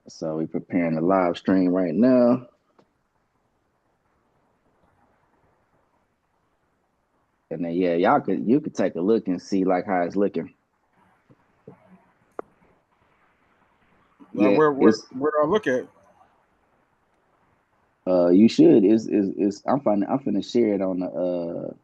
So we preparing the live stream right now. And then yeah, you could take a look and see like how it's looking. Yeah, Where do I look at? you should is I'm finna share it on the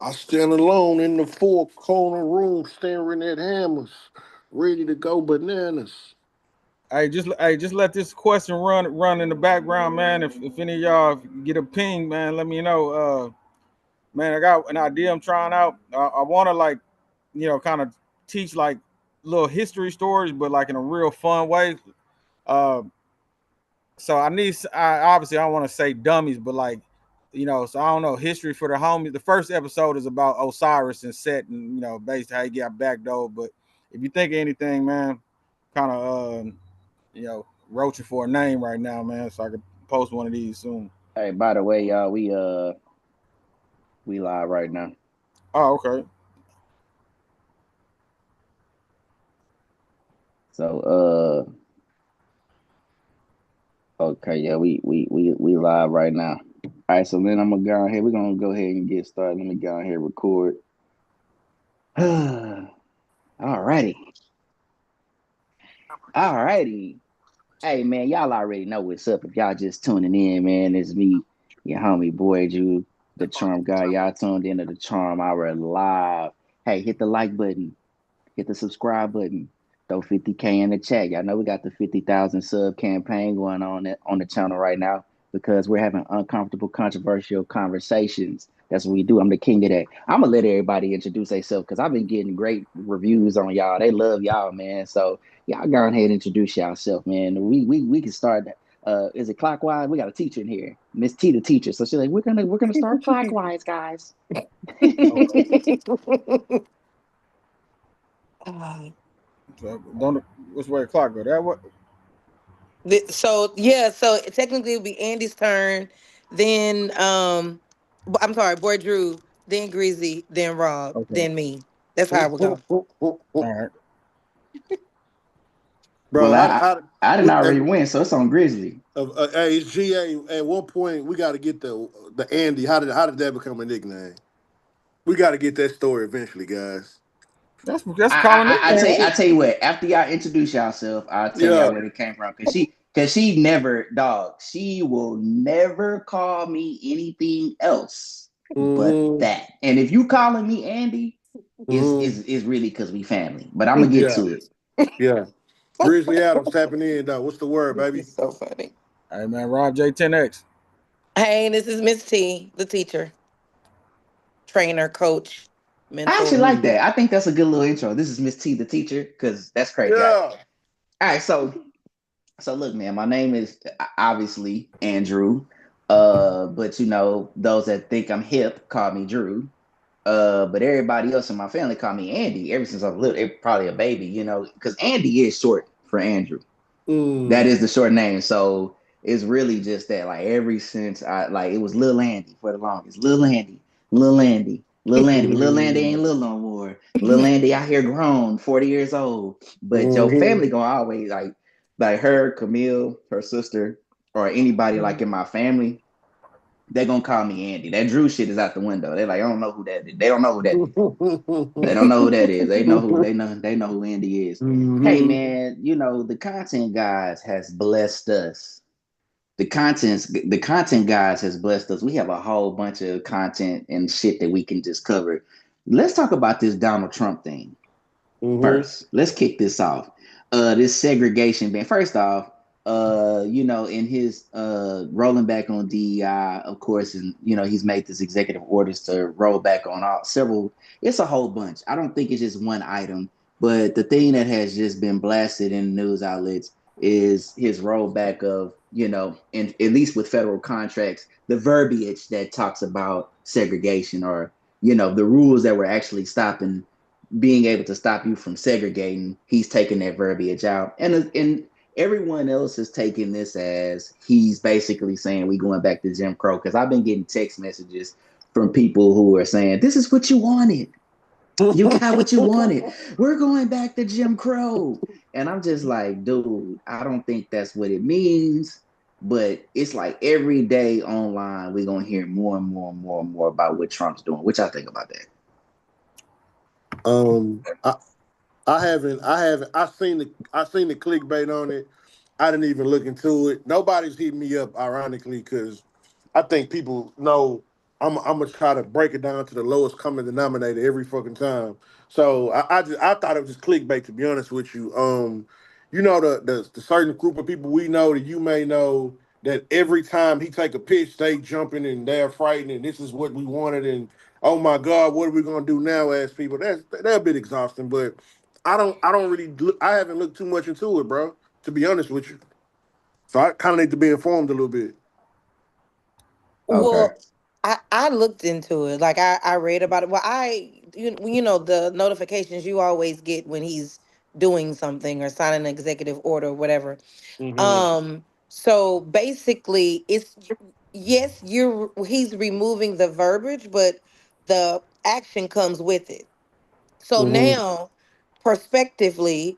I stand alone in the four corner room, staring at hammers, ready to go bananas. Just let this question run in the background, man. If any of y'all get a ping, man, let me know. Man, I got an idea I'm trying out. I want to like, kind of teach like little history stories, but like in a real fun way. Uh, so obviously I don't want to say dummies, but like, so I don't know history for the homies. The first episode is about Osiris and Set, and basically how he got backdoored. But if you think of anything, man, kind of roaching for a name right now, man, so I could post one of these soon. hey, by the way, y'all, we live right now. Oh, okay. So okay, yeah, we live right now. All right, so then I'm gonna go ahead. We're gonna go ahead and get started. Let me go ahead and record. All righty. All righty. Hey man, y'all already know what's up. If y'all just tuning in, man, it's me, your homie boy Drew, the charm guy. Y'all tuned into the charm hour live. Hey, hit the like button, hit the subscribe button, throw 50K in the chat. Y'all know we got the 50,000 sub campaign going on the channel right now because we're having uncomfortable, controversial conversations. That's what we do. I'm the king of that. I'm gonna let everybody introduce themselves because I've been getting great reviews on y'all. They love y'all, man. So y'all go ahead and introduce yourself, man. We can start. Is it clockwise? We got a teacher in here, Miss T, the teacher. So she's like, we're gonna start clockwise, guys. Okay. So don't which way the clock go? That what? So yeah, so technically it'll be Andy's turn, then I'm sorry, boy Drew, then Greasy, then Rob, Okay. then me. That's how we go. All right. Well, Bro, I didn't hey, already win, so it's on Grizzly. hey, it's GA. At one point, we got to get the Andy. How did that become a nickname? We got to get that story eventually, guys. That's calling nickname, I ain't tell you what. After y'all introduce yourself, I'll tell y'all Yeah. where it came from. Cause she never, dog. She will never call me anything else but Hmm. that. And if you calling me Andy, Hmm. is really because we family. But I'm gonna get Yeah. to it. Yeah. Grizzly Adams tapping in, though. What's the word, This baby? is so funny. it? Hey man, Rob J10X. Hey, this is Miss T, the teacher, trainer, coach, I actually like mentor. that. I think that's a good little intro. This is Miss T, the teacher, because that's crazy. Yeah. All right, so look, man, my name is obviously Andrew. But those that think I'm hip call me Drew. But everybody else in my family call me Andy ever since I was little, probably a baby, because Andy is short for Andrew. That is Mm. the short name. So it's really just that, like, ever since I like it was Lil Andy for the longest. Lil Andy, Lil Andy, Lil Andy. But Lil Andy ain't Mm. little no more. Lil Andy out here grown, 40 years old. But your Hmm. family gonna always like her, Camille, her sister, or anybody like in my family, they gonna call me Andy. That Drew shit is out the window. They're like, I don't know who that is. They don't know who that is. They don't know who that is. They know who Andy is. Hey Hmm. man, the content guys has blessed us. The content guys has blessed us. We have a whole bunch of content and shit that we can just cover. Let's talk about this Donald Trump thing Hmm. first. Let's kick this off. This segregation ban. First off, in his rolling back on DEI, of course, and he's made this executive orders to roll back on all several. It's a whole bunch. I don't think it's just one item, but the thing that has just been blasted in news outlets is his rollback of, and at least with federal contracts, the verbiage that talks about segregation, or the rules that were actually stopping being able to stop you from segregating. He's taking that verbiage out, and everyone else is taking this as he's basically saying we going back to Jim Crow. Because I've been getting text messages from people who are saying, this is what you wanted. You got what you wanted. We're going back to Jim Crow. And I'm just like, dude, I don't think that's what it means. But it's like every day online, we're going to hear more and more and more and more about what Trump's doing. Which I think about that. Um, I, I seen the clickbait on it. I didn't even look into it. Nobody's hitting me up, ironically, because I think people know I'm gonna try to break it down to the lowest common denominator every fucking time. So I thought it was just clickbait, to be honest with you. You know the certain group of people we know that you may know that every time he take a pitch, they jumping and they're frightened and this is what we wanted and oh my God, what are we gonna do now? As people, that's a bit exhausting. But I don't really I haven't looked too much into it, bro. To be honest with you, so I kind of need to be informed a little bit. Okay. Well, I looked into it. Like I read about it. Well, you know the notifications you always get when he's doing something or signing an executive order or whatever. Hmm. So basically it's yes, you're he's removing the verbiage, but the action comes with it. So Hmm. now prospectively,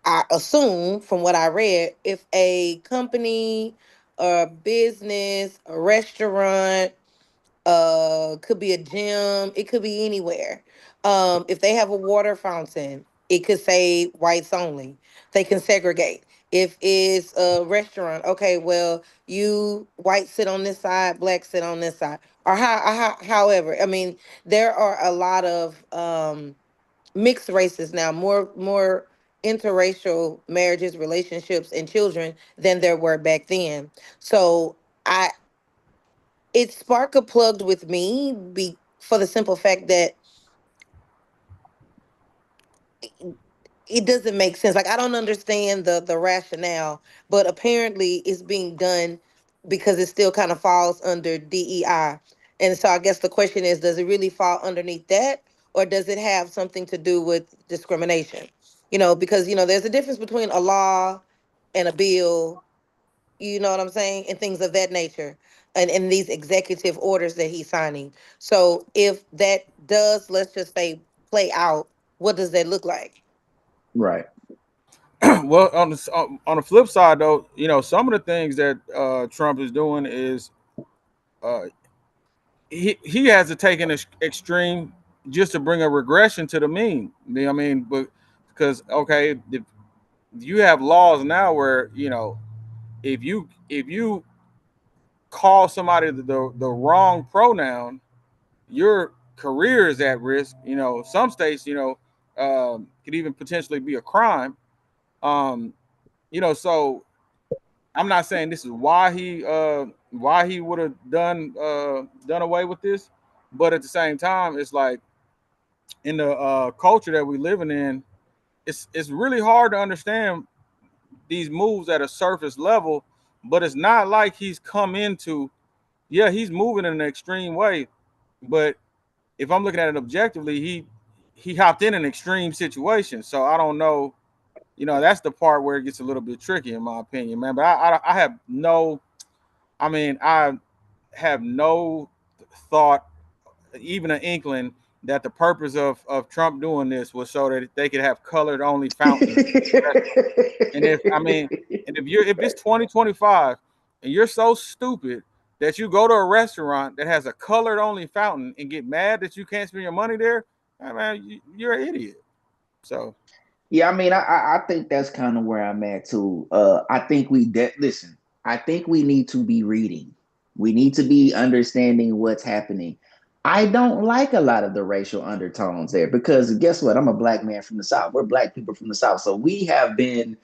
I assume from what I read, if a company, a business, a restaurant, could be a gym, it could be anywhere. If they have a water fountain, it could say whites only. They can segregate. If it's a restaurant, okay, well, you white sit on this side, black sit on this side, or however. I mean, there are a lot of mixed races now, more interracial marriages, relationships, and children than there were back then. So I it spark a plugged with me for the simple fact that it doesn't make sense. Like I don't understand the rationale, but apparently it's being done because it still kind of falls under DEI. And so I guess the question is, does it really fall underneath that, or does it have something to do with discrimination? Because there's a difference between a law and a bill, you know what I'm saying, and things of that nature, and these executive orders that he's signing. So if that does, let's just say, play out, what does that look like? Right. Well, on the flip side, though, some of the things that Trump is doing is uh, he has to take an extreme just to bring a regression to the mean. You know what I mean? But because okay, if you have laws now where if you call somebody the wrong pronoun, your career is at risk. Some states, could even potentially be a crime. Um, so I'm not saying this is why he would have done away with this, but at the same time, it's like in the culture that we living in, it's really hard to understand these moves at a surface level. But it's not like he's come into, yeah, he's moving in an extreme way, but if I'm looking at it objectively, he hopped in an extreme situation. So I don't know. That's the part where it gets a little bit tricky, in my opinion, man. But I have no. I mean, I have no thought, even an inkling, that the purpose of Trump doing this was so that they could have colored only fountains in restaurants. And if I mean, and if it's 2025 and you're so stupid that you go to a restaurant that has a colored only fountain and get mad that you can't spend your money there, I mean, you're an idiot. So Yeah, I mean, I think that's kind of where I'm at too. I think listen. I think we need to be reading. We need to be understanding what's happening. I don't like a lot of the racial undertones there because guess what? I'm a black man from the South. We're black people from the South, so we have been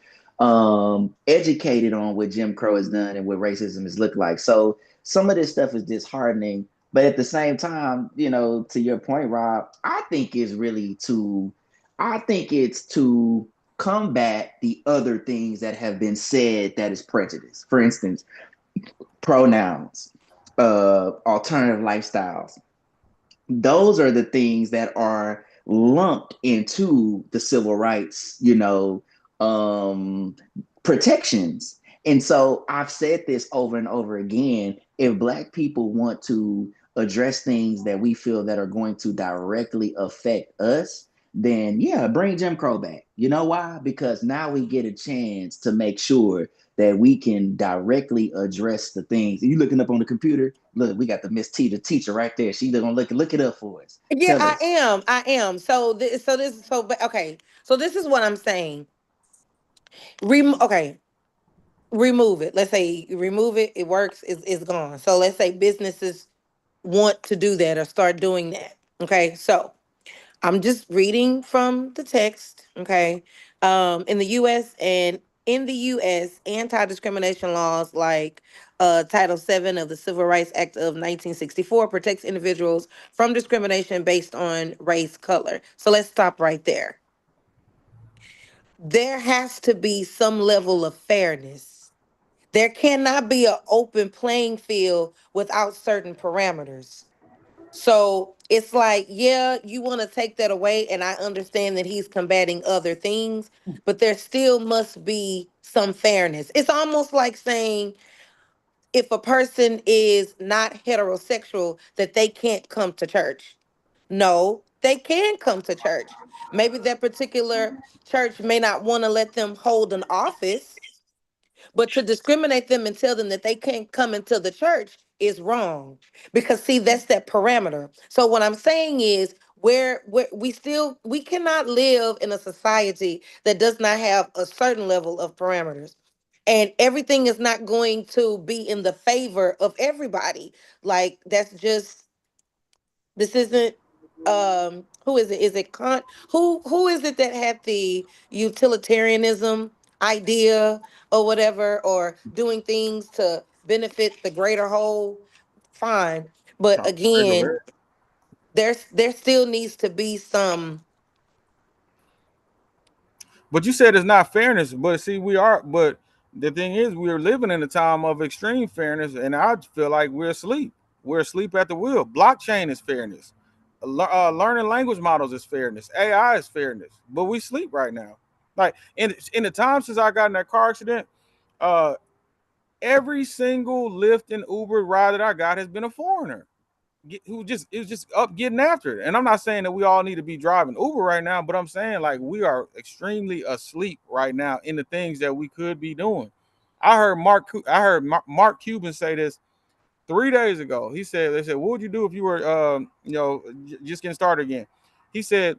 educated on what Jim Crow has done and what racism has looked like. So some of this stuff is disheartening, but at the same time, to your point, Rob, I think it's to combat the other things that have been said that is prejudice. For instance, pronouns, alternative lifestyles. Those are the things that are lumped into the civil rights, protections. And so I've said this over and over again. If Black people want to address things that we feel that are going to directly affect us, then yeah, bring Jim Crow back. You know why? Because now we get a chance to make sure that we can directly address the things. You looking up on the computer? Look, we got the Miss T, the teacher, right there. She gonna look it up for us. Yeah, Tell I us. am. I am. Okay. So this is what I'm saying. Okay, remove it. Let's say you remove it. It works. It's gone. So let's say businesses want to do that or start doing that. Okay, so I'm just reading from the text. Okay, in the U.S., anti-discrimination laws like Title VII of the Civil Rights Act of 1964 protects individuals from discrimination based on race, color. So let's stop right there. There has to be some level of fairness. There cannot be an open playing field without certain parameters. So it's like, yeah, you want to take that away, and I understand that he's combating other things, but there still must be some fairness. It's almost like saying if a person is not heterosexual, that they can't come to church. No, they can come to church. Maybe that particular church may not want to let them hold an office, but to discriminate them and tell them that they can't come into the church is wrong. Because see, that's that parameter. So what I'm saying is where we cannot live in a society that does not have a certain level of parameters. And everything is not going to be in the favor of everybody. Like that's just this isn't who is it? Is it Kant? Who is it that had the utilitarianism idea or whatever, or doing things to benefit the greater whole? Fine. But again, there still needs to be some. But you said it's not fairness. But see, we are. But the thing is, we are living in a time of extreme fairness, and I feel like we're asleep. We're asleep at the wheel. Blockchain is fairness. Learning language models is fairness. AI is fairness. But we sleep right now. Like in the time since I got in that car accident, uh, every single Lyft and Uber ride that I got has been a foreigner who just is just up getting after it. And I'm not saying that we all need to be driving Uber right now, but I'm saying like we are extremely asleep right now in the things that we could be doing. I heard Mark Cuban say this 3 days ago. They said, what would you do if you were, just getting started again? He said,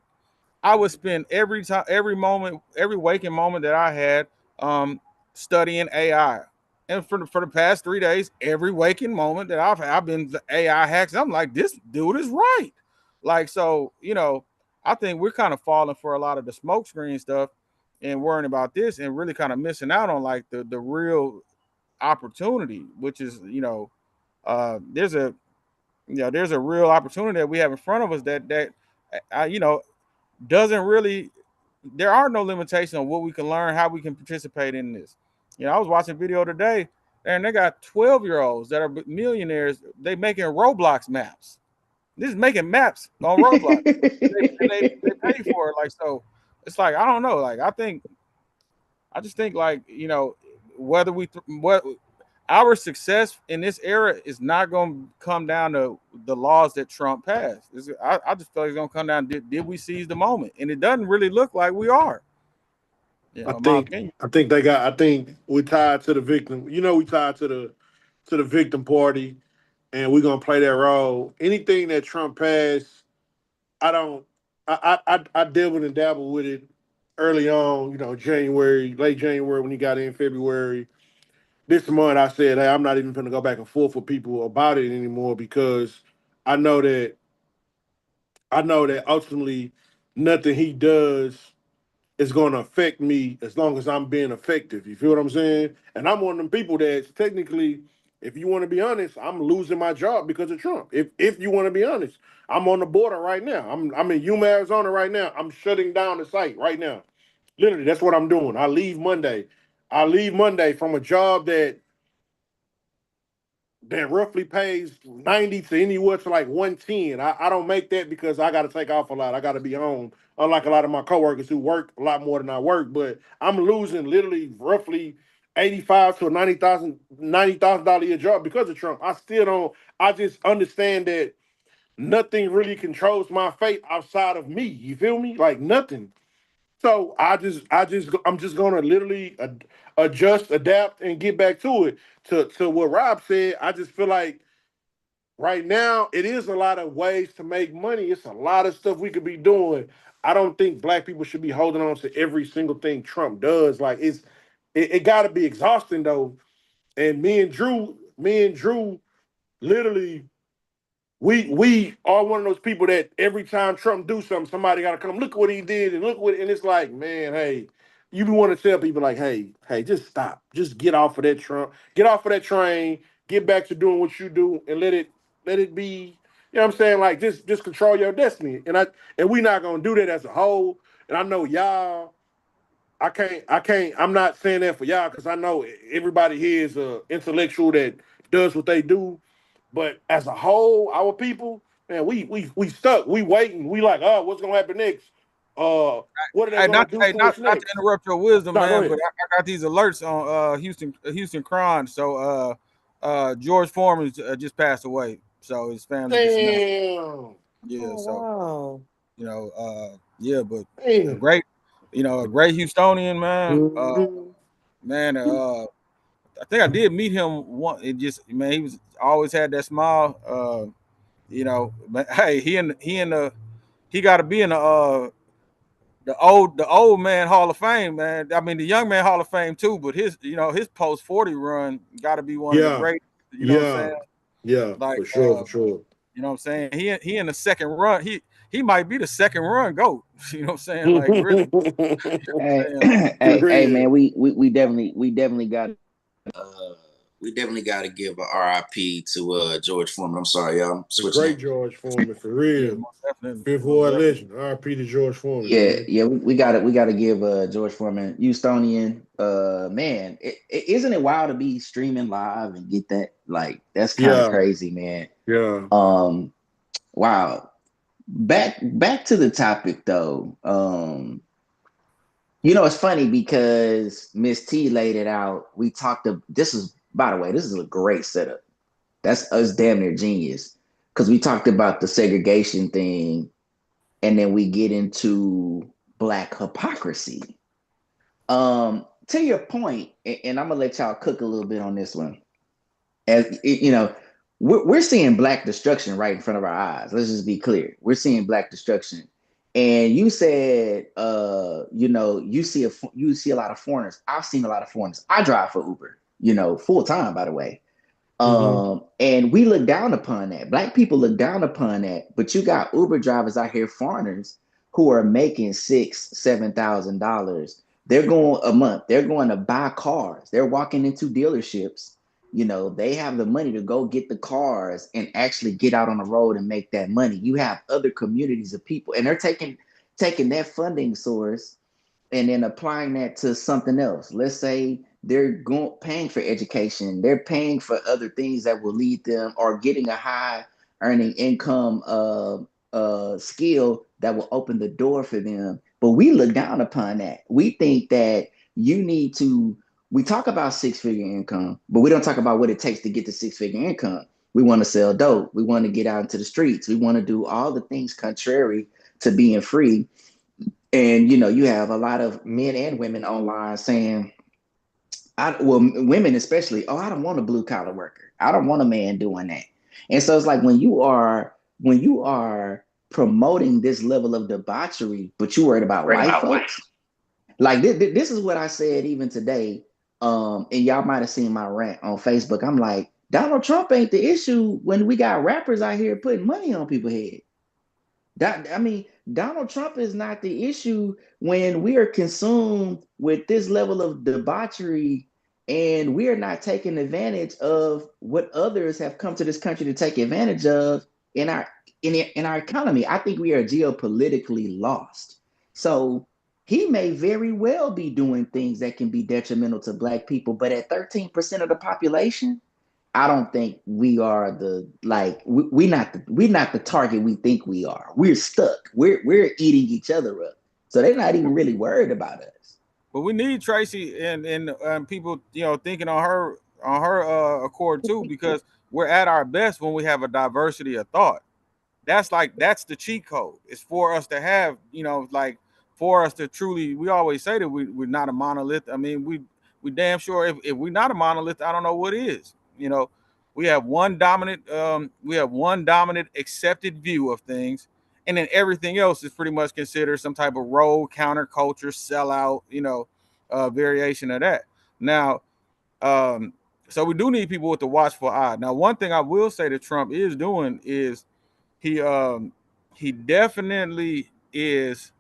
I would spend every time, every moment, every waking moment that I had, um, studying AI. And for the past 3 days, every waking moment that I've been the AI hacks. I'm like, this dude is right. Like, so, I think we're kind of falling for a lot of the smoke screen stuff and worrying about this and really kind of missing out on like the real opportunity, which is, there's a there's a real opportunity that we have in front of us that doesn't really, there are no limitations on what we can learn, how we can participate in this. I was watching a video today, and they got 12-year-olds that are millionaires. They making Roblox maps. This is making maps on Roblox. They pay for it. Like, so it's like, I don't know. Like, I just think like, whether what our success in this era is not going to come down to the laws that Trump passed. I just feel like it's going to come down. Did we seize the moment? And it doesn't really look like we are. I In my think opinion. I think they got. I think we're tied to the victim. We tied to the victim party, and we're gonna play that role. Anything that Trump passed, I don't. I dabbled and dabbled with it early on. January, late January when he got in February. This month, I said, hey, I'm not even going to go back and forth with people about it anymore because I know that I know that ultimately nothing he does is going to affect me as long as I'm being effective. You feel what I'm saying? And I'm one of them people that's technically, if you want to be honest, I'm losing my job because of Trump. If you want to be honest, I'm on the border right now. I'm in Yuma, Arizona right now. I'm shutting down the site right now. Literally, that's what I'm doing. I leave Monday. I leave Monday from a job that roughly pays 90 to anywhere to like 110. I don't make that because I got to take off a lot. I got to be home. Unlike a lot of my coworkers who work a lot more than I work, but I'm losing literally roughly $85 to a $90,000 a year job because of Trump. I still don't. I just understand that nothing really controls my fate outside of me. You feel me? Like nothing. So I'm just gonna literally adjust, adapt, and get back to it. To what Rob said, I just feel like right now it is a lot of ways to make money. It's a lot of stuff we could be doing. I don't think black people should be holding on to every single thing Trump does. Like it got to be exhausting though. And me and Drew, literally we are one of those people that every time Trump do something, somebody got to come look what he did and look what, and it's like, man, hey, you want to tell people like, hey, just stop, just get off of that Trump, get off of that train, get back to doing what you do, and let it be. You know what I'm saying? Like, just control your destiny, and we not gonna do that as a whole. And I know y'all. I can't. I'm not saying that for y'all because I know everybody here is a intellectual that does what they do. But as a whole, our people, man, we stuck. We waiting. We like, oh, what's gonna happen next? Uh, what are they gonna do Hey, to us not to next? interrupt your wisdom, No, go man, but ahead. I got these alerts on Houston crime. So George Foreman just passed away. So his family just announced. Damn. Yeah, Oh so wow. yeah, but a Damn. great, a great Houstonian man. Mhm. Man, I think I did meet him one. It just, man, he was always had that smile. But hey, he got to be in the old man Hall of Fame, man. I mean, the young man Hall of Fame too. But his post 40 run got to be one of the Yeah, great. You know what I'm yeah, saying? yeah, Like, for sure, for sure. you know what I'm saying? He in the second run. He might be the second run goat. You know what I'm saying? Like, really. Hey, Saying, hey, Real. man, we definitely got we definitely got to give a RIP to George Foreman. I'm sorry, y'all. I'm The switching great up. George Foreman, for yeah, real. most definitely, Fifth most Ward definitely. legend. R.I.P. to George Foreman, Yeah, man. yeah, we got to give George Foreman, Houstonian. Man, isn't it wild to be streaming live and get that? Like, that's kind of Yeah, crazy, man. yeah. Um, wow. Back to the topic though. It's funny because Miss T laid it out. We talked of this is by the way, this is a great setup. That's us damn near genius. Because we talked about the segregation thing, and then we get into black hypocrisy. To your point, and I'm gonna let y'all cook a little bit on this one. As we're seeing black destruction right in front of our eyes. Let's just be clear. We're seeing black destruction. And you said, you see a lot of foreigners. I've seen a lot of foreigners. I drive for Uber, full time, by the way. Mm-hmm. And we look down upon that. Black people look down upon that. But you got Uber drivers out here, foreigners, who are making $6,000, $7,000. They're going a month. They're going to buy cars. They're walking into dealerships. They have the money to go get the cars and actually get out on the road and make that money. You have other communities of people, and they're taking that funding source and then applying that to something else. Let's say they're paying for education, they're paying for other things that will lead them, or getting a high earning income skill that will open the door for them. But we look down upon that. We think that you need to. We talk about six-figure income, but we don't talk about what it takes to get to six-figure income. We want to sell dope. We want to get out into the streets. We want to do all the things contrary to being free. And you have a lot of men and women online saying, women especially, oh, I don't want a blue collar worker. I don't want a man doing that. And so it's like when you are promoting this level of debauchery, but you worried about Right white about what? folks. Like this is what I said even today. And y'all might have seen my rant on Facebook. I'm like, Donald Trump ain't the issue when we got rappers out here putting money on people's head. I mean, Donald Trump is not the issue when we are consumed with this level of debauchery and we are not taking advantage of what others have come to this country to take advantage of in our in our economy. I think we are geopolitically lost. So he may very well be doing things that can be detrimental to black people, but at 13% of the population, I don't think we are the like we not the target we think we are. We're stuck. We're eating each other up. So they're not even really worried about us. But we need Tracy and people, thinking on her accord too, because we're at our best when we have a diversity of thought. That's the cheat code. It's for us to have, like for us to truly. We always say that we're not a monolith. I mean, we damn sure if we're not a monolith, I don't know what is. We have one dominant accepted view of things, and then everything else is pretty much considered some type of rogue counterculture sellout, variation of that. Now, um, so we do need people with the watchful eye. Now, one thing I will say that Trump is doing is he um he definitely is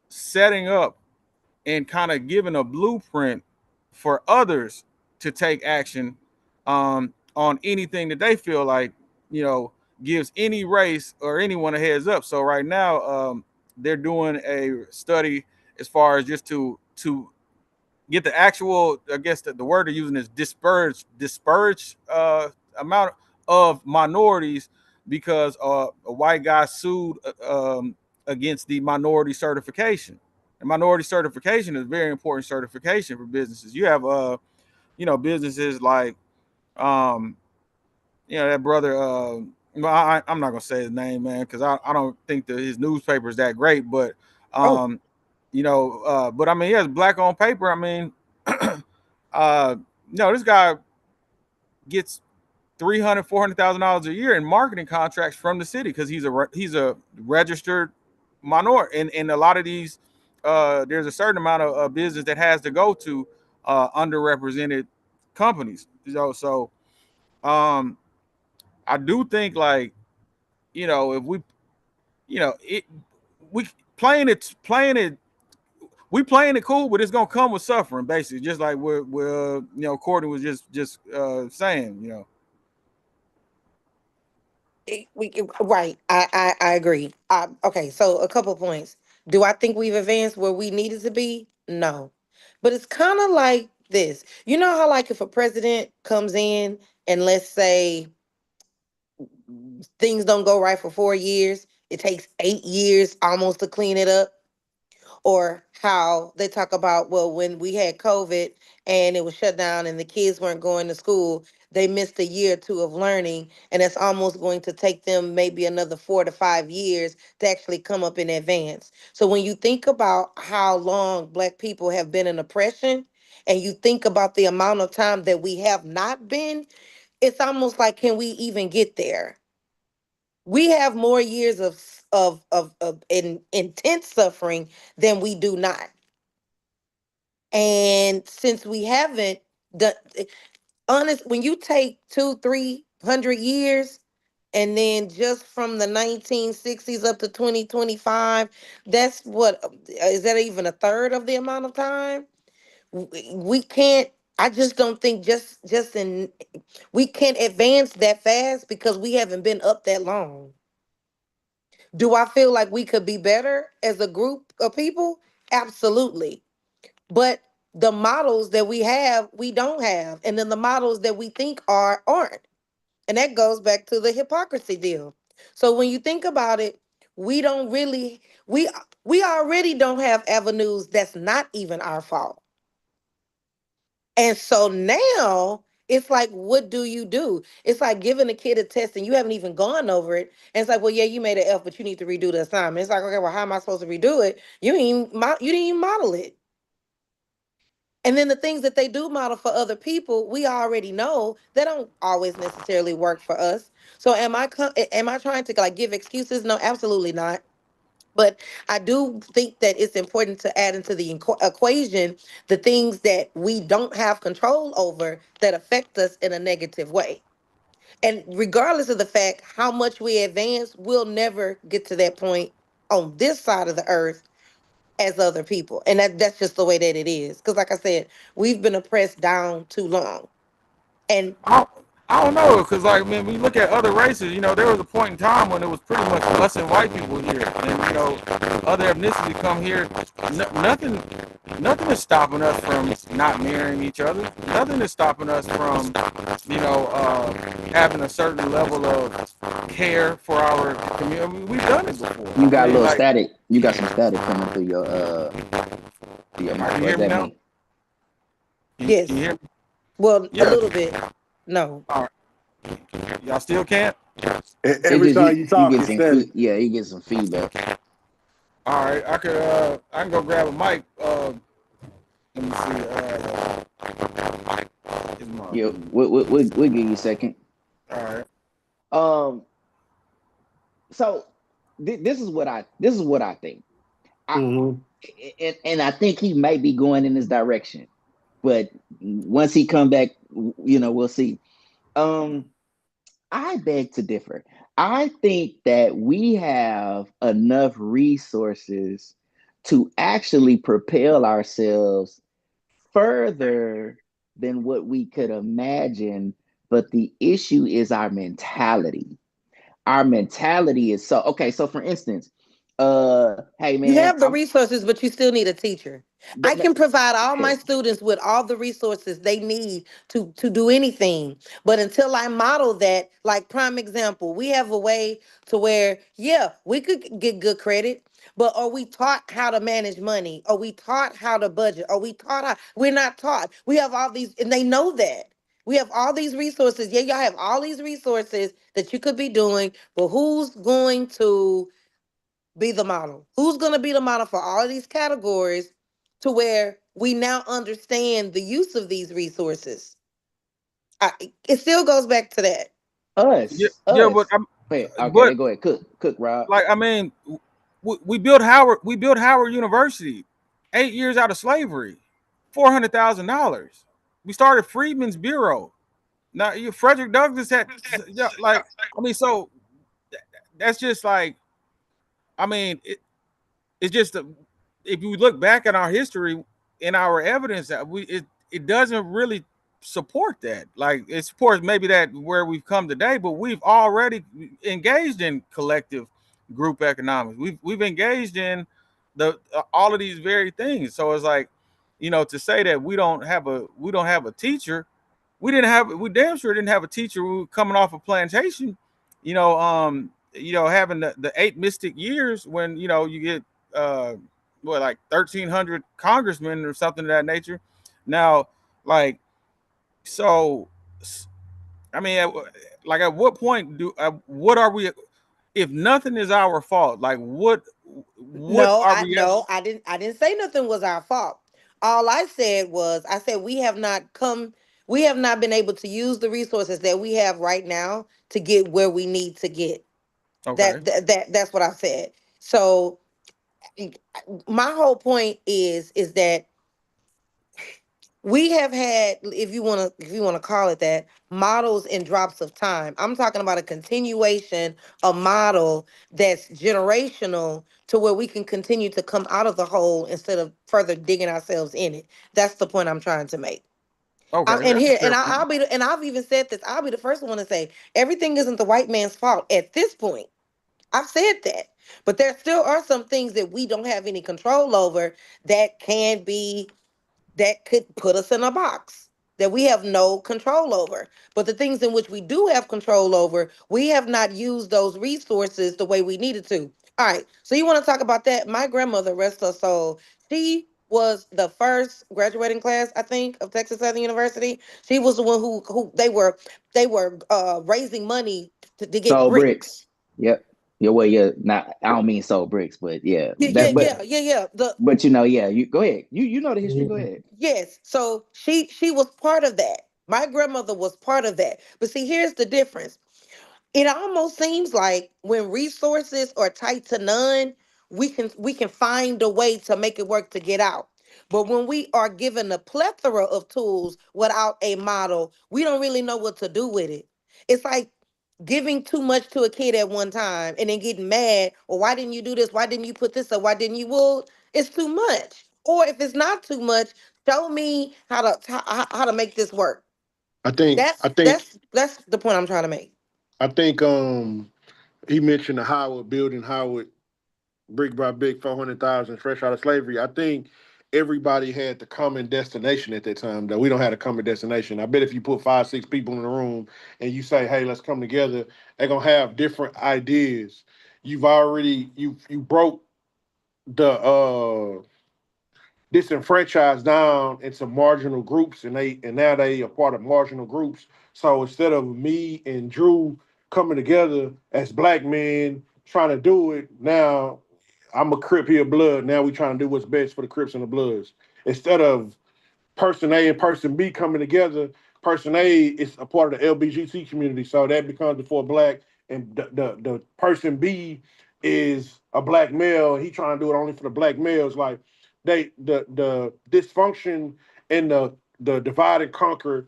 setting up and kind of giving a blueprint for others to take action on anything that they feel like you know gives any race or anyone a heads up. So right now they're doing a study as far as just to get the actual, I guess the word they're using is disparage amount of minorities, because a white guy sued against the minority certification. And minority certification is a very important certification for businesses. You have businesses like um that brother well, I'm not gonna say his name, man, because I don't think that his newspaper is that great, but Oh, um but I mean, he has black on paper. I mean, uh, this guy gets 300, $400,000 a year in marketing contracts from the city because he's a registered minority, and a lot of these there's a certain amount of business that has to go to underrepresented companies. So um, I do think, like, if we it we playing it we playing it cool, but it's gonna come with suffering, basically. Just like we're Courtney was just saying, right. I agree. Okay, so a couple points. Do I think we've advanced where we needed to be? No. But it's kind of like this. You know how, like, if a president comes in and, let's say, things don't go right for 4 years, it takes 8 years almost to clean it up? Or how they talk about, well, when we had COVID and it was shut down and the kids weren't going to school, they missed a year or two of learning, and it's almost going to take them maybe another 4 to 5 years to actually come up in advance. So when you think about how long Black people have been in oppression, and you think about the amount of time that we have not been, it's almost like, can we even get there? We have more years of intense suffering than we do not. And since we haven't done, honest, when you take 200-300 years, and then just from the 1960s up to 2025, that's what, is that even a third of the amount of time? We can't, I just don't think, just in, we can't advance that fast because we haven't been up that long. Do I feel like we could be better as a group of people? Absolutely. But the models that we have, we don't have. And then the models that we think aren't. And that goes back to the hypocrisy deal. So when you think about it, we don't really, we already don't have avenues that's not even our fault. And so now it's like, what do you do? It's like giving a kid a test and you haven't even gone over it. And it's like, well, yeah, you made an F, but you need to redo the assignment. It's like, okay, well, how am I supposed to redo it? You didn't even model it. And then the things that they do model for other people, we already know they don't always necessarily work for us. So am I trying to, like, give excuses? No, absolutely not. But I do think that it's important to add into the equation the things that we don't have control over that affect us in a negative way. And regardless of the fact how much we advance, we'll never get to that point on this side of the earth as other people. And that's just the way that it is. Because, like I said, we've been oppressed down too long. And I, I don't know, because, like, man, when you look at other races, there was a point in time when it was pretty much us and white people here, and other ethnicities come here. Nothing. Nothing is stopping us from not marrying each other. Nothing is stopping us from, having a certain level of care for our community. We've done it before. You I got a mean, little like, static. You got some static coming through your can mic, you or is hear me that now? me? Can you Yes. hear me? Well, a Yeah. little bit. No. All right. Y'all still can't? It's Every just time you you talk, get it's some static. yeah, you get some feedback. All right. I can go grab a mic. Let me see. Is my, Yeah, we'll give you a second. all right. Um, so this is what I think. I Mm-hmm. and I think he may be going in this direction, but once he come back, we'll see. Um, I beg to differ. I think that we have enough resources to actually propel ourselves further than what we could imagine. But the issue is our mentality. Our mentality is so okay. So, for instance, hey You man, have the resources, but you still need a teacher. I that, that, can provide all my okay. students with all the resources they need to do anything. But until I model that, like prime example, we have a way to where, yeah, we could get good credit, but are we taught how to manage money? Are we taught how to budget? Are we taught how? We're not taught. We have all these, and they know that. We have all these resources. Yeah, y'all have all these resources that you could be doing, but who's going to be the model? Who's going to be the model for all of these categories to where we now understand the use of these resources? It still goes back to that. Yeah, Us, yeah, but us. Wait, but okay, go ahead, cook, Rob. like, I mean, we built Howard. We built Howard University, 8 years out of slavery, $400,000. We started Freedmen's Bureau. Now, Frederick Douglass had, yeah, like, I mean, so that's just like, I mean, it's just if you look back at our history and our evidence, that it doesn't really support that. Like, it supports maybe that where we've come today, but we've already engaged in collective group economics. We've engaged in the all of these very things. So it's like, to say that we don't have a teacher. We damn sure didn't have a teacher who coming off a plantation, having the eight mystic years when you get uh like 1,300 congressmen or something of that nature. Now, like, so, I mean, like, at what point what are we, if nothing is our fault, like, what No, are I we at? no, I didn't say nothing was our fault. All I said was I said we have not been able to use the resources that we have right now to get where we need to get. Okay. That's what I said. So my whole point is that we have had, if you want to call it that, models in drops of time. I'm talking about a continuation, a model that's generational to where we can continue to come out of the hole instead of further digging ourselves in it. That's the point I'm trying to make. Okay, And that's a here, fair point. and I've even said this, I'll be the first one to say everything isn't the white man's fault at this point. I've said that. But there still are some things that we don't have any control over that could put us in a box that we have no control over. But the things in which we do have control over, we have not used those resources the way we needed to. All right. So you want to talk about that? My grandmother, rest her soul, she was the first graduating class, I think, of Texas Southern University. She was the one who they were raising money to get Soul bricks. bricks. Yep. Yeah, well, yeah. Not I don't mean soul bricks, but yeah, Yeah, yeah, that. yeah, yeah, yeah. The Yeah. You go ahead. You know the history. Go ahead. Yes. So she was part of that. My grandmother was part of that. But see, here's the difference. It almost seems like when resources are tight to none, we can find a way to make it work to get out. But when we are given a plethora of tools without a model, we don't really know what to do with it. It's like giving too much to a kid at one time and then getting mad. Well, why didn't you do this? Why didn't you put this up? Why didn't you? Well, it's too much. Or if it's not too much, show me how to make this work. I think That's I think that's that's the point I'm trying to make. I think he mentioned the Howard building, Howard brick by brick, 400,000 fresh out of slavery. I think everybody had the common destination at that time. Though we don't have a common destination. I bet if you put 5, 6 people in the room and you say, "Hey, let's come together," they're gonna have different ideas. You broke the disenfranchised down into marginal groups, and now they are part of marginal groups. So instead of me and Drew coming together as black men trying to do it, now I'm a Crip here, blood. Now we trying to do what's best for the Crips and the Bloods. Instead of person A and person B coming together, person A is a part of the LBGT community, so that becomes the for black, and the person B is a black male. He trying to do it only for the black males. Like the dysfunction and the divide and conquer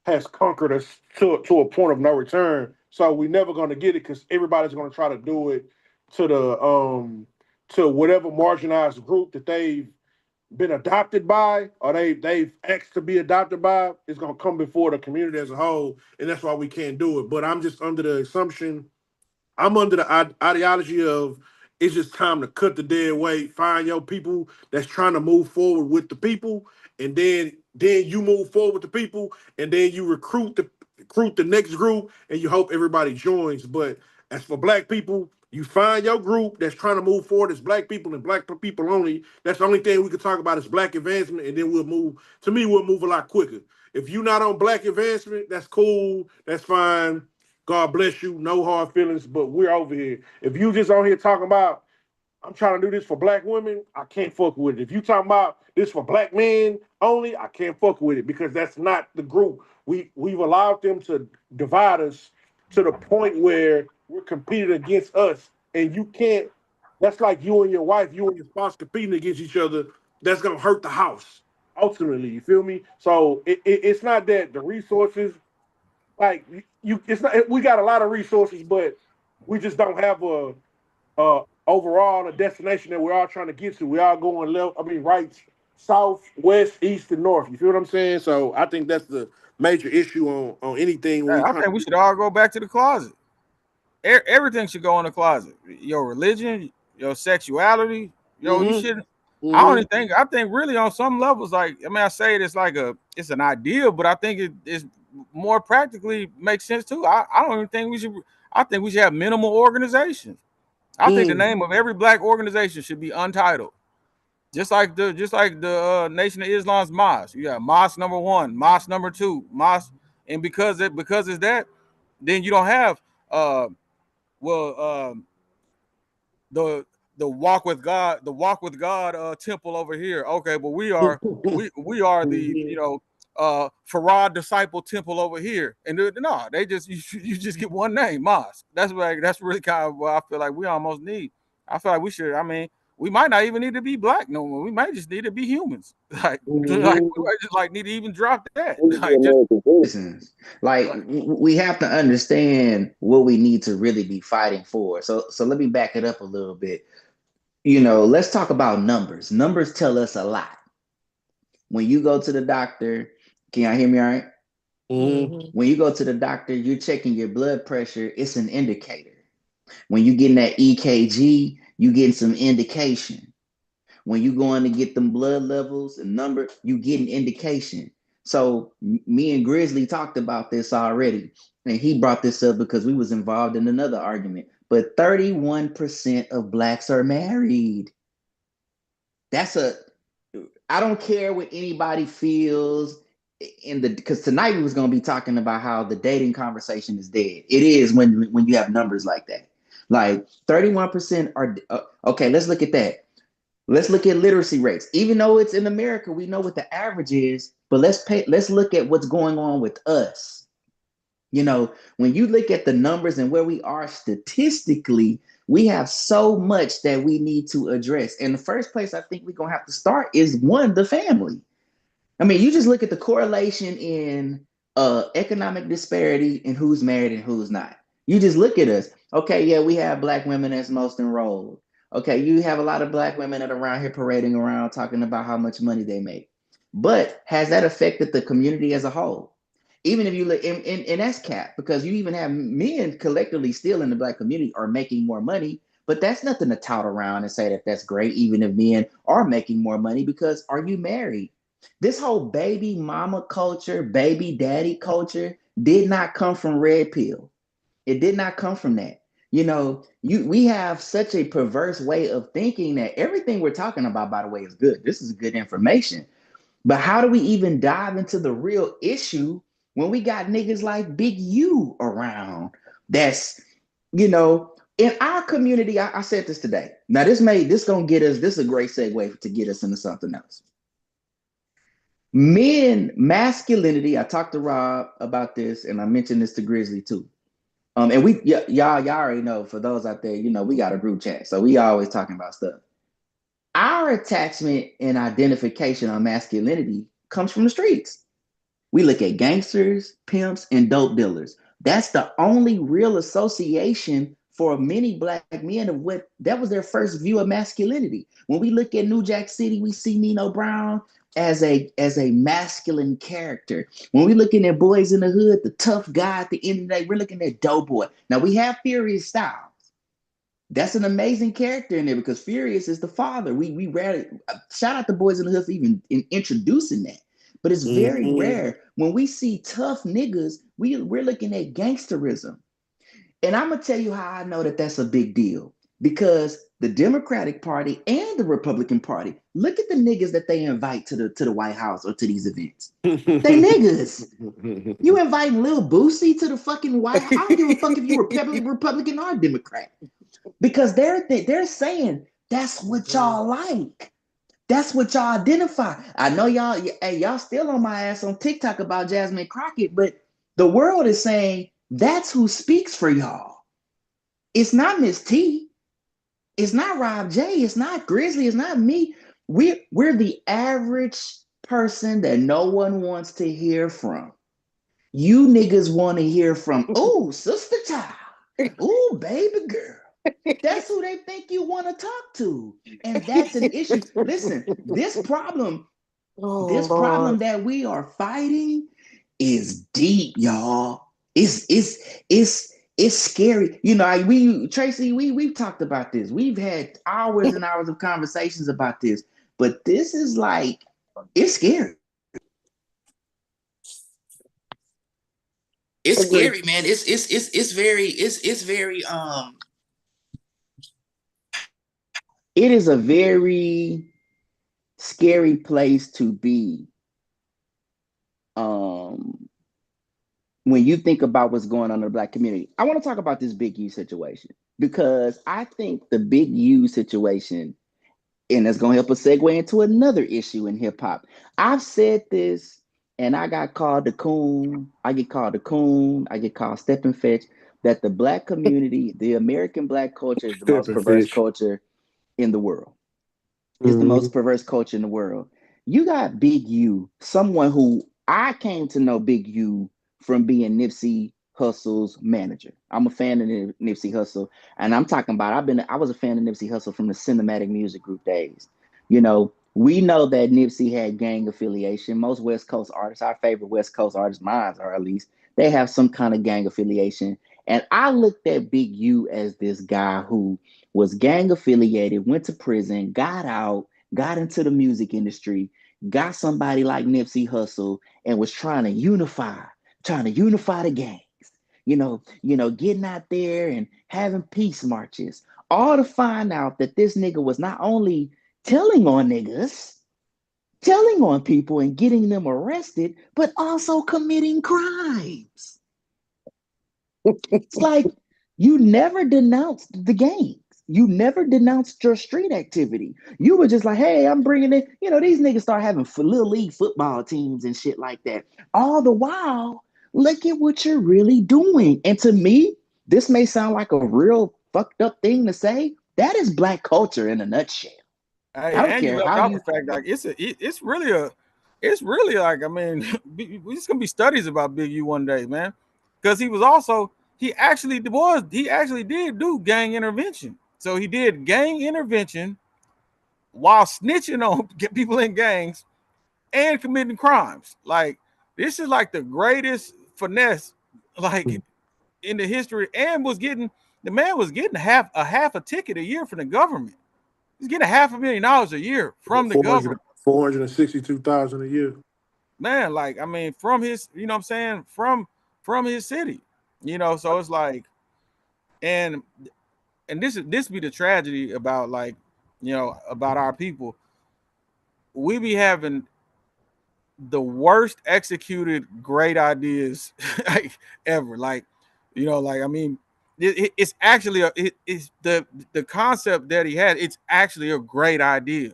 has conquered us to a point of no return. So we never going to get it because everybody's going to try to do it to the to whatever marginalized group that they've been adopted by, or they've asked to be adopted by, is gonna come before the community as a whole, and that's why we can't do it. But I'm just under the assumption, I'm under the ideology of it's just time to cut the dead weight, find your people that's trying to move forward with the people, and then you move forward with the people, and then you recruit the next group, and you hope everybody joins. But as for black people, you find your group that's trying to move forward as black people and black people only. That's the only thing we can talk about is black advancement, and then we'll move. To me, we'll move a lot quicker. If you're not on black advancement, that's cool, that's fine. God bless you. No hard feelings, but we're over here. If you just on here talking about I'm trying to do this for black women, I can't fuck with it. If you talking about this for black men only, I can't fuck with it because that's not the group. We've allowed them to divide us to the point where we're competing against us, and you can't. That's like you and your wife, you and your spouse competing against each other. That's gonna hurt the house ultimately. You feel me? So it's not that the resources like it's not. We got a lot of resources, but we just don't have overall a destination that we're all trying to get to. We all going left. I mean, right, south, west, east, and north. You feel what I'm saying? So I think that's the major issue on anything when Hey, we I trying think we to. should all go back to the closet. Everything should go in the closet. Your religion, your sexuality. You Mm-hmm. shouldn't. I don't Mm-hmm. even think. I think really on some levels, like I mean, I say it, it's like it's an ideal, but I think it is more practically makes sense too. I don't even think we should. I think we should have minimal organizations. I think the Mm. name of every black organization should be untitled. Just like the Nation of Islam's mosque. You got mosque number one, mosque number two, mosque, and because it's that, then you don't have uh well the the walk with God temple over here. Okay, but we are the Farad disciple temple over here. And no, they just you just get one name, mosque. That's really kind of what I feel like we almost need. I feel like we should. I mean, we might not even need to be black no more. We might just need to be humans. Like we Mm-hmm. might just like need to even drop that. We need Like just American citizens. Like we have to understand what we need to really be fighting for. So let me back it up a little bit. Let's talk about numbers. Numbers tell us a lot. When you go to the doctor, can y'all hear me all right? Mm-hmm. Mm-hmm. When you go to the doctor, you're checking your blood pressure. It's an indicator. When you getting that EKG, you getting some indication. When you going to get them blood levels and number, you get an indication. So me and Grizzly talked about this already, and he brought this up because we was involved in another argument. But 31% of blacks are married. That's a I don't care what anybody feels in the because tonight we was gonna be talking about how the dating conversation is dead. It is when you have numbers like that. Like 31% are okay. Let's look at that. Let's look at literacy rates. Even though it's in America, we know what the average is, but let's look at what's going on with us. When you look at the numbers and where we are statistically, we have so much that we need to address. And the first place I think we're gonna have to start is one, the family. I mean, you just look at the correlation in economic disparity and who's married and who's not. You just look at us. Okay, yeah, we have black women as most enrolled. Okay, you have a lot of black women that are around here parading around talking about how much money they make. But has that affected the community as a whole? Even if you look, and that's cap because you even have men collectively still in the black community are making more money, But that's nothing to tout around and say that that's great, even if men are making more money, because are you married? This whole baby mama culture, baby daddy culture did not come from red pill. It did not come from that. We have such a perverse way of thinking that everything we're talking about, by the way, is good. This is good information. But how do we even dive into the real issue when we got niggas like Big U around? That's, in our community, I said this today. Now, this gonna get us, this is a great segue to get us into something else. Men, masculinity, I talked to Rob about this, and I mentioned this to Grizzly too. And y'all already know, for those out there, we got a group chat. So we always talking about stuff. Our attachment and identification on masculinity comes from the streets. We look at gangsters, pimps, and dope dealers. That's the only real association for many black men of what that was their first view of masculinity. When we look at New Jack City, we see Nino Brown as a masculine character. When we looking at Boys in the Hood, the tough guy at the end of the day, we're looking at Doughboy. Now we have Furious Styles. That's an amazing character in there because Furious is the father. We rarely shout out the Boys in the Hood for even introducing that. But it's very rare when we see tough niggas. We're looking at gangsterism, and I'm gonna tell you how I know that that's a big deal because the Democratic Party and the Republican Party look at the niggas that they invite to the White House or to these events. They niggas. You inviting Lil Boosie to the fucking White House? I don't give a fuck if you Republican or Democrat. Because they're saying that's what y'all like. That's what y'all identify. I know y'all still on my ass on TikTok about Jasmine Crockett, but the world is saying that's who speaks for y'all. It's not Miss T. It's not Rob J. It's not Grizzly. It's not me. We're the average person that no one wants to hear from. You niggas want to hear from, oh, sister child. Oh, baby girl. That's who they think you want to talk to. And that's an issue. Listen, this problem that we are fighting is deep, y'all. It's scary. Tracy, we've talked about this. We've had hours and hours of conversations about this, but this is like, it's scary. It's scary, man. It's very it is a very scary place to be when you think about what's going on in the black community. I want to talk about this Big U situation because I think the Big U situation, and it's going to help us segue into another issue in hip hop. I've said this, and I got called the coon. I get called the coon. I get called step and fetch. That the black community, the American black culture, is the most perverse culture in the world. It's the most perverse culture in the world. You got Big U, someone who I came to know Big U from being Nipsey Hussle's manager. I'm a fan of Nipsey Hussle, and I'm talking about I was a fan of Nipsey Hussle from the Cinematic Music Group days. We know that Nipsey had gang affiliation. Most West Coast artists, our favorite West Coast artists, mine are at least, they have some kind of gang affiliation. And I looked at Big U as this guy who was gang affiliated, went to prison, got out, got into the music industry, got somebody like Nipsey Hussle, and was trying to unify the gangs. Getting out there and having peace marches, all to find out that this nigga was not only telling on niggas, telling on people and getting them arrested, but also committing crimes. It's like you never denounced the gangs. You never denounced your street activity. You were just like, hey, I'm bringing in, these niggas start having little league football teams and shit like that. All the while, look at what you're really doing. And to me, this may sound like a real fucked up thing to say. That is black culture in a nutshell. Hey, I don't and you care left how out you. the fact like it's really like, I mean, we just gonna be studies about Big U one day, man, because he actually did do gang intervention. So he did gang intervention while snitching on people in gangs and committing crimes. Like, this is like the greatest finesse, like, in the history, and was getting The man was getting half a ticket a year from the government. He's getting $500,000 a year from the 400, government. 462,000 a year. Man, like I mean, from his, you know what I'm saying, from his city, you know. So it's like, and this be the tragedy about like, you know, about our people. We be having the worst executed great ideas like, ever. Like, you know, like I mean, it's actually it's the concept that he had. It's actually a great idea.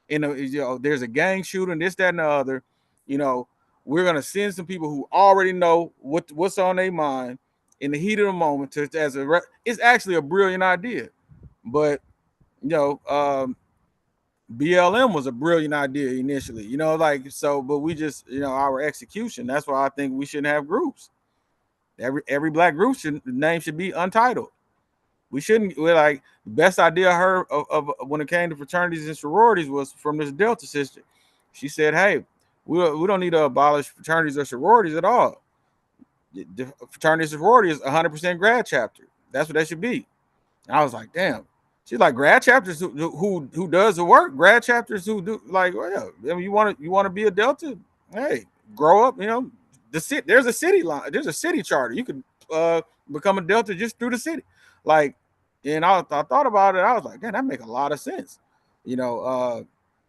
You know, there's a gang shooting, this, that, and the other. You know, we're gonna send some people who already know what's on their mind in the heat of the moment. It's actually a brilliant idea, but you know, BLM was a brilliant idea initially. You know, like so, but we just, you know, our execution. That's why I think we shouldn't have groups. Every black group the name should be untitled. We shouldn't. We're like the best idea I heard of when it came to fraternities and sororities was from this Delta sister. She said, "Hey, we don't need to abolish fraternities or sororities at all. The fraternity and sorority is 100% grad chapter. That's what they should be." And I was like, "Damn." She's like grad chapters who does the work. Grad chapters who do like, well, yeah. I mean, you want to be a Delta? Hey, grow up. You know, there's a city line. There's a city charter. You could become a Delta just through the city. Like, and I thought about it. I was like, man, that make a lot of sense. You know,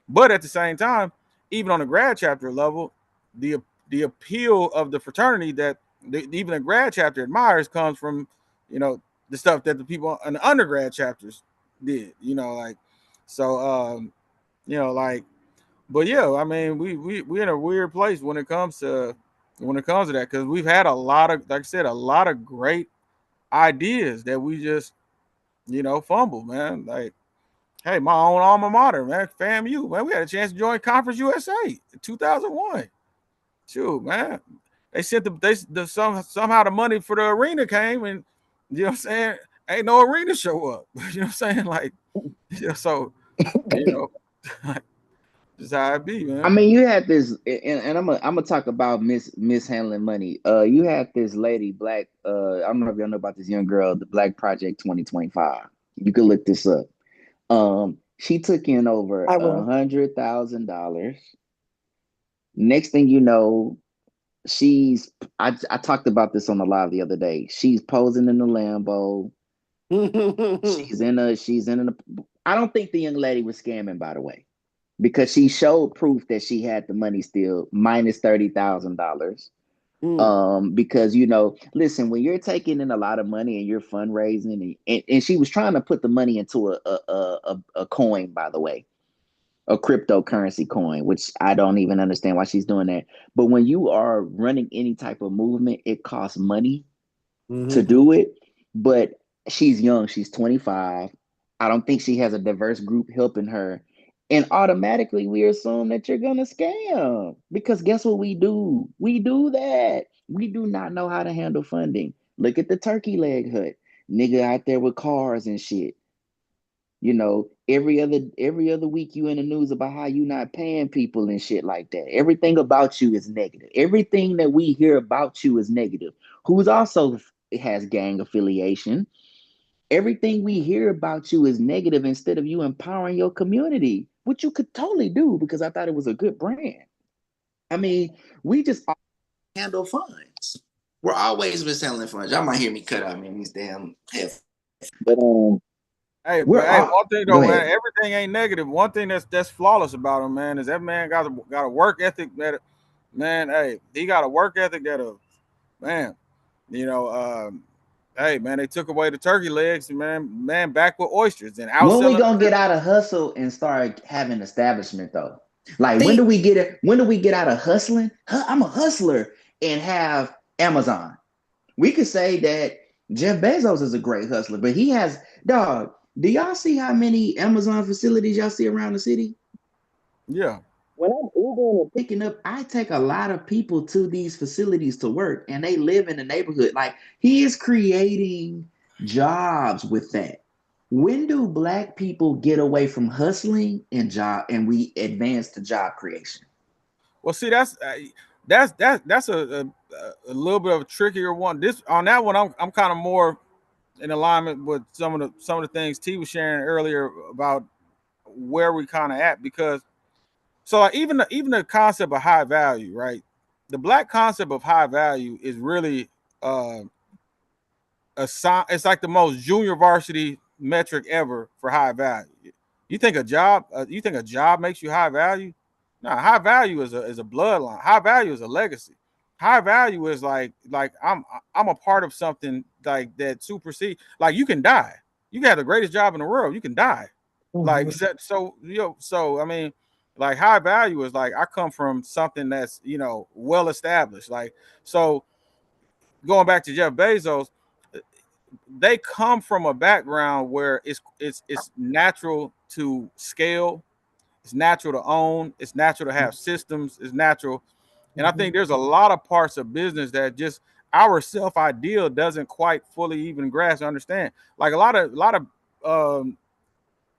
but at the same time, even on the grad chapter level, the the appeal of the fraternity that even the grad chapter admires comes from, you know, the stuff that the people in the undergrad chapters did. You know, like so. You know, like, but yeah, I mean, we in a weird place when it comes to that because we've had a lot of, like I said, a lot of great ideas that we just, you know, fumble, man. Like, hey, my own alma mater, man, FAMU, man, we had a chance to join Conference USA in 2001. Shoot, man, they sent somehow the money for the arena came and, you know what I'm saying, ain't no arena show up. You know what I'm saying, like, yeah, so you know, just how it be, I man. mean, you had this, and I'm gonna talk about mishandling money. You had this lady, Black. I don't know if y'all know about this young girl, the Black Project 2025. You can look this up. She took in over I will. $100,000. Next thing you know, she's. I talked about this on the live the other day. She's posing in the Lambo. She's in a. I don't think the young lady was scamming, by the way, because she showed proof that she had the money still minus $30,000. Mm. Because you know, listen, when you're taking in a lot of money and you're fundraising, and she was trying to put the money into a coin, by the way, a cryptocurrency coin, which I don't even understand why she's doing that. But when you are running any type of movement, it costs money to Mm-hmm. do it. But she's young, she's 25. I don't think she has a diverse group helping her. And automatically we assume that you're gonna scam. Because guess what we do? We do that. We do not know how to handle funding. Look at the turkey leg hut. Nigga out there with cars and shit. You know, every other week you in the news about how you not paying people and shit like that. Everything about you is negative. Everything that we hear about you is negative. Who's also has gang affiliation. Everything we hear about you is negative instead of you empowering your community, which you could totally do because I thought it was a good brand. I mean, we just handle funds. We're always been selling funds. Y'all might hear me cut out, man, these damn headphones. But Hey, we're but hey, all one thing go though, man, ahead. everything ain't negative. One thing that's flawless about him, man, is that man got a work ethic that, man, hey, he got a work ethic that, man, you know, hey, man, they took away the turkey legs, and man, back with oysters and When we outselling gonna the get out of hustle and start having establishment though? Like when See, do we get it? When do we get out of hustling? I'm a hustler and have Amazon. We could say that Jeff Bezos is a great hustler, but he has dog. Do y'all see how many Amazon facilities y'all see around the city? yeah. When I'm Ubering and picking up, I take a lot of people to these facilities to work, and they live in the neighborhood. Like he is creating jobs with that. When do black people get away from hustling and we advance to job creation? Well, see, that's a little bit of a trickier one. This on that one, I'm kind of more. in alignment with some of the things T was sharing earlier about where we kind of at, because so like even the concept of high value, right? The black concept of high value is really uh it's like the most junior varsity metric ever for high value. You think a job makes you high value? No, high value is a bloodline. High value is a legacy. High value is like I'm a part of something like that supersede. Like you can die. You can have the greatest job in the world. You can die. Like Mhm. so I mean, like high value is like I come from something that's well established. Like so going back to Jeff Bezos, they come from a background where it's natural to scale, it's natural to own, it's natural to have systems, it's natural. And I think Mhm. there's a lot of parts of business that just our self ideal doesn't quite fully even grasp and understand. Like a lot of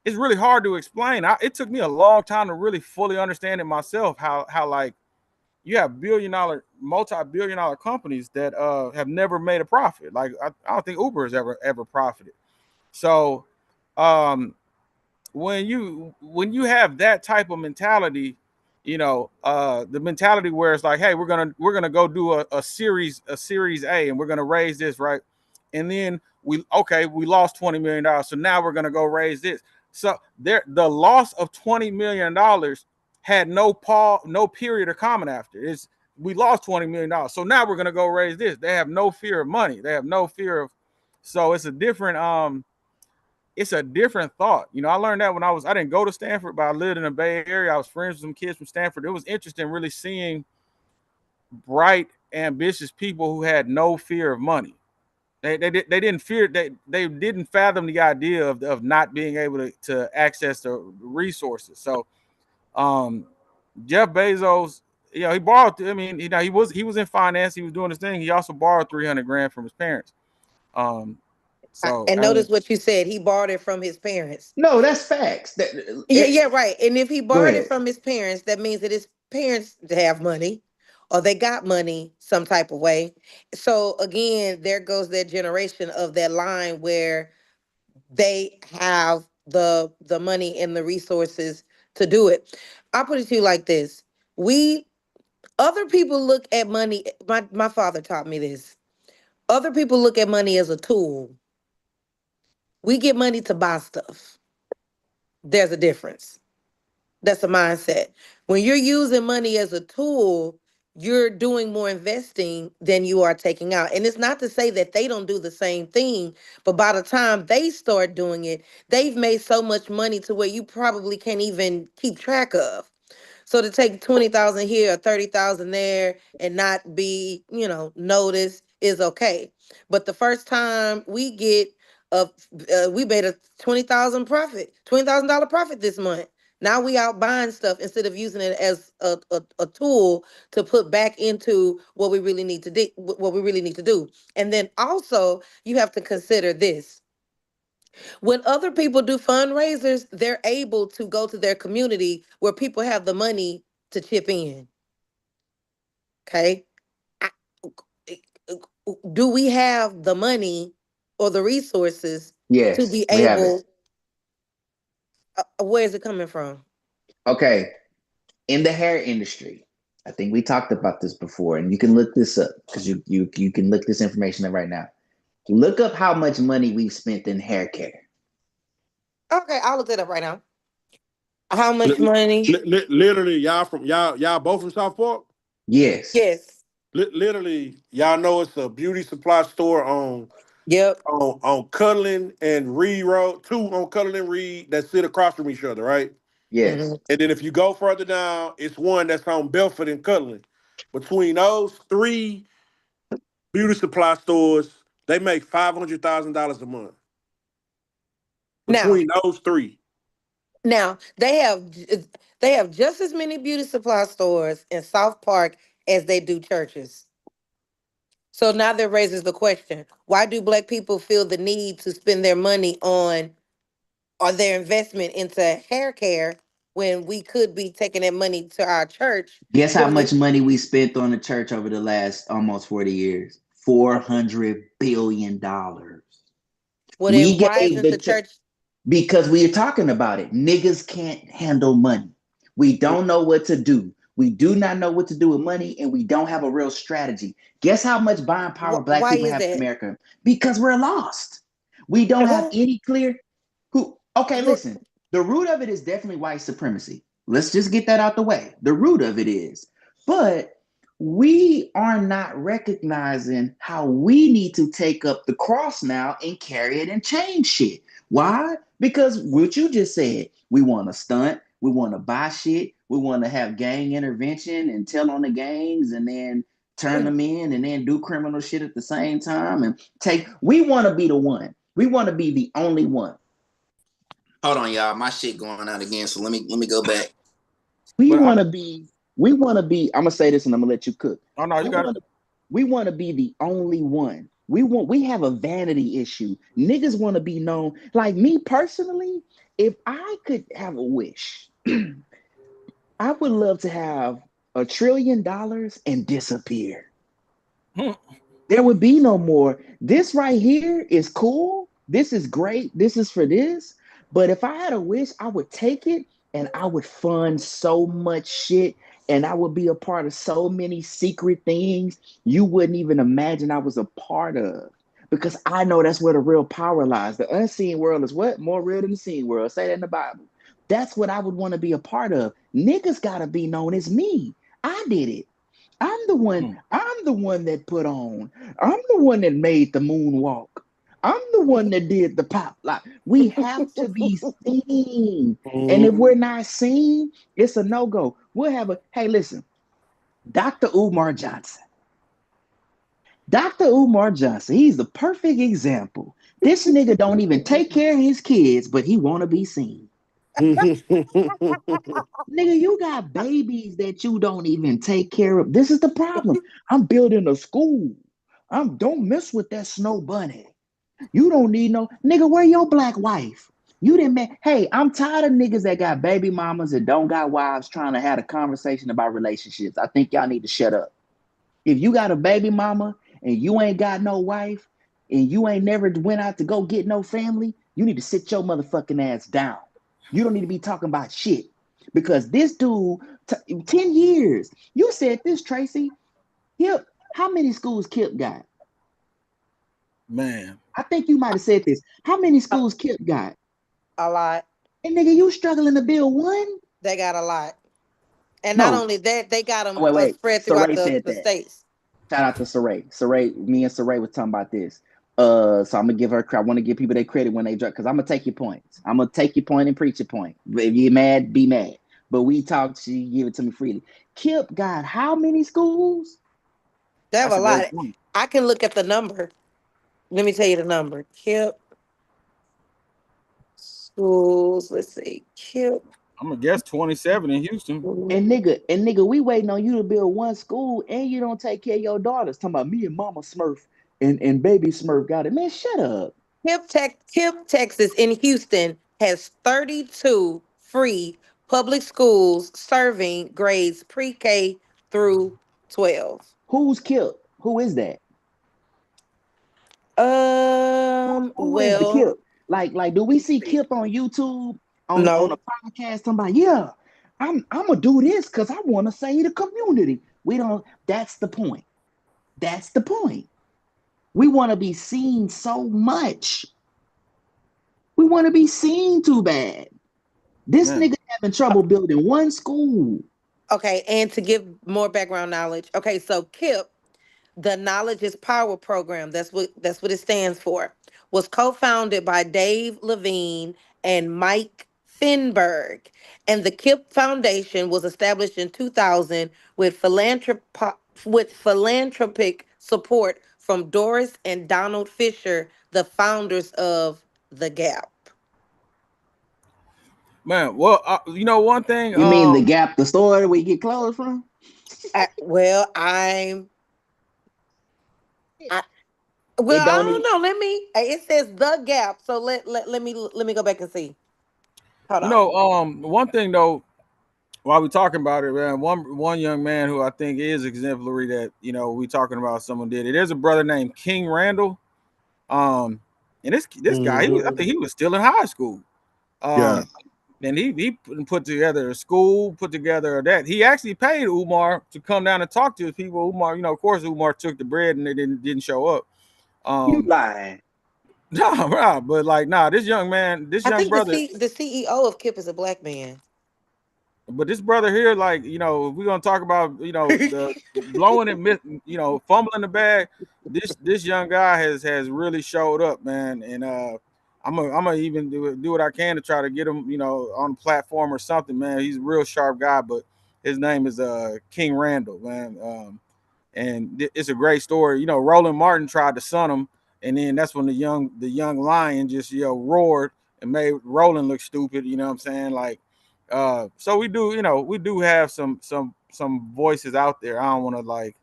it's really hard to explain. It took me a long time to really fully understand it myself. How like you have multi-billion dollar companies that have never made a profit. Like I don't think Uber has ever profited. So um, when you have that type of mentality, the mentality where it's like, hey, we're gonna go do a series A, and we're gonna raise this, right? And then we lost $20 million, so now we're gonna go raise this. So the loss of $20 million had no period of comment after. It's we lost $20 million, so now we're gonna go raise this. They have no fear of money. They have no fear of. So it's a different thought. I learned that when I didn't go to Stanford, but I lived in the Bay Area. I was friends with some kids from Stanford. It was interesting really seeing bright, ambitious people who had no fear of money. They didn't fear, they didn't fathom the idea of not being able to access the resources. So um Jeff Bezos, he borrowed. I mean, he was in finance. He was doing his thing. He also borrowed 300 grand from his parents. Um, so And I notice mean, what you said. He borrowed it from his parents. No, that's facts. Yeah, yeah, right. And if he Go borrowed it ahead. from his parents, that means that his parents have money or they got money some type of way. So again, there goes that generation of that line where they have the money and the resources to do it. I'll put it to you like this. We Other people look at money. My father taught me this. Other people look at money as a tool. We get money to buy stuff. There's a difference. That's a mindset. When you're using money as a tool, you're doing more investing than you are taking out. And it's not to say that they don't do the same thing, but by the time they start doing it, they've made so much money to where you probably can't even keep track of. So to take 20,000 here or 30,000 there and not be, noticed is okay. But the first time we made a 20,000 profit, $20,000 profit this month. Now we out buying stuff instead of using it as a tool to put back into what we really need to do. What we really need to do, and then also you have to consider this: when other people do fundraisers, they're able to go to their community where people have the money to chip in. Okay. I- do we have the money or the resources to Yes, be we have it. able? Where is it coming from? Okay. In the hair industry, I think we talked about this before, and you can look this up because you can look this information up right now. Look up how much money we've spent in hair care. Okay, I'll look it up right now. How much Li- money? Literally, y'all both from South Park. Yes. Yes. Literally, y'all know it's a beauty supply store Yep. on Cutler and Reed Road. Two on Cutler and Reed that sit across from each other, right? Yes. Hmm. And then if you go further down, it's one that's on Belford and Cutler. Between those three beauty supply stores, they make $500,000 a month. Now, Between those three, now they have just as many beauty supply stores in South Park as they do churches. So now that raises the question: why do Black people feel the need to spend their money on or their investment into hair care when we could be taking that money to our church Guess how doing much it? money we spent on the church over the last almost 40 years? $400 billion. Well, We then why gave isn't the the church? because we are talking about it. Niggas can't handle money. We don't know what to do. We do not know what to do with money, and we don't have a real strategy. Guess how much buying power black Why people is have in that? America? Because we're lost. We don't have Well, any clear who. Okay, but listen. The root of it is definitely white supremacy. Let's just get that out the way. The root of it is. But we are not recognizing how we need to take up the cross now and carry it and change shit. Why? Because what you just said, we want to stunt, we want to buy shit, we want to have gang intervention and tell on the gangs and then turn them in and then do criminal shit at the same time and we want to be the one. We want to be the only one. Hold on, y'all. My shit going out again, so let me go back. We But want to be, I'm gonna say this and I'm gonna let you cook. oh no, you We got it. want to be the only one. We have a vanity issue. Niggas want to be known. Like me personally, if I could have a wish, I would love to have $1 trillion and disappear. There would be no more. This right here is cool. This is great. This is for this. But if I had a wish, I would take it and I would fund so much shit and I would be a part of so many secret things you wouldn't even imagine I was a part of. Because I know that's where the real power lies. The unseen world is what? More real than the seen world. Say that in the Bible. That's what I would want to be a part of. Niggas gotta be known as me. I did it. I'm the one that put on. I'm the one that made the moonwalk. I'm the one that did the pop. Like we have to be seen. And if we're not seen, it's a no-go. We'll have a hey, listen, Dr. Umar Johnson. Dr. Umar Johnson, he's the perfect example. This nigga don't even take care of his kids, but he wanna be seen. Nigga, you got babies that you don't even take care of. This is the problem. I'm building a school. Don't mess with that snow bunny. You don't need no nigga. Where your black wife? You didn't man. Hey, I'm tired of niggas that got baby mamas and don't got wives trying to have a conversation about relationships. I think y'all need to shut up. If you got a baby mama and you ain't got no wife and you ain't never went out to go get no family, you need to sit your motherfucking ass down. You don't need to be talking about shit. Because this dude, 10 years, you said this, Tracy. Kip, how many schools Kip got? Man. I think you might have said this. How many schools Kip got? a lot. And nigga, you struggling to build one? They got a lot. And not No. only that, they got them Wait. spread throughout Saray said the that. states. Shout out to Saray. Me and Saray was talking about this. So I'm gonna give her credit. I want to give people their credit when they drop because I'm gonna take your points. I'm gonna take your point and preach your point. If you're mad, be mad. But we talked, she give it to me freely. Kip got how many schools? They have That's a a great lot. point. I can look at the number. Let me tell you the number. KIP schools. Let's see. KIP. I'm gonna guess 27 in Houston. And nigga, we waiting on you to build one school and you don't take care of your daughters. Talking about me and Mama Smurf and baby Smurf got it. Man, shut up. KIP, Texas in Houston has 32 free public schools serving grades pre-K through 12. Who's Kip? Who is that? Who is the Well, Kip? Like, do we see Kip on YouTube on a no. podcast talking about, yeah, I'm gonna do this because I want to save the community. We don't, that's the point. That's the point. We want to be seen so much. We want to be seen too bad. This Man. nigga having trouble building one school. Okay, and to give more background knowledge. Okay, so KIP, the Knowledge is Power program, that's what it stands for, was co-founded by Dave Levine and Mike Finberg. And the KIP Foundation was established in 2000 with philanthropic support from Doris and Donald Fisher, the founders of The Gap. Man, well, you know one thing. You mean the Gap, the store where you get clothes from? Well, I It well, I don't don't even. know. It says The Gap, so let me go back and see. Hold You on. know, one thing though, while we talking about it, man, one young man who I think is exemplary that we talking about someone did it. There's a brother named King Randall, um, And this guy, I Mm-hmm. think he was still in high school. Yeah. Um, and he put together a school, put together that he actually paid Umar to come down and talk to his people. Umar, of course, Umar took the bread and they didn't show up. You Um, lying. nah, right, but like, nah, this young man, this I young think the brother, the CEO of Kip is a black man. but this brother here, like, if we're gonna talk about, the blowing and fumbling the bag, this young guy has really showed up, man, and I'm gonna even do what I can to try to get him, on the platform or something, man. He's a real sharp guy, but his name is King Randall, man. And it's a great story. Roland Martin tried to son him, and then that's when the young lion just roared and made Roland look stupid. You know what I'm saying? Like, so we do have some voices out there. I don't want to like,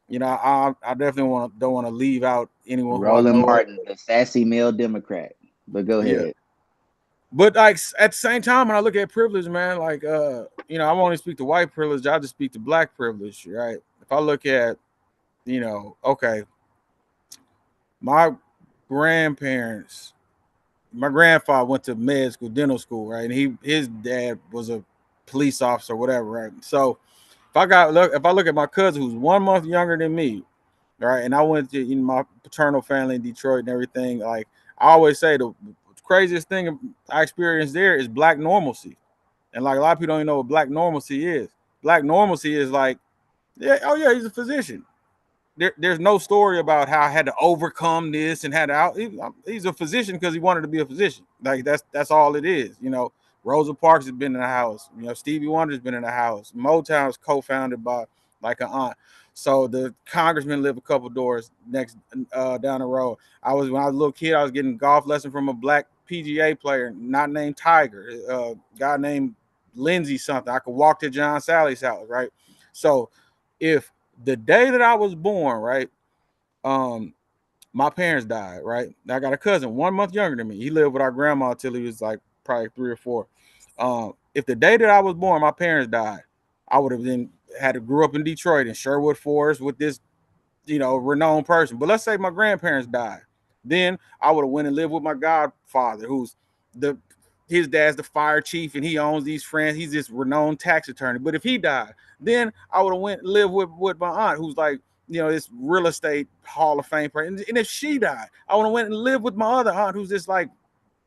I definitely don't want to leave out anyone who I Roland know. Martin, the sassy male Democrat. But go Yeah, ahead. but like at the same time, when I look at privilege, man, like I won't even speak to white privilege. I just speak to black privilege, right? If I look at, okay, my grandparents, my grandfather went to med school, dental school, right? And his dad was a police officer, whatever, right? So if I look at my cousin who's 1 month younger than me, right, and I went to my paternal family in Detroit and everything, like I always say, the craziest thing I experienced there is black normalcy, and like a lot of people don't even know what black normalcy is. Black normalcy is like, yeah, oh yeah, he's a physician. There's no story about how I had to overcome this and had to he's a physician because he wanted to be a physician. Like that's all it is. Rosa Parks has been in the house. Stevie Wonder's been in the house. Motown's co-founded by like an aunt. So the congressman lived a couple doors next down the road. When I was a little kid, I was getting golf lesson from a black PGA player, not named Tiger, guy named Lindsay something. I could walk to John Sally's house, right? So if the day that I was born, right, um, my parents died, right? I got a cousin 1 month younger than me. He lived with our grandma till he was like probably 3 or 4. If the day that I was born, my parents died, I would have then had to grew up in Detroit in Sherwood Forest with this renowned person. But let's say my grandparents died, then I would have went and lived with my godfather, who's the his dad's the fire chief and he owns these friends. He's this renowned tax attorney. But if he died, then I would have went and lived with my aunt, who's like this real estate Hall of Fame person. And if she died, I would have went and lived with my other aunt, who's this like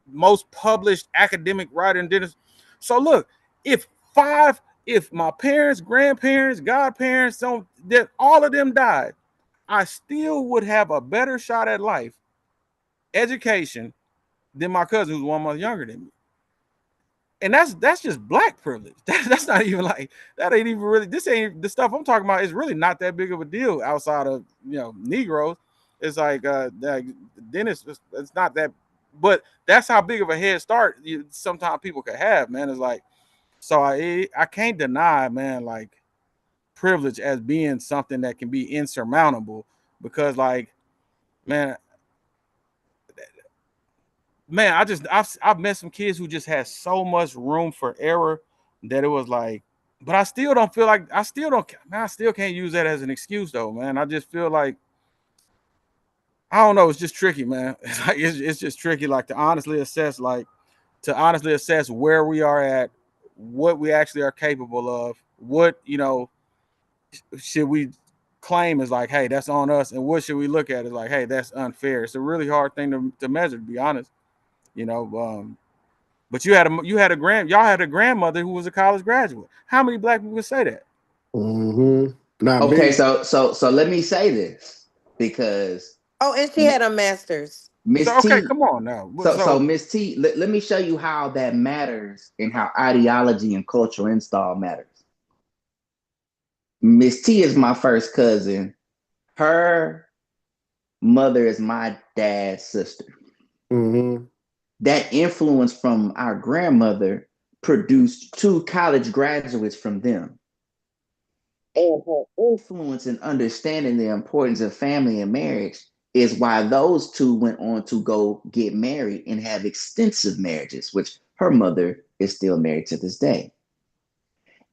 most published academic writer and dentist. So look, if five, if my parents, grandparents, godparents, that all of them died, I still would have a better shot at life, education, than my cousin who's 1 month younger than me. And that's just black privilege. That's not even like that ain't even really this ain't the stuff I'm talking about is really not that big of a deal outside of Negroes. It's like then it's not that, but that's how big of a head start sometimes people could have, man. It's like so I can't deny, man, like privilege as being something that can be insurmountable because like man, I've met some kids who just had so much room for error that it was like, but I still don't feel like I still don't man, I still can't use that as an excuse though, man. I just feel like I don't know, it's just tricky, man. It's like it's just tricky, like to honestly assess where we are at, what we actually are capable of, what should we claim is like, hey, that's on us, and what should we look at as like, hey, that's unfair. It's a really hard thing to measure, to be honest. You know, but y'all had a grandmother who was a college graduate. How many black people would say that? Mm-hmm. Not Okay, me. so let me say this because Oh, and she had a master's. Miss So okay, T. come on now. So So Miss T, let me show you how that matters and how ideology and cultural install matters. Miss T is my first cousin. Her mother is my dad's sister. Mm-hmm. That influence from our grandmother produced two college graduates from them. And her influence in understanding the importance of family and marriage is why those two went on to go get married and have extensive marriages, which her mother is still married to this day.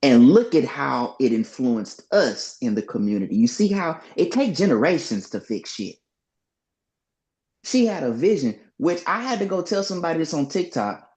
And look at how it influenced us in the community. You see how it takes generations to fix shit. She had a vision. which I had to go tell somebody this on TikTok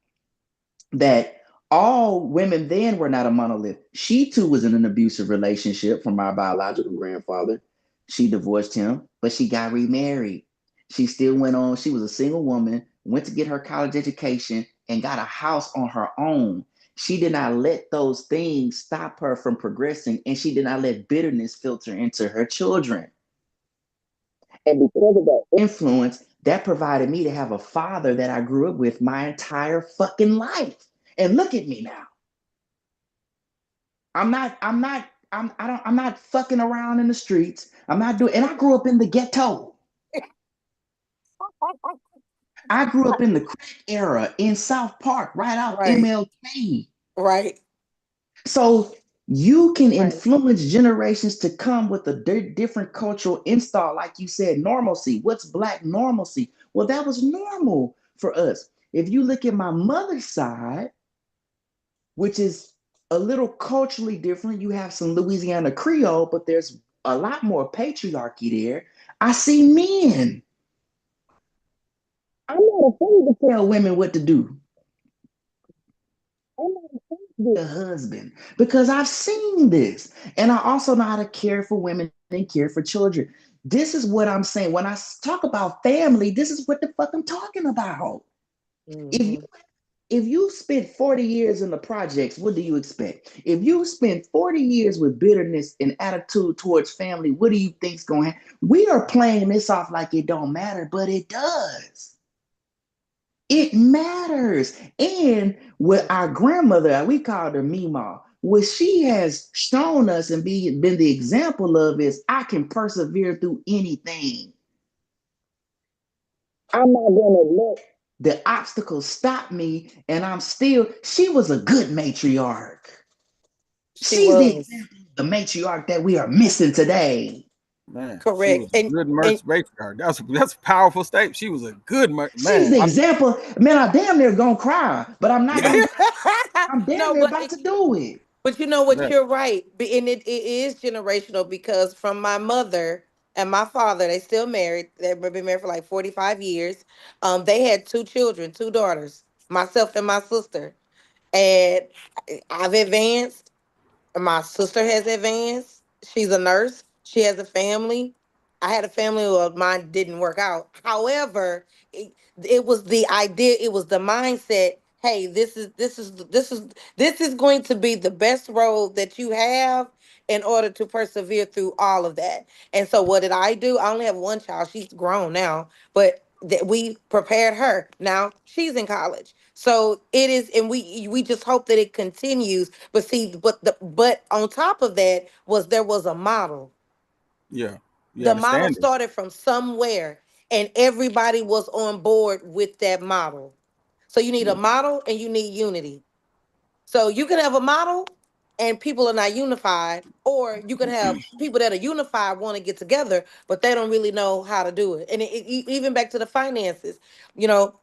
that all women then were not a monolith. She too was in an abusive relationship from my biological grandfather. She divorced him, but she got remarried. She still went on. She was a single woman, went to get her college education, and got a house on her own. She did not let those things stop her from progressing, and she did not let bitterness filter into her children. And because of that influence, that provided me to have a father that I grew up with my entire fucking life. And look at me now. I'm not fucking around in the streets. I'm not doing, and I grew up in the ghetto. I grew up in the crack era in South Park, right out Right. MLK. Right. So you can influence generations to come with a different cultural install, like you said, normalcy. What's black normalcy? Well, that was normal for us. If you look at my mother's side, which is a little culturally different, you have some Louisiana Creole, but there's a lot more patriarchy there. I see men. I'm not afraid to tell women what to do. I'm not afraid to be a husband because I've seen this. And I also know how to care for women and care for children. This is what I'm saying. When I talk about family, this is what the fuck I'm talking about. If you Mm-hmm. if you spent 40 years in the projects, what do you expect? If you spend 40 years with bitterness and attitude towards family, what do you think's going to happen? We are playing this off like it don't matter, but it does. It matters. And with our grandmother, we called her Mima. What she has shown us and been the example of is I can persevere through anything. I'm not going to let the obstacles stop me. And she was a good matriarch. She She's the was. example of the matriarch that we are missing today. Man, she Correct. was a good And matriarch. That's a powerful statement. She was a good She's man. the example. Man, I damn near gonna cry, but I'm not gonna cry. I'm damn no, near about to do it. but you know what? Yeah. You're right. And it is generational because from my mother and my father, they still married. They've been married for like 45 years. They had two children, two daughters, myself and my sister. And I've advanced. My sister has advanced. She's a nurse. She has a family. I had a family, well, mine didn't work out. However, it was the idea, it was the mindset. Hey, this is going to be the best road that you have in order to persevere through all of that. And so, what did I do? I only have one child. She's grown now, but that we prepared her. Now she's in college, so it is, and we just hope that it continues. But see, but on top of that was there was a model. Yeah. You The had a model standard. started from somewhere, and everybody was on board with that model. So you need a Yeah. model and you need unity. So you can have a model and people are not unified, or you can have people that are unified want to get together, but they don't really know how to do it. And even back to the finances, you know,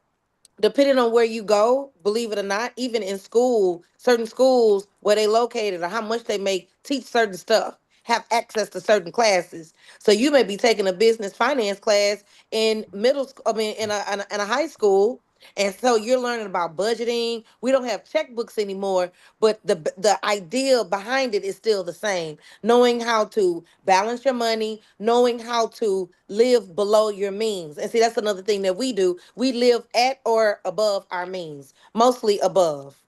depending on where you go, believe it or not, even in school, certain schools where they located or how much they make teach certain stuff, have access to certain classes. So you may be taking a business finance class in middle school, I mean, in a high school. And so you're learning about budgeting. We don't have checkbooks anymore, but the idea behind it is still the same. Knowing how to balance your money, knowing how to live below your means. And see, that's another thing that we do. We live at or above our means, mostly above.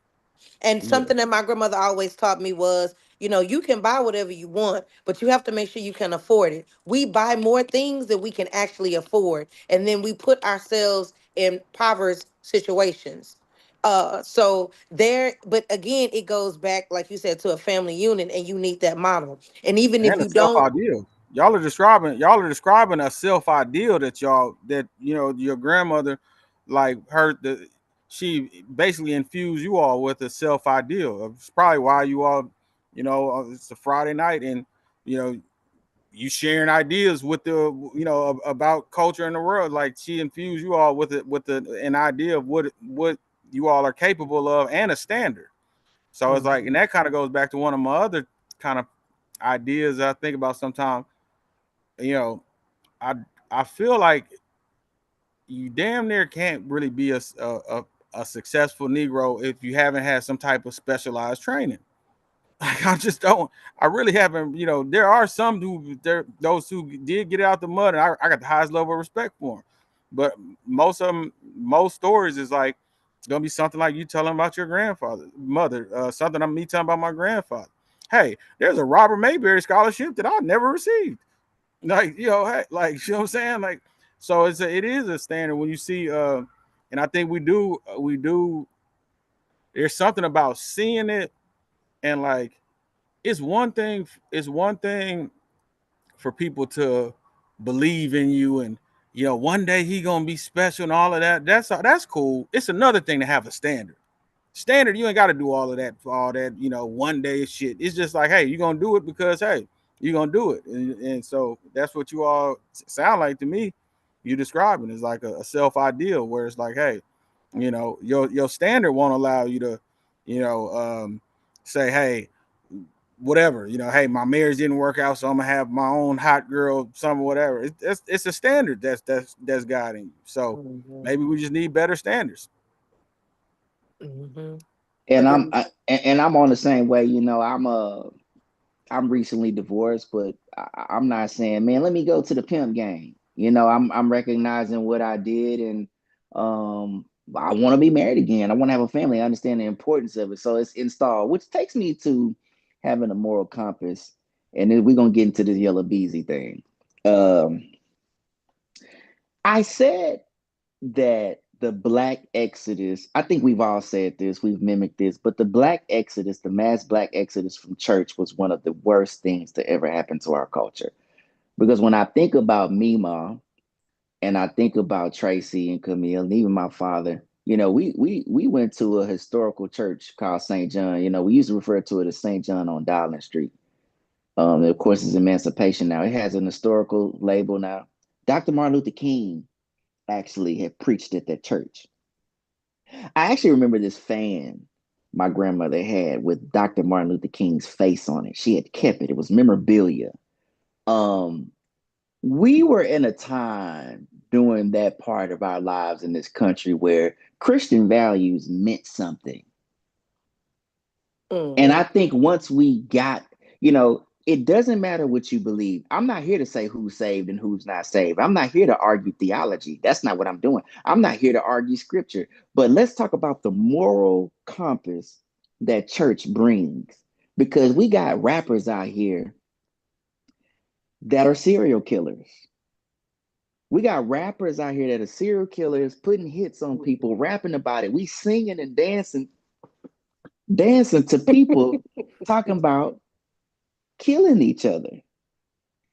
And Yeah. something that my grandmother always taught me was, you can buy whatever you want, but you have to make sure you can afford it. We buy more things than we can actually afford, and then we put ourselves in impoverished situations. So there, but again, it goes back, like you said, to a family unit, and you need that model. And even if And a you self don't, ideal. Y'all are describing a self ideal that your grandmother like her the she basically infused you all with a self ideal. It's probably why you all, it's a Friday night and you know you sharing ideas with about culture in the world. Like she infused you all an idea of what you all are capable of and a standard. So it's like, Mhm. and that kind of goes back to one of my other kind of ideas that I think about sometimes. You know, I I feel like you damn near can't really be a successful Negro if you haven't had some type of specialized training. Like I just don't. I really haven't. You know, there are some who there those who did get out the mud, and I got the highest level of respect for them. But most of them, most stories is like gonna be something like you telling about your grandfather, mother, something I'm me telling about my grandfather. Hey, there's a Robert Mayberry scholarship that I never received. Like hey, like you know what I'm saying, like so it is a standard when you see, and I think we do. There's something about seeing it and like it's one thing for people to believe in you and one day he gonna be special and all of that. That's cool. It's another thing to have a standard. You ain't got to do all of that for all that one day shit. It's just like, hey, you're gonna do it because hey, you're gonna do it. And so that's what you all sound like to me. You describing is like a self ideal where it's like, hey, your standard won't allow you to you know say, hey, whatever, hey, my marriage didn't work out, so I'm gonna have my own hot girl, something, whatever. It's a standard that's guiding you. So Mm-hmm. maybe we just need better standards. Mm-hmm. And Agreed. and I'm on the same way. I'm recently divorced, but I'm not saying, man, let me go to the pimp game. I'm recognizing what I did, and I want to be married again. I want to have a family. I understand the importance of it, so it's installed, which takes me to having a moral compass. And then we're gonna get into this Yella Beezy thing. Um, I said that the Black Exodus, I think we've all said this, we've mimicked this, but the Black Exodus, the mass Black Exodus from church was one of the worst things to ever happen to our culture. Because when I think about Mima and I think about Tracy and Camille and even my father, we went to a historical church called St. John. We used to refer to it as St. John on Darling Street. Of course, it's Emancipation now. It has an historical label now. Dr. Martin Luther King actually had preached at that church. I actually remember this fan my grandmother had with Dr. Martin Luther King's face on it. She had kept it. It was memorabilia. Um, we were in a time during that part of our lives in this country where Christian values meant something. And I Mm-hmm. think once we got, it doesn't matter what you believe. I'm not here to say who's saved and who's not saved. I'm not here to argue theology. That's not what I'm doing. I'm not here to argue scripture. But let's talk about the moral compass that church brings. Because we got rappers out here that are serial killers. We got rappers out here that are serial killers, putting hits on people, rapping about it. We singing and dancing to people talking about killing each other.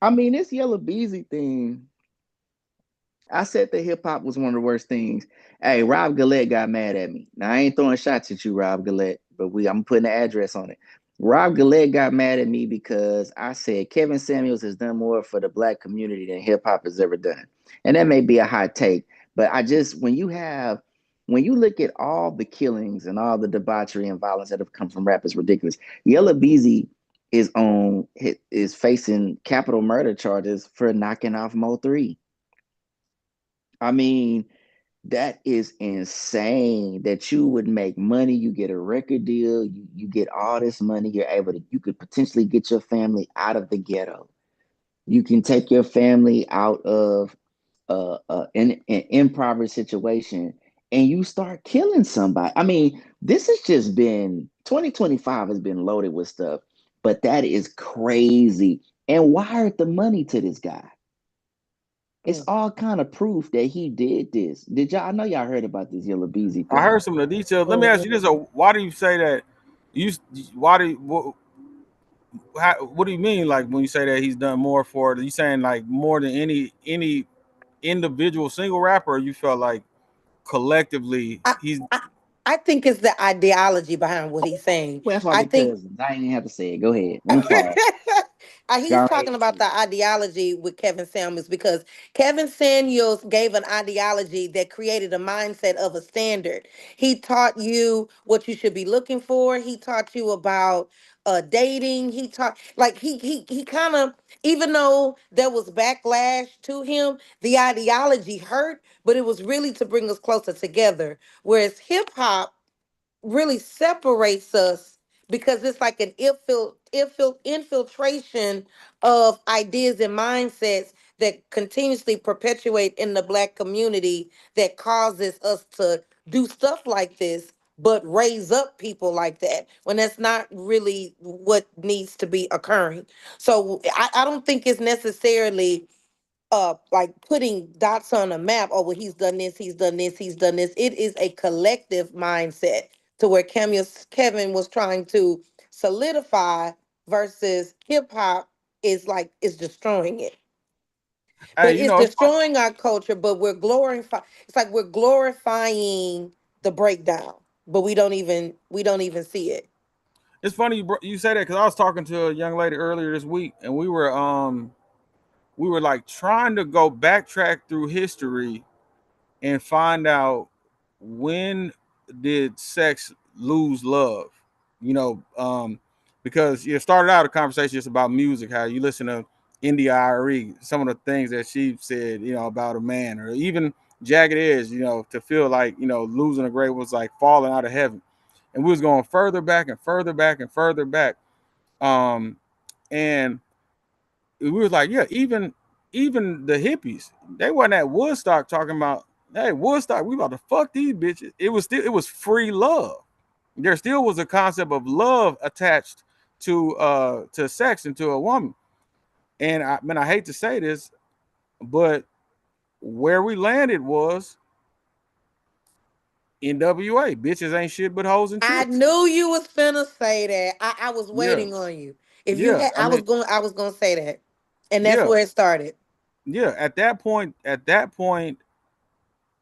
I mean, this Yellow Beezy thing, I said that hip hop was one of the worst things. Hey, Rob Gillette got mad at me. Now I ain't throwing shots at you, Rob Gillette, but I'm putting an address on it. Rob Gillette got mad at me because I said Kevin Samuels has done more for the black community than hip hop has ever done. And that may be a hot take, but I just when you look at all the killings and all the debauchery and violence that have come from rap is ridiculous. Yella Beezy is facing capital murder charges for knocking off Mo 3. I mean, that is insane that you would make money, you get a record deal, you get all this money, you could potentially get your family out of the ghetto. You can take your family out of an impoverished situation and you start killing somebody. I mean, this has just been 2025 has been loaded with stuff, but that is crazy. And wired the money to this guy. It's all kind of proof that he did this. Did y'all? I know y'all heard about this Yellow Beezy I heard thing. some of the details. Let me ask you Mm-hmm. this: why do you say that? You why do what do you mean? Like when you say that he's done more for it? Are you saying like more than any individual single rapper? Or you felt like collectively I, he's I I think it's the ideology behind what he's saying. Well, that's why I we think cousins. I ain't even have to say it. Go ahead. I'm sorry. He's Go ahead talking and about say the ideology with Kevin Samuels because Kevin Samuels gave an ideology that created a mindset of a standard. He taught you what you should be looking for. He taught you about dating. He talked like he kind of, even though there was backlash to him, the ideology hurt, but it was really to bring us closer together. Whereas hip hop really separates us because it's like an infiltration of ideas and mindsets that continuously perpetuate in the black community that causes us to do stuff like this but raise up people like that when that's not really what needs to be occurring. So I don't think it's necessarily like putting dots on a map. Oh, well, he's done this, he's done this, he's done this. It is a collective mindset to where Kevin was trying to solidify versus hip hop is like is destroying it. Hey, But you it's know, destroying our culture, but we're glorifying, it's like we're glorifying the breakdown, but we don't even see it. it's funny you say that because I was talking to a young lady earlier this week, and we were like trying to go backtrack through history and find out when did sex lose love. You know, because it started out a conversation just about music, how you listen to India Irie, some of the things that she said, you know, about a man, or even Jagged Edge, you know, to feel like, you know, losing a grade was like falling out of heaven. And we was going further back and further back and further back. Um, and we was like, yeah, even the hippies, they wasn't at Woodstock talking about, hey, Woodstock, we about to fuck these bitches. It was free love. There still was a concept of love attached to sex and to a woman. And I hate to say this, but where we landed was NWA. Bitches ain't shit but hoes and I tricks. knew you was finna say that. I was Yeah, waiting on you. If you yeah. had, I was gonna say that, and that's Yeah, where it started. yeah. At that point,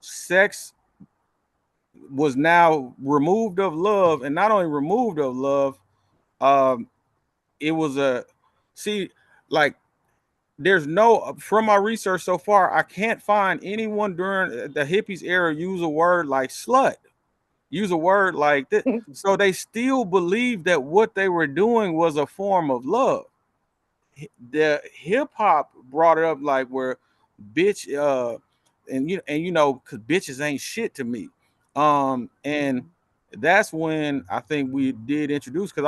sex was now removed of love, and not only removed of love, um, it was a see, like there's no from my research so far, I can't find anyone during the hippies era use a word like slut, use a word like that. So they still believe that what they were doing was a form of love. The hip hop brought it up like where bitch and you know because bitches ain't shit to me, and that's when I think we did introduce, because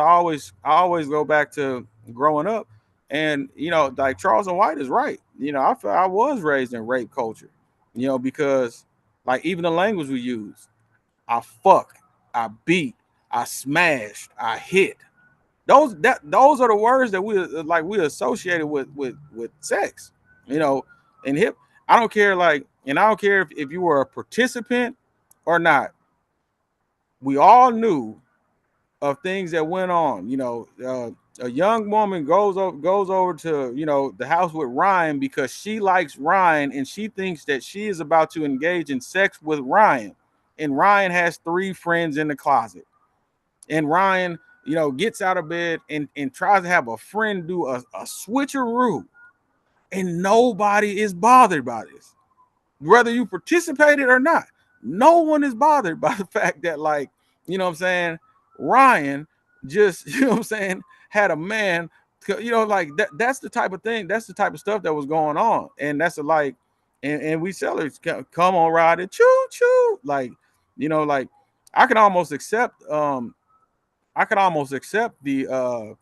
I always go back to growing up, and you know like Charles and White is right. You know, I feel I was raised in rape culture, you know, because like even the language we use, I fuck, I beat, I smashed, I hit. Those are the words that we associated with sex, you know, and hip. I don't care like, and I don't care if you were a participant or not. We all knew of things that went on. You know, a young woman goes over to, you know, the house with Ryan because she likes Ryan and she thinks that she is about to engage in sex with Ryan, and Ryan has three friends in the closet, and Ryan, you know, gets out of bed and tries to have a friend do a switcheroo, and nobody is bothered by this, whether you participated or not. No one is bothered by the fact that, like, you know what I'm saying, Ryan just, you know what I'm saying, had a man, you know, like that's the type of thing, that's the type of stuff that was going on. And that's a like, and we sellers come on ride it, choo choo. Like, you know, like I can almost accept I could almost accept the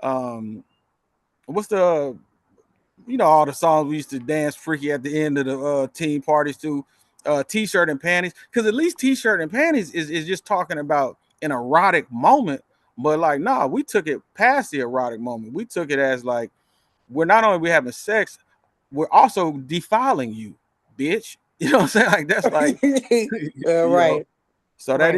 um what's the, you know, all the songs we used to dance freaky at the end of the teen parties to, t-shirt and panties, because at least t-shirt and panties is just talking about an erotic moment. But like, nah, we took it past the erotic moment. We took it as like, we're not only we having sex, we're also defiling you, bitch. You know what I'm saying? Like that's like, you know, Right, so right.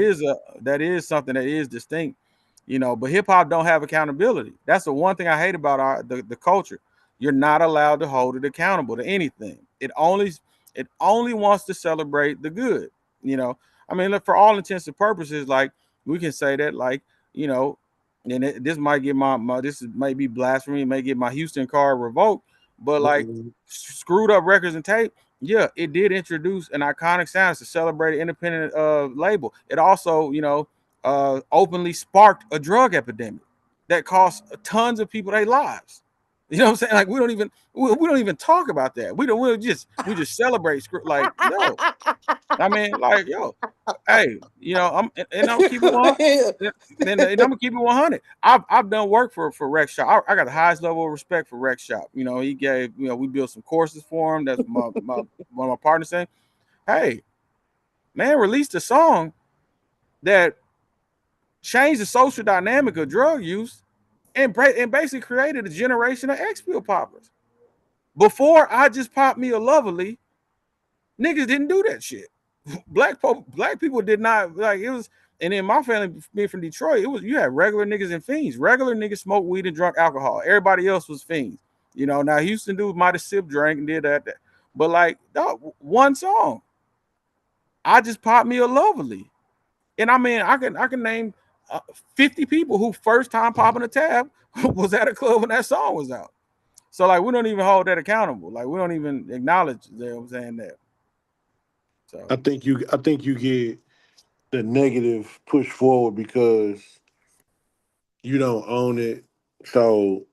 that is something that is distinct, you know. But hip hop don't have accountability. That's the one thing I hate about the culture. You're not allowed to hold it accountable to anything. It only wants to celebrate the good. You know, I mean, look, for all intents and purposes, like we can say that, like, you know, and this might get my this might be blasphemy, may get my Houston card revoked, but like screwed up records and tape, yeah, it did introduce an iconic sound to celebrate an independent label. It also, you know, openly sparked a drug epidemic. that cost tons of people their lives. You know what I'm saying? Like we don't even talk about that. We just celebrate like no. I mean, like, yo, hey, and I'm keep it one. And I'm gonna keep it 100. I've done work for Rex Shop. I got the highest level of respect for Rex Shop. He gave, we built some courses for him. That's my one of my partners saying, hey, man, released a song that changed the social dynamic of drug use and basically created a generation of X-Field poppers. Before I just popped me a lovely, niggas didn't do that shit. Black people did not like it was. And in my family, being from Detroit, it was you had regular niggas and fiends. Regular niggas smoked weed and drunk alcohol. Everybody else was fiends. Now Houston dudes might have sipped, drank, and did that. But like dog, one song, I just popped me a lovely, and I mean I can name 50 people who first time popping a tab was at a club when that song was out. So like we don't even hold that accountable. Like we don't even acknowledge that I'm saying that. So I think you get the negative push forward because you don't own it. So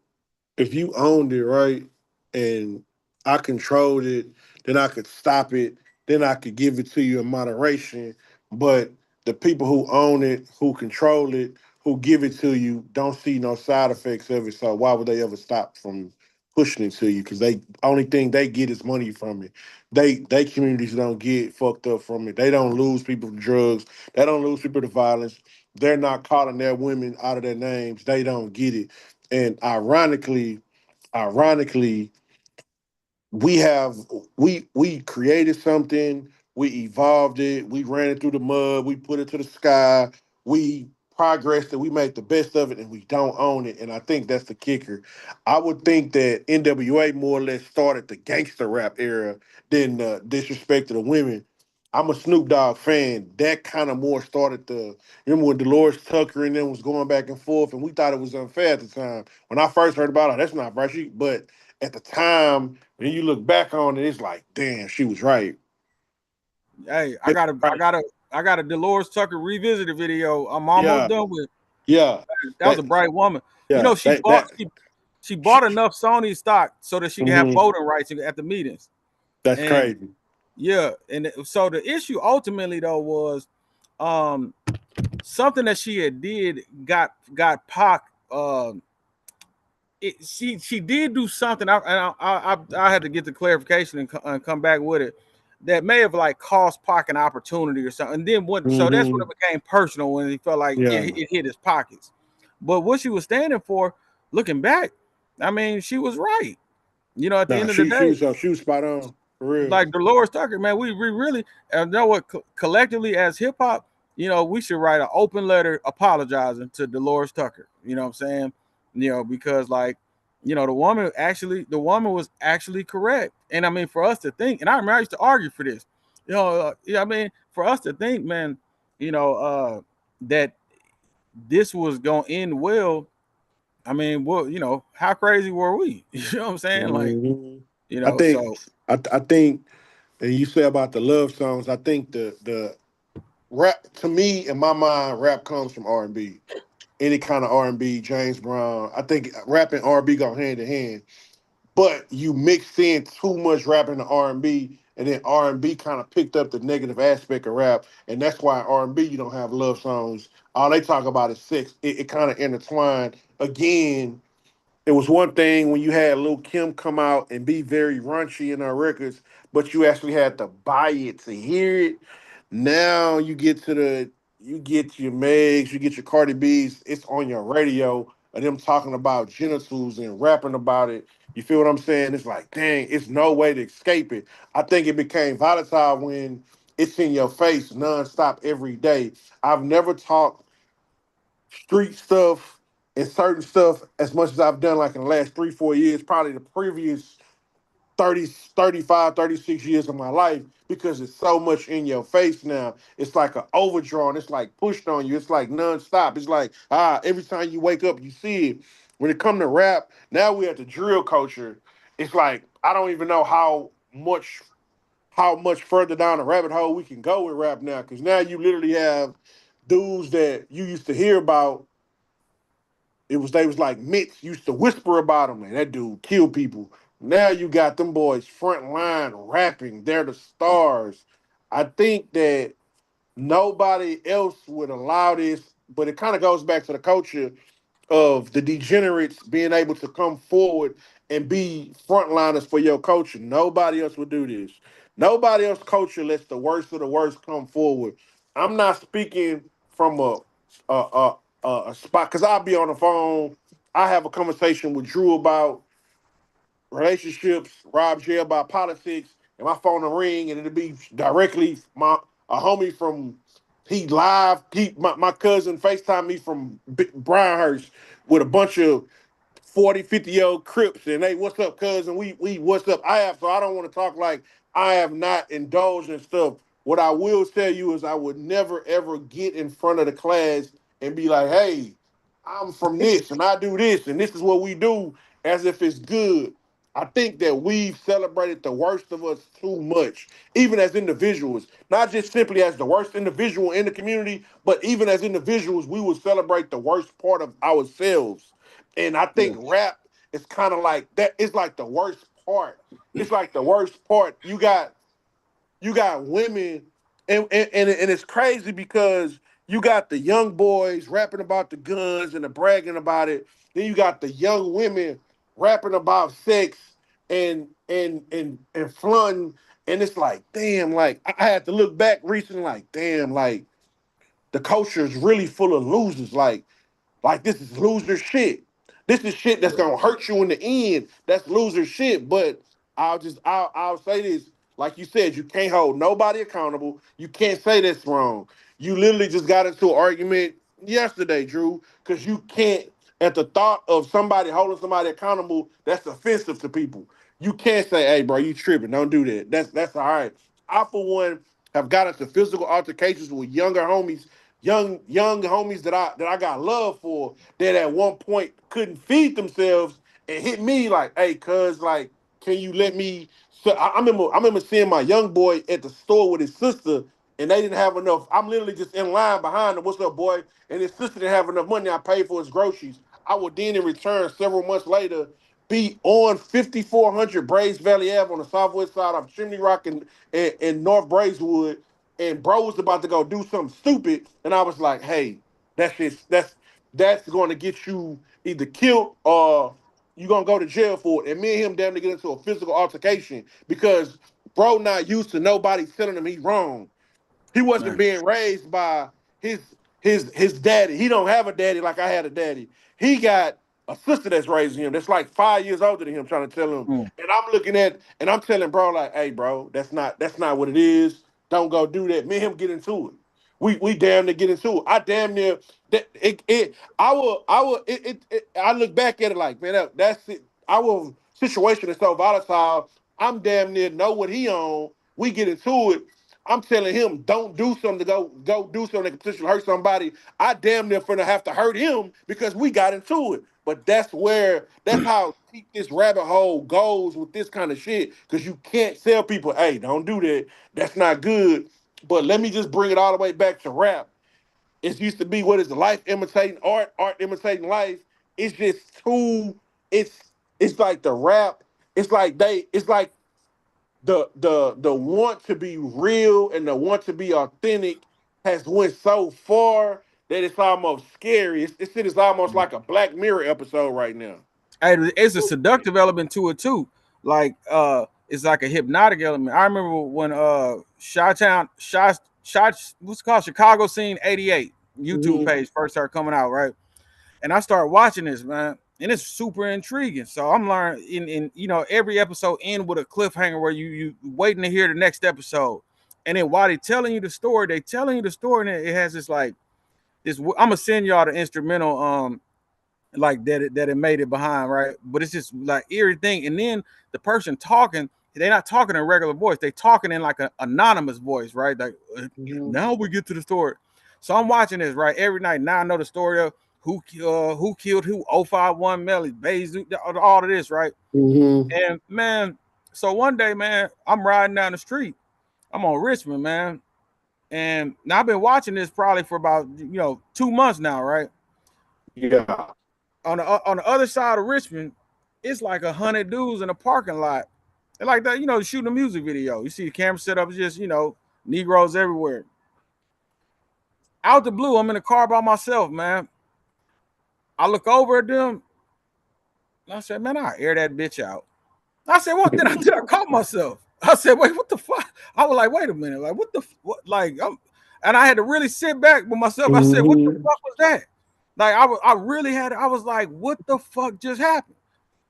if you owned it, right, and I controlled it, then I could stop it, then I could give it to you in moderation. But the people who own it, who control it, who give it to you, don't see no side effects of it. So why would they ever stop from pushing it to you? Because they only thing they get is money from it. They communities don't get fucked up from it. They don't lose people to drugs. They don't lose people to violence. They're not calling their women out of their names. They don't get it. And ironically, we have we created something, we evolved it, we ran it through the mud, we put it to the sky, we progressed it, we made the best of it, and we don't own it. And I think that's the kicker. I would think that NWA more or less started the gangster rap era than the disrespect to the women. I'm a Snoop Dogg fan. That kind of more started the. Remember when Dolores Tucker and them was going back and forth, and we thought it was unfair at the time. When I first heard about it, that's not right. But at the time, when you look back on it, it's like, damn, she was right. hey, Right. I got a Dolores Tucker revisited video. I'm almost Yeah, done with. yeah, That was that, a bright woman. yeah, She bought enough Sony stock so that she could have mhm, voting rights at the meetings. that's And crazy. yeah, and so the issue ultimately though was um something that she had did got Pac she did do something. I had to get the clarification and come back with it. That may have like cost Pac an opportunity or something. And then what? So that's when Hmm. it became personal when he felt like Yeah, it hit his pockets. But what she was standing for, looking back, I mean, she was right. At the nah, end of the she day, was she was spot on for real. like Dolores Tucker, man, we really know what collectively as hip hop, we should write an open letter apologizing to Dolores Tucker. You know what I'm saying? Because like, the woman was actually correct. And I mean, for us to think, and I remember I used to argue for this, I mean, for us to think, man, that this was gonna end well. I mean, well, how crazy were we? You know what I'm saying? Like, Hmm. I think so I think, and you say about the love songs. I think the rap to me in my mind, rap comes from R&B. Any kind of R&B, James Brown. I think rap and R&B go hand in hand. But you mixed in too much rap into R&B, and then R&B kind of picked up the negative aspect of rap, and that's why R&B you don't have love songs. All they talk about is sex. It kind of intertwined. Again, it was one thing when you had Lil Kim come out and be very raunchy in her records, but you actually had to buy it to hear it. Now you get your Megs, you get your Cardi B's, it's on your radio, and them talking about genitals and rapping about it. You feel what I'm saying? It's like, dang, it's no way to escape it. I think it became volatile when it's in your face nonstop every day. I've never talked street stuff and certain stuff as much as I've done like in the last 3, 4 years, probably the previous 30, 35, 36 years of my life because it's so much in your face now. It's like an overdrawn. It's like pushed on you. It's like nonstop. It's like, every time you wake up, you see it. When it come to rap, now we're at the drill culture. It's like, I don't even know how much further down the rabbit hole we can go with rap now. Cause now you literally have dudes that you used to hear about They was like Mitch used to whisper about him, and that dude killed people. Now you got them boys front line rapping. They're the stars. I think that nobody else would allow this, but it kind of goes back to the culture of the degenerates being able to come forward and be frontliners for your culture. Nobody else would do this. Nobody else culture lets the worst of the worst come forward. I'm not speaking from a spot because I'll be on the phone. I have a conversation with Drew about relationships, Rob J about politics, and my phone will ring and it'll be directly my a homie from he live, my cousin FaceTime me from Brianhurst with a bunch of 40, 50-year-old Crips and hey, what's up, cousin? We what's up? I don't want to talk like I have not indulged in stuff. What I will tell you is I would never ever get in front of the class and be like, hey, I'm from this and I do this and this is what we do as if it's good. I think that we've celebrated the worst of us too much, even as individuals, not just simply as the worst individual in the community, but even as individuals, we will celebrate the worst part of ourselves. And I Yeah. think rap is kind of like that. It's like the worst part. It's like the worst part. You got women, and it's crazy because you got the young boys rapping about the guns and the bragging about it. Then you got the young women rapping about sex and fun. And it's like, damn, like I had to look back recently, like, damn, like the culture is really full of losers. Like this is loser shit. This is shit that's Yeah. gonna hurt you in the end. That's loser shit. But I'll say this. Like you said, you can't hold nobody accountable. You can't say that's wrong. You literally just got into an argument yesterday, Drew, because you can't at the thought of somebody holding somebody accountable, that's offensive to people. You can't say, hey bro, you tripping. Don't do that. That's all right. I for one have got into physical altercations with younger homies young homies that I got love for that at one point couldn't feed themselves and hit me like, hey, cuz like, can you let me so I remember seeing my young boy at the store with his sister and they didn't have enough. I'm literally just in line behind him. What's up, boy? And his sister didn't have enough money. I paid for his groceries. I would then in return several months later be on 5400 Braves Valley Ave on the southwest side of Chimney Rock and North Braeswood and bro was about to go do something stupid, and I was like, "Hey, that's going to get you either killed or you gonna go to jail for it." And me and him damn to get into a physical altercation because bro not used to nobody telling him he's wrong. He wasn't Man. being raised by his his daddy. He don't have a daddy like I had a daddy. He got a sister that's raising him. That's like 5 years older than him, trying to tell him. Mm. And I'm looking at and I'm telling bro like, hey bro, that's not what it is. Don't go do that. Me and him get into it. We damn near get into it. I damn near that it I will I look back at it like man that's it. Our situation is so volatile. I'm damn near know what he on. We get into it. I'm telling him, don't do something to go do something that could potentially hurt somebody. I damn near finna have to hurt him because we got into it. But that's how deep this rabbit hole goes with this kind of shit. Because you can't tell people, hey, don't do that. That's not good. But let me just bring it all the way back to rap. It used to be what is the life imitating art, art imitating life. It's just too. It's it's like the rap. It's like the want to be real and the want to be authentic has went so far that it's almost scary. It's it is almost like a Black Mirror episode right now. And it's a seductive element to it too. Like it's like a hypnotic element. I remember when Chi-Town, what's it called, Chicago Scene 88 YouTube Mm-hmm. page first started coming out, right? And I started watching this, man, and it's super intriguing. So I'm learning in every episode end with a cliffhanger where you waiting to hear the next episode. And then while they telling you the story, and it has this like this. I'm gonna send y'all the instrumental like that it made it behind, right? But it's just like eerie thing. And then the person talking, they're not talking in regular voice. They talking in like an anonymous voice, right? Like Mm-hmm. now we get to the story. So I'm watching this right every night. Now I know the story of who killed who, 051 Melly, Bezu, all of this, right? Mm-hmm. And man, so one day, man, I'm riding down the street. I'm on Richmond, man. And now I've been watching this probably for about 2 months now, right? Yeah. on the other side of Richmond, it's like 100 dudes in a parking lot. And like that, shooting a music video. You see the camera set up, it's just, Negroes everywhere. Out the blue, I'm in the car by myself, man. I look over at them and I said, man, I air that bitch out. I said, what? Did I call myself? I said, wait, what the fuck? I was like, wait a minute, like what the what? Like, and I had to really sit back with myself. I said, what the Mm-hmm. fuck was that? Like, I really had. I was like, what the fuck just happened?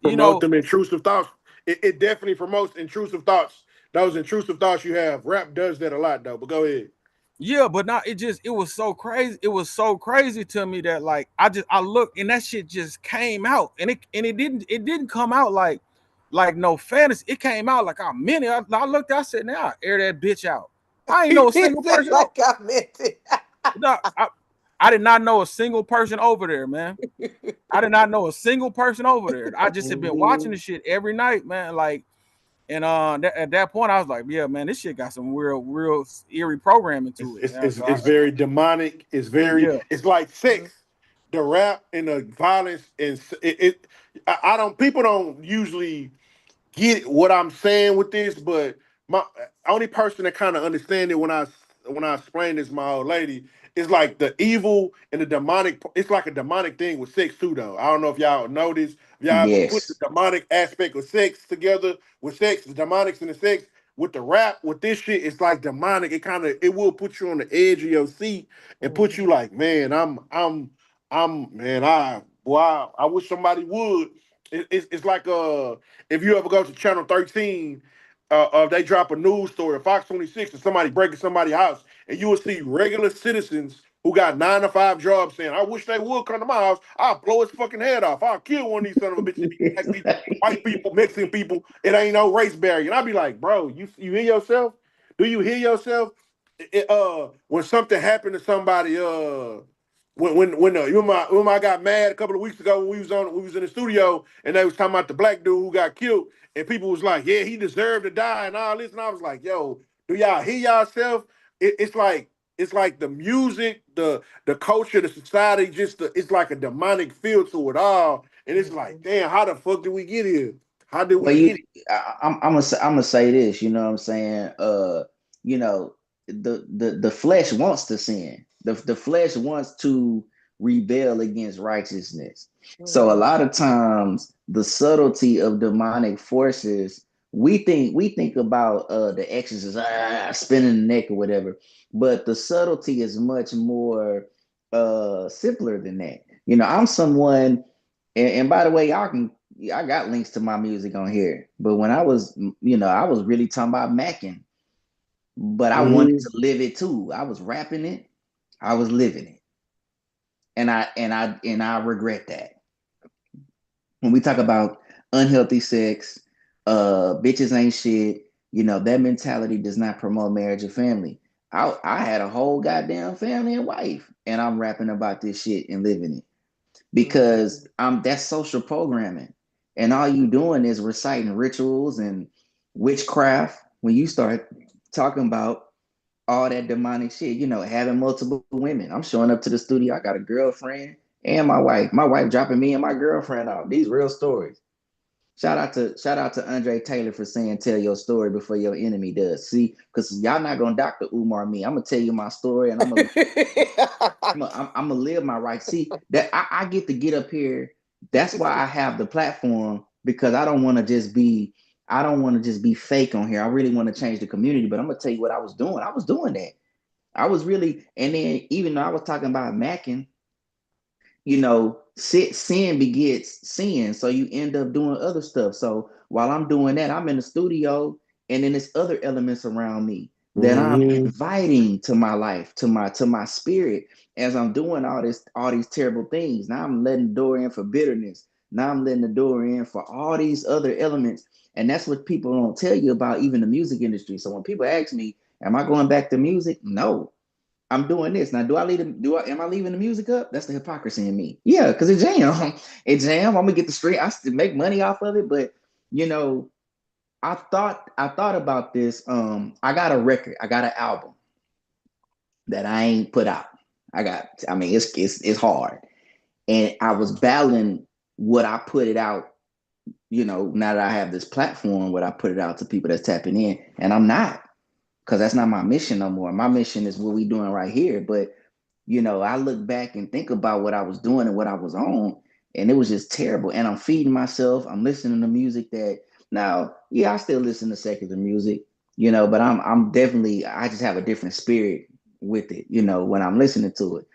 You Promote know? them intrusive thoughts. It definitely promotes intrusive thoughts. Those intrusive thoughts you have. Rap does that a lot though. But go ahead. Yeah, but not it was so crazy. It was so crazy to me that like I looked and that shit just came out. And it didn't come out like no fantasy. It came out like I meant it. I looked, I said, now I air that bitch out. I ain't He know a did single say person. like I meant No, I did not know a single person over there, man. it. I did not know a single person over there. I just had been watching Mm-hmm. the shit every night, man. Like, and at that point, I was like, yeah, man, this shit got some real eerie programming It's, to it. it's, Man. it's, So it's very demonic. yeah, It's like sex. The rap and the violence and I don't people don't usually get what I'm saying with this, but my only person that kind of understand it when I explain this, my old lady, is like the evil and the demonic. It's like a demonic thing with sex too, though. I don't know if y'all notice. If y'all ever put the Yes. demonic aspect of sex together with sex, the demonics and the sex with the rap with this shit, it's like demonic. It will put you on the edge of your seat and put you like, man, man, wow, I wish somebody would. It's like if you ever go to Channel 13, they drop a news story, Fox 26, and somebody breaking somebody's house, and you will see regular citizens who got 9 to 5 jobs saying, I wish they would come to my house. I'll blow his fucking head off. I'll kill one of these son of a bitches. It be black people, white people, Mexican people. It ain't no race barrier. And I'll be like, bro, you hear yourself? Do you hear yourself? When something happened to somebody, when I got mad a couple of weeks ago when we was in the studio and they was talking about the black dude who got killed and people was like, yeah, he deserved to die and all this and I was like, yo, do y'all hear yourself? It's like the music, the culture, the society, it's like a demonic feel to it all, and it's like, damn, how the fuck did we get here? How did we Well, get here? I'm gonna say this. You know what I'm saying? You know, the flesh wants to sin. The flesh wants to rebel against righteousness. So a lot of times, the subtlety of demonic forces, we think about the exorcist, spinning the neck or whatever, but the subtlety is much more simpler than that. I'm someone, and by the way, y'all can. I got links to my music on here, but when I was, I was really talking about macking, but I wanted Mm-hmm. to live it too. I was rapping it, I was living it, and I regret that. When we talk about unhealthy sex, bitches ain't shit, that mentality does not promote marriage or family. I had a whole goddamn family and wife, and I'm rapping about this shit and living it because that's social programming, and all you doing is reciting rituals and witchcraft. When you start talking about all that demonic shit, having multiple women. I'm showing up to the studio. I got a girlfriend and my wife. My wife dropping me and my girlfriend off. These real stories. Shout out to Andre Taylor for saying tell your story before your enemy does. See, because y'all not gonna Dr. Umar me. I'm gonna tell you my story and I'm gonna live my right. See that I get to get up here. That's why I have the platform because I don't want to just be fake on here. I really want to change the community. But I'm gonna tell you what I was doing. I was doing that. I was really, and then even though I was talking about macking, sin begets sin. So you end up doing other stuff. So while I'm doing that, I'm in the studio, and then there's other elements around me that I'm Mm-hmm. inviting to my life, to my spirit, as I'm doing all these terrible things. Now I'm letting the door in for bitterness. Now I'm letting the door in for all these other elements. And that's what people don't tell you about, even the music industry. So when people ask me, am I going back to music? No, I'm doing this now. Am I leaving the music up? That's the hypocrisy in me. Yeah, because it jam. It jam. I'm gonna get the stream. I still make money off of it, but you know, I thought about this. I got a record. I got an album that I ain't put out. I mean, it's hard. And I was battling what I put it out, now that I have this platform, what I put it out to people that's tapping in, and I'm not, because that's not my mission no more. My mission is what we doing right here. But I look back and think about what I was doing and what I was on, and it was just terrible. And I'm feeding myself. I'm listening to music that now, yeah, I still listen to secular music, but I'm definitely, I just have a different spirit with it, when I'm listening to it.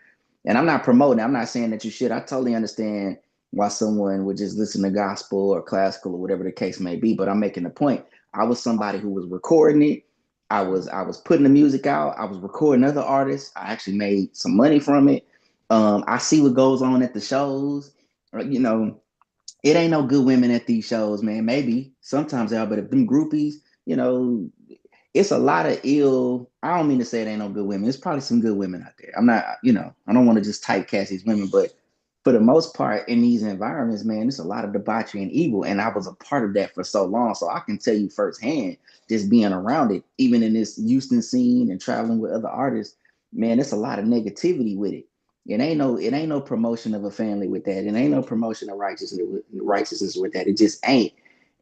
And I'm not promoting, I'm not saying that you should. I totally understand why someone would just listen to gospel or classical or whatever the case may be. But I'm making the point. I was somebody who was recording it. I was putting the music out. I was recording other artists. I actually made some money from it. I see what goes on at the shows. It ain't no good women at these shows, man. Maybe sometimes they are, but if them groupies, you know, it's a lot of ill. I don't mean to say it ain't no good women. There's probably some good women out there. I'm not, I don't want to just typecast these women, but for the most part, in these environments, man, there's a lot of debauchery and evil. And I was a part of that for so long. So I can tell you firsthand, just being around it, even in this Houston scene and traveling with other artists, man, there's a lot of negativity with it. It ain't no promotion of a family with that. It ain't no promotion of righteousness with that. It just ain't.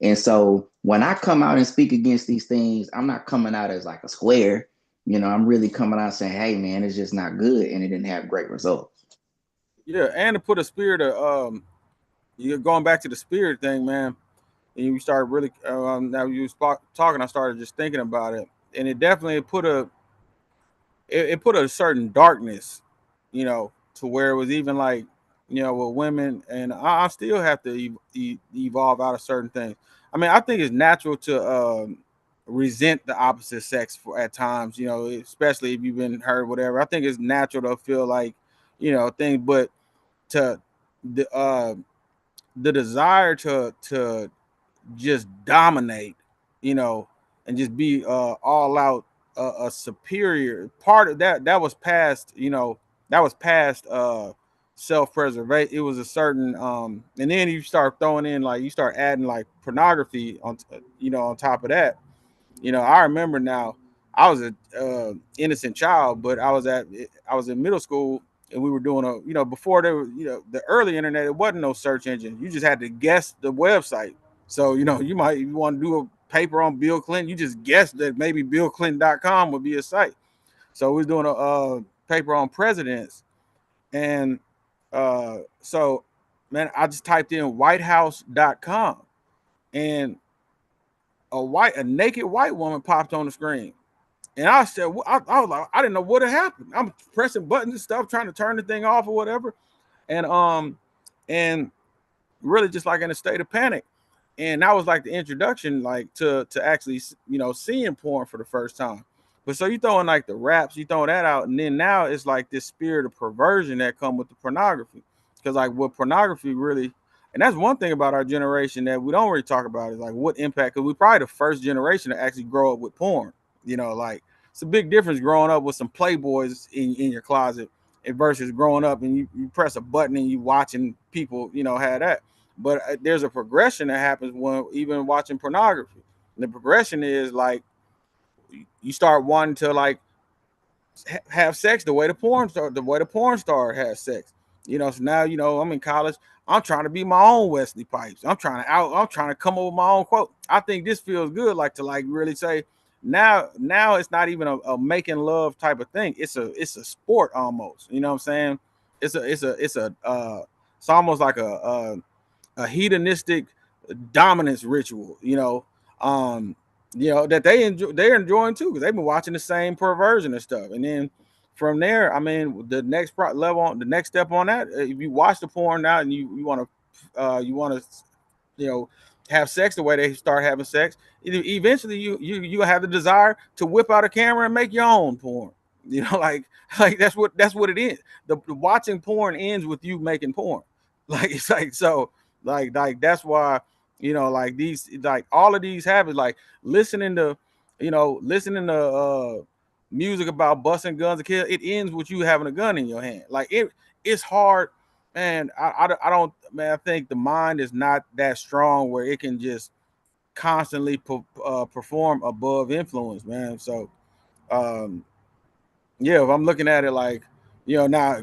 And so when I come out and speak against these things, I'm not coming out as like a square. I'm really coming out saying, hey man, it's just not good and it didn't have great results. Yeah, and to put a spirit of you're going back to the spirit thing, man. And you start really now you was talking, I started just thinking about it, and it definitely it put a certain darkness, to where it was even like, with women, and I still have to evolve out of certain things. I mean, I think it's natural to resent the opposite sex for at times, especially if you've been hurt, whatever. I think it's natural to feel like, things, but to the the desire to just dominate, you know, and just be all out a superior part of that. That was past, that was past self preservation. It was a certain, and then you start throwing in like you start adding like pornography on, on top of that. I remember now. I was a innocent child, but I was in middle school, and we were doing before there was the early internet. It wasn't no search engine. You just had to guess the website. So you might, if you want to do a paper on Bill Clinton, you just guessed that maybe BillClinton.com would be a site. So we was doing a paper on presidents, and so man, I just typed in WhiteHouse.com, and a naked white woman popped on the screen. And I said, I was like, I didn't know what had happened. I'm pressing buttons and stuff, trying to turn the thing off or whatever, and and really just like in a state of panic. And that was like the introduction, like to actually seeing porn for the first time. But so you throwing like the raps, you throwing that out, and then now it's like this spirit of perversion that come with the pornography, because like what pornography really, and that's one thing about our generation that we don't really talk about is like what impact. Because we probably the first generation to actually grow up with porn. Like it's a big difference growing up with some Playboys in your closet versus growing up and you press a button and you watching people have that. But there's a progression that happens when even watching pornography. And the progression is like you start wanting to like have sex the way the porn star has sex. So now I'm in college. I'm trying to be my own Wesley Pipes. I'm trying to come up with my own quote. I think this feels good, like to like really say now it's not even a making love type of thing. It's a sport almost. You know what I'm saying? It's almost like a hedonistic dominance ritual, that they're enjoying too, because they've been watching the same perversion and stuff. And then from there, I mean, the next level on the next step on that, if you watch the porn now and you want to you know have sex the way they start having sex, eventually you have the desire to whip out a camera and make your own porn. Like that's what it is. The watching porn ends with you making porn. Like it's like so like that's why like these like all of these habits, like listening to listening to music about busting guns and kill, it ends with you having a gun in your hand. Like it's hard, man. I don't, man. I think the mind is not that strong where it can just constantly perform above influence, man. So um yeah, if I'm looking at it like, Now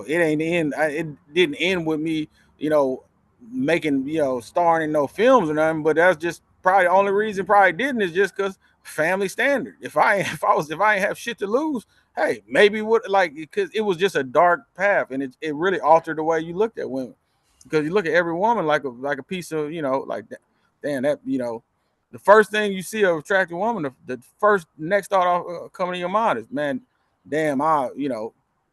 it ain't end. It didn't end with me, you know, making starring in no films or nothing. But that's just probably the only reason probably didn't is just because family standard. If I ain't have shit to lose, hey, maybe would like because it was just a dark path and it really altered the way you looked at women because you look at every woman like a piece of like that. Damn that the first thing you see of attractive woman, the first next thought coming to your mind is man, damn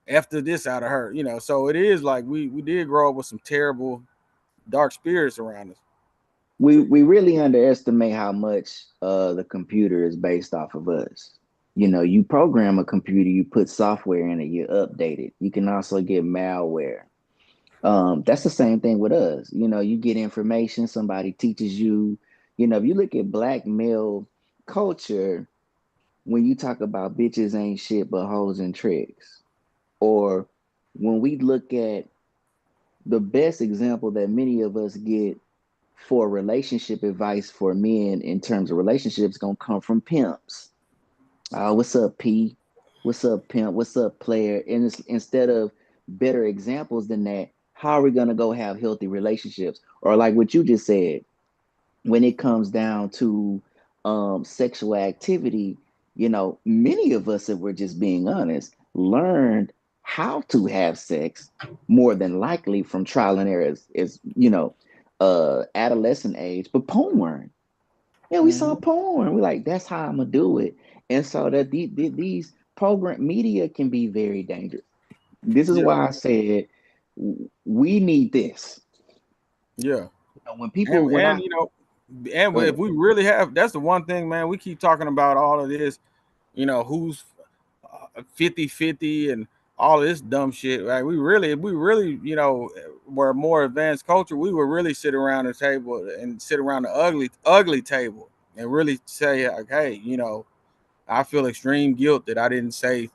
after this out of her, So it is like we did grow up with some terrible dark spirits around us. We really underestimate how much the computer is based off of us. You program a computer, you put software in it, you update it. You can also get malware. That's the same thing with us. You get information, somebody teaches you. If you look at black male culture, when you talk about bitches ain't shit but hoes and tricks, or when we look at the best example that many of us get for relationship advice for men in terms of relationships gonna come from pimps. What's up, P? What's up, pimp? What's up, player? And instead of better examples than that, how are we gonna go have healthy relationships? Or like what you just said, when it comes down to sexual activity, many of us, if we're just being honest, learned how to have sex more than likely from trial and error as adolescent age, but porn. Yeah, we saw Hmm. porn. We like, that's how I'm gonna do it. And so that these program media can be very dangerous. This is Yeah, why I said we need this. yeah, When people, and when I and go if ahead. we really have, that's the one thing, man. We keep talking about all of this, who's 50-50 and all of this dumb shit. Right? If we really, were a more advanced culture, we would really sit around the table and sit around the ugly table and really say, like, hey, I feel extreme guilt that I didn't say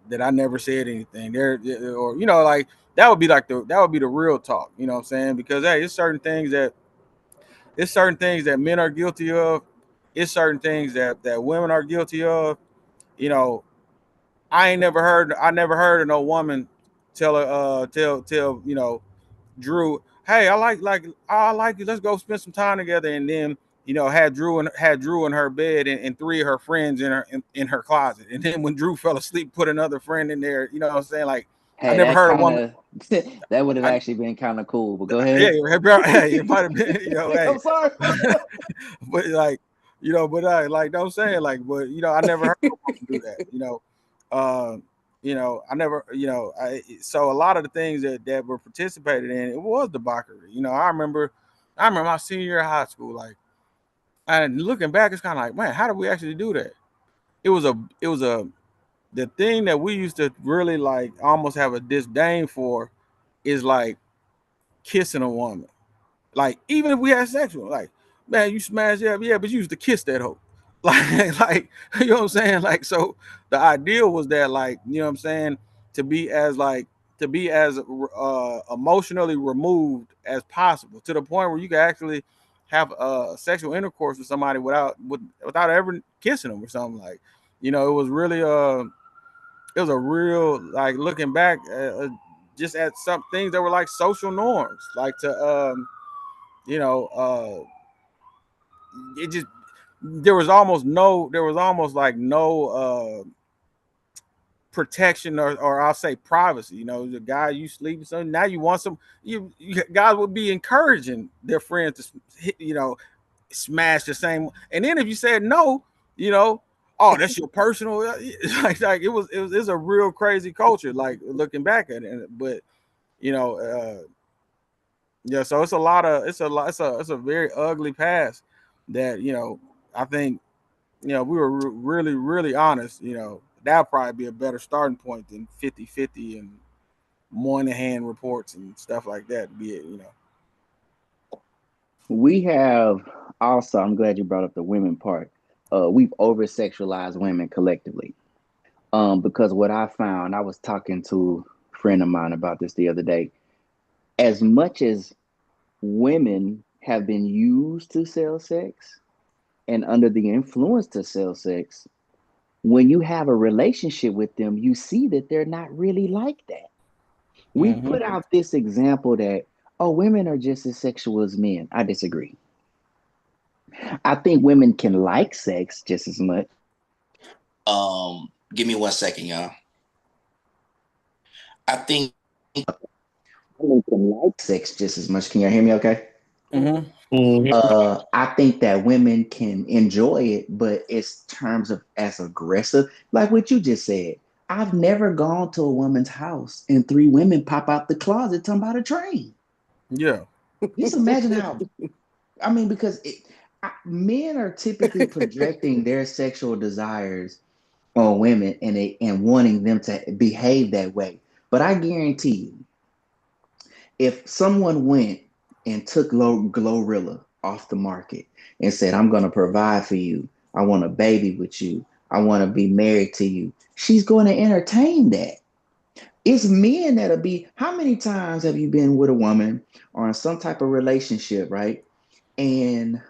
that I never said anything there, or like that would be the real talk. You know what I'm saying? Because hey, it's certain things that men are guilty of. It's certain things that women are guilty of. You know, I never heard of no woman tell Drew, hey, I like you. Let's go spend some time together. And then had Drew in her bed and three of her friends in her closet. And then when Drew fell asleep, put another friend in there. You know what I'm saying? Like I Hey, never that heard a kind woman. of that would have I, actually been kind of cool. But go yeah, ahead. hey, it might have been hey, I'm sorry. but like but I like I'm saying like, but I never heard a woman do that. Uh, I never, so a lot of the things that were participated in, it was debauchery. I remember my senior year of high school, like, and looking back, it's kind of like, man, how did we actually do that? It was a, the thing that we used to really like almost have a disdain for is like kissing a woman. Like even if we had sexual, like man, you smash yeah, but you used to kiss that hoe. Like you know what I'm saying? Like so, the ideal was that like what I'm saying to be as emotionally removed as possible to the point where you can actually have sexual intercourse with somebody without ever kissing them or something like. It was really it was a real like looking back just at some things that were like social norms, like to you know, it just there was almost like no protection or I'll say privacy. The guy you sleep with, so now you want you guys would be encouraging their friends to smash the same. And then if you said no, you know, oh, that's your personal. Like it's a real crazy culture. Like looking back at it, but you know, yeah. So it's a lot of it's a very ugly past that I think we were really honest. That'll probably be a better starting point than 50-50 and Moynihan reports and stuff like that. Be it. We have also, I'm glad you brought up the women part. We've over sexualized women collectively. Because what I found, I was talking to a friend of mine about this the other day. As much as women have been used to sell sex and under the influence to sell sex, when you have a relationship with them, you see that they're not really like that. We've Mm-hmm. put out this example that, oh, women are just as sexual as men. I disagree. I think women can like sex just as much. Give me 1 second, y'all. I think Women can like sex just as much. Can you hear me okay? Mm-hmm. I think that women can enjoy it, but it's terms of as aggressive, like what you just said. I've never gone to a woman's house and three women pop out the closet talking about a train. Yeah. Just imagine how, I mean, because men are typically projecting their sexual desires on women and wanting them to behave that way. But I guarantee you, if someone went and took Glorilla off the market and said, I'm going to provide for you, I want a baby with you, I want to be married to you, she's going to entertain that. It's men that'll be, how many times have you been with a woman or in some type of relationship, right? And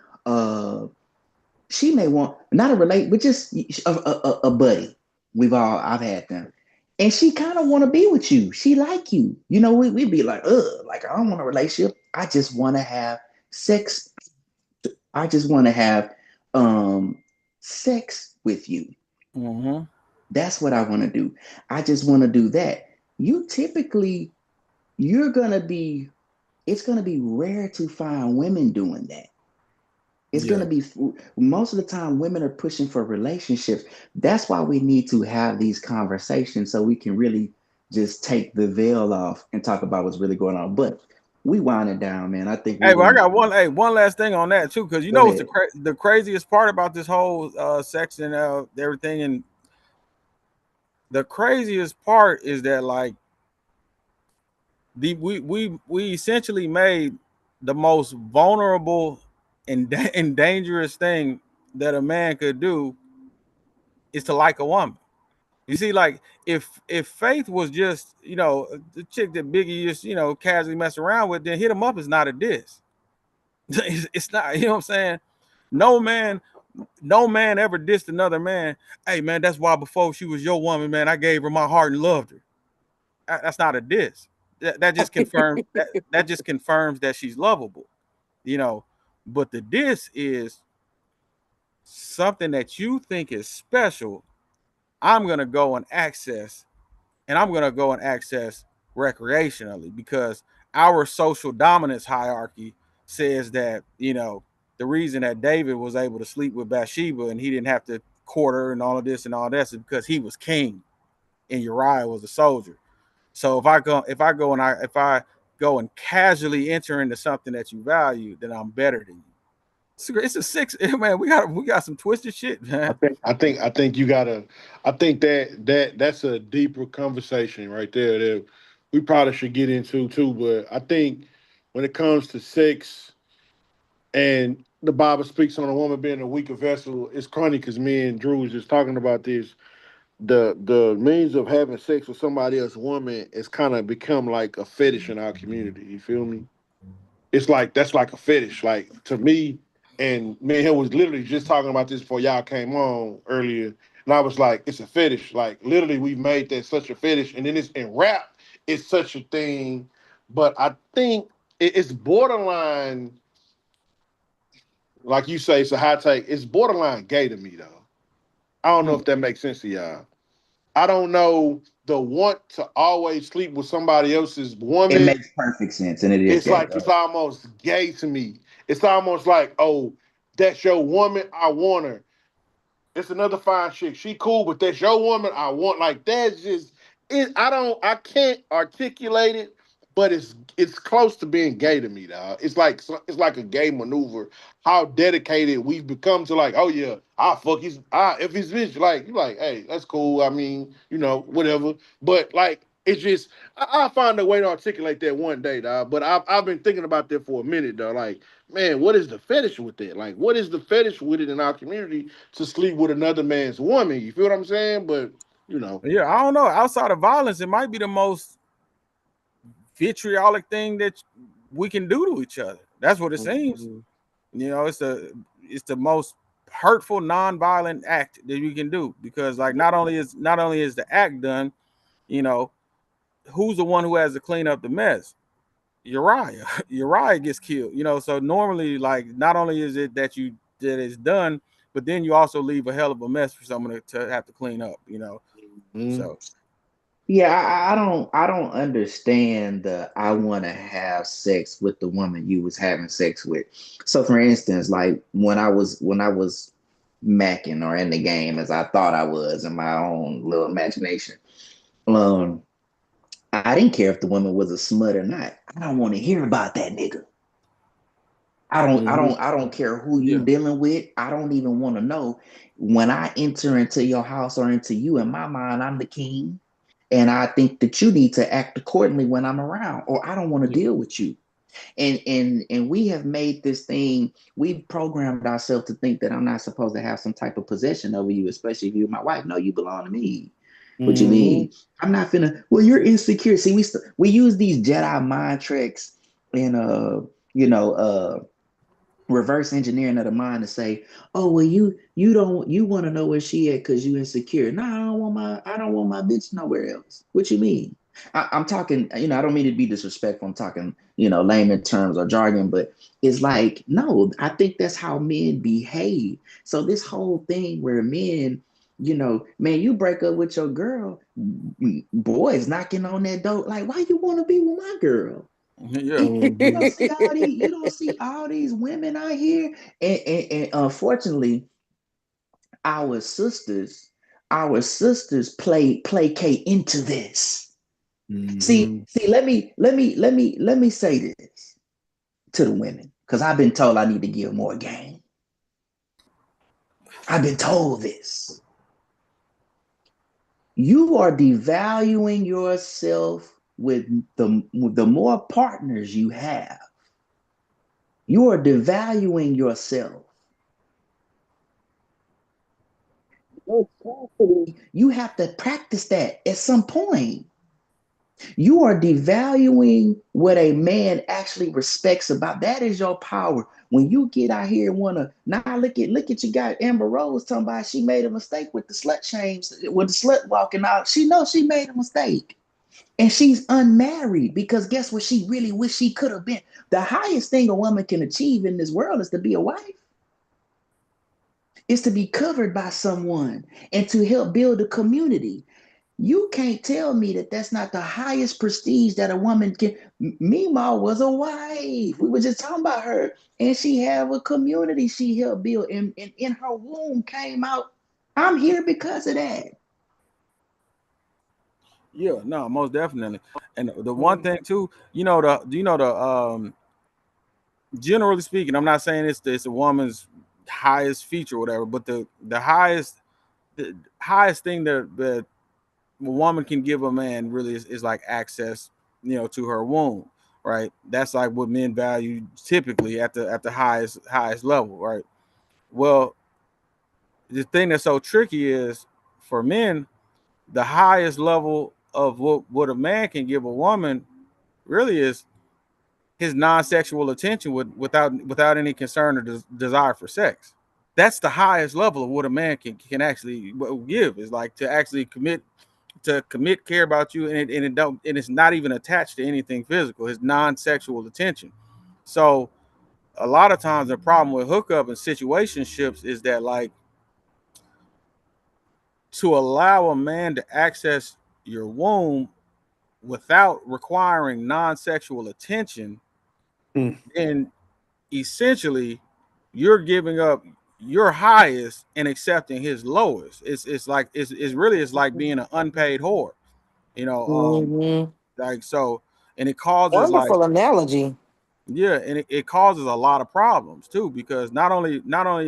she may want not a relate, but just a buddy. I've had them, and she kind of want to be with you. She like you, you know. We'd be like, like I don't want a relationship. I just want to have sex. I just want to have um sex with you. Mm-hmm. That's what I want to do. I just want to do that. You typically, you're gonna be. It's gonna be rare to find women doing that. It's going Yeah. to be most of the time women are pushing for relationships. That's why we need to have these conversations so we can really just take the veil off and talk about what's really going on. But we wind it down, man. I think we Hey, but I really got one last thing on that too, because you go know what's ahead. the craziest part about this whole sex and everything, and the craziest part is that like we essentially made the most vulnerable and dangerous thing that a man could do is to like a woman. You see, like if Faith was just the chick that Biggie just casually mess around with, then Hit 'Em Up is not a diss. It's not. You know what I'm saying? No man, no man ever dissed another man. Hey man, that's why before she was your woman, man, I gave her my heart and loved her. That's not a diss. That just confirms that just confirms that she's lovable. You know, but the diss is something that you think is special. I'm gonna go and access, and I'm gonna go and access recreationally because our social dominance hierarchy says that the reason that David was able to sleep with Bathsheba and he didn't have to court her and all of this and all that is because he was king and Uriah was a soldier. So if I go and casually enter into something that you value, then I'm better than you. It's a six, man. We got some twisted shit, man. I think you gotta. I think that's a deeper conversation right there that we probably should get into too. But I think when it comes to sex and the Bible speaks on a woman being a weaker vessel, it's funny because me and Drew was just talking about this. The means of having sex with somebody else's woman has kind of become like a fetish in our community. You feel me? It's like that's like a fetish. Like to me, and me and him was literally just talking about this before y'all came on earlier. And I was like, it's a fetish. Like literally, we've made that such a fetish. And then it's in rap, it's such a thing. But I think it's borderline, like you say, it's a high take. It's borderline gay to me though. I don't know Hmm. if that makes sense to y'all. I don't know the want to always sleep with somebody else's It woman. makes perfect sense, and it is It's gay. like it's almost gay to me. It's almost like, oh, that's your woman. I want her. It's another fine chick. She cool, but that's your woman. I want like that's just it. I can't articulate it, but it's close to being gay to me, dog. It's like a gay maneuver. How dedicated we've become to like, oh yeah, I fuck his if his bitch like you like, hey, that's cool. I mean, whatever. But like it's just I'll find a way to articulate that one day, dog. But I've been thinking about that for a minute, though. Like, man, what is the fetish with that? Like, what is the fetish with it in our community to sleep with another man's woman? You feel what I'm saying? But you know, Yeah, I don't know. Outside of violence, it might be the most vitriolic thing that we can do to each other. That's what it seems. Mhm. It's the most hurtful non-violent act that you can do, because like not only is the act done, you know, who's the one who has to clean up the mess? Uriah. Uriah gets killed, you know. So normally, like, not only is it that it's done, but then you also leave a hell of a mess for someone to have to clean up, you know. Mm-hmm. So Yeah, I don't understand the I want to have sex with the woman you was having sex with. So for instance, like when I was macking or in the game as I thought I was in my own little imagination, um, I didn't care if the woman was a smut or not. I don't want to hear about that nigga. I don't I Mm-hmm. don't I don't care who you yeah, dealing with. I don't even want to know. When I enter into your house or into you, in my mind, I'm the king. And I think that you need to act accordingly when I'm around, or I don't want to yeah, deal with you. And we have made this thing, we've programmed ourselves to think that I'm not supposed to have some type of possession over you, especially if you're my wife. No, you belong to me. What you Mm-hmm. mean? I'm not finna. Well, you're insecure. See, we use these Jedi mind tricks and you know, reverse engineering of the mind to say, oh well, you want to know where she at because you insecure. No, I don't want my bitch nowhere else. What you mean? I'm talking, I don't mean to be disrespectful. I'm talking, layman terms or jargon, but it's like, no, I think that's how men behave. So this whole thing where men, man, you break up with your girl, boys knocking on that door, like, why you want to be with my girl? yeah, You Mm-hmm. don't see all these, you don't see all these women out here, and unfortunately, our sisters, our sisters placate into this. See, Mm-hmm. see, let me say this to the women, because I've been told I need to give more game. I've been told this. You are devaluing yourself with the more partners you have. You are devaluing yourself. You have to practice that at some point. You are devaluing what a man actually respects about that is your power. When you get out here and wanna now look at you got Amber Rose talking about she made a mistake with the slut shames with the slut walking out. She knows she made a mistake. And she's unmarried because guess what she really wish she could have been. The highest thing a woman can achieve in this world is to be a wife, is to be covered by someone and to help build a community. You can't tell me that that's not the highest prestige that a woman can. Mima was a wife. We were just talking about her, and she had a community she helped build, and in her womb came out. I'm here because of that. yeah. No, most definitely. And the one thing too, generally speaking, I'm not saying it's a woman's highest feature or whatever, but the highest thing that a woman can give a man really is like access, to her womb, right? That's like what men value typically at the highest level, right? Well, the thing that's so tricky is for men, the highest level of what a man can give a woman really is his non-sexual attention without any concern or desire for sex. That's the highest level of what a man can actually give, is like to actually commit care about you, and it's not even attached to anything physical. It's non-sexual attention. So a lot of times the problem with hookup and situationships is that, like, to allow a man to access your womb without requiring non-sexual attention, then essentially you're giving up your highest and accepting his lowest. It's like being an unpaid whore, you know. Mhm. Like, so, and it causes, like, Wonderful analogy. yeah, and it causes a lot of problems too, because not only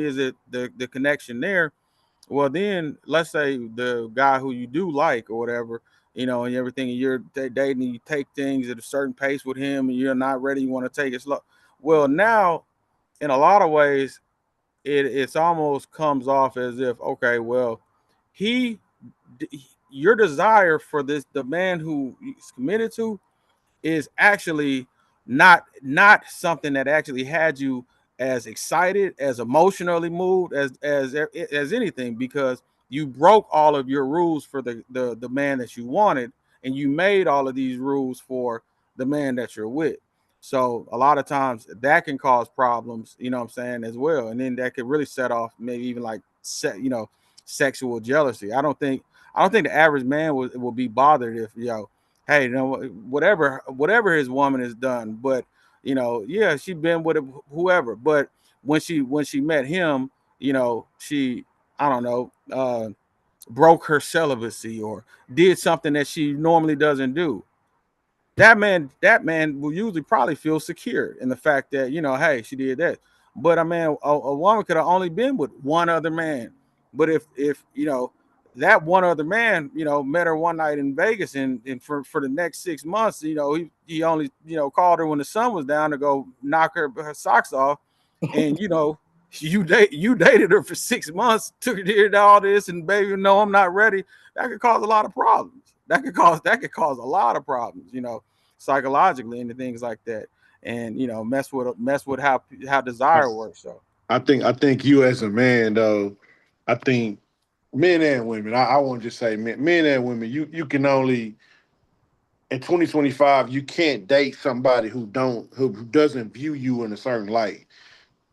is it the connection there. Well, then let's say the guy who you do like or whatever, and everything, and you're dating, and you take things at a certain pace with him, and you're not ready, you want to take it slow. Well, now in a lot of ways, it's almost comes off as if, okay, well, he your desire for the man who is committed to is actually not something that actually had you as excited, as emotionally moved as anything, because you broke all of your rules for the man that you wanted, and you made all of these rules for the man that you're with. So a lot of times that can cause problems, you know what I'm saying, as well. And then that could really set off maybe even like sexual jealousy. I don't think the average man will be bothered if, hey, whatever his woman has done, but yeah, she been with whoever. But when she met him, she, I don't know, broke her celibacy or did something that she normally doesn't do. That man will usually probably feel secure in the fact that, hey, she did that. But a woman could have only been with one other man. But if that one other man, met her one night in Vegas, and for the next 6 months, he only, called her when the sun was down to go knock her socks off, and you dated her for 6 months, took her to all this, and baby, no, I'm not ready. That could cause a lot of problems. That could cause a lot of problems, psychologically, and things like that, and mess with how I, desire works. So I think you as a man though, I think men and women. I won't just say men and women. You can only in 2025 you can't date somebody who doesn't view you in a certain light.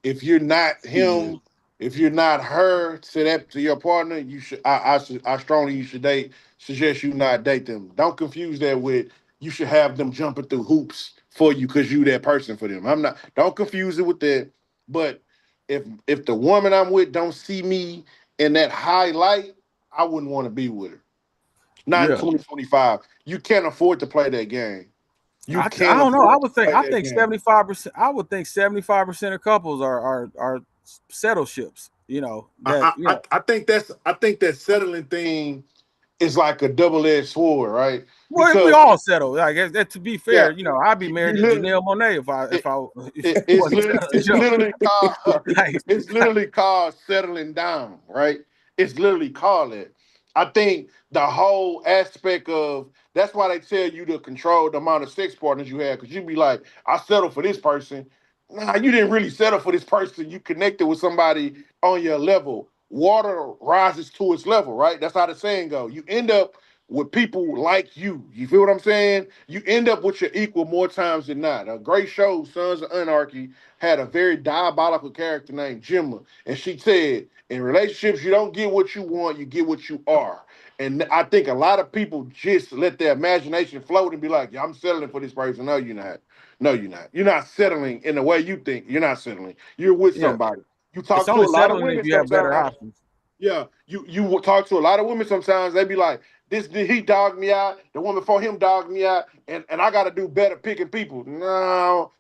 If you're not yeah, him, if you're not her to your partner, you should I strongly you should suggest you not date them. Don't confuse that with you should have them jumping through hoops for you because you that person for them. I'm not don't confuse it with that. But if the woman I'm with don't see me in that high light, I wouldn't want to be with her. Not in yeah. 2025. You can't afford to play that game. You I can't don't know. afford to play I that think game. 75%. I would think 75% of couples are settle ships. I think that settling thing is like a double-edged sword, right? Well, we Because all settle. Like to be yeah, fair, I'd be you married to literally Janelle Monae if I it, if I if it, I it's wasn't literally settled. it's literally called Like, it's literally called settling down, right? It's literally called it. I think the whole aspect of that's why they tell you to control the amount of sex partners you have, because you be like, I settled for this person. Nah, you didn't really settle for this person. You connected with somebody on your level. Water rises to its level, right? That's how the saying goes. You end up with people like you. You feel what I'm saying? You end up with your equal more times than not. A great show, Sons of Anarchy, had a very diabolical character named Gemma. And she said, in relationships, you don't get what you want, you get what you are. And I think a lot of people just let their imagination float and be like, yeah, I'm settling for this person. No, you're not. No, you're not. You're not settling in the way you think. You're not settling. You're with yeah, somebody. You it's talk to only a lot of settling if women you have better sometimes. options. Yeah, you will talk to a lot of women sometimes. They be like, "This he dogged me out. The woman before him dogged me out, and I got to do better picking people." No,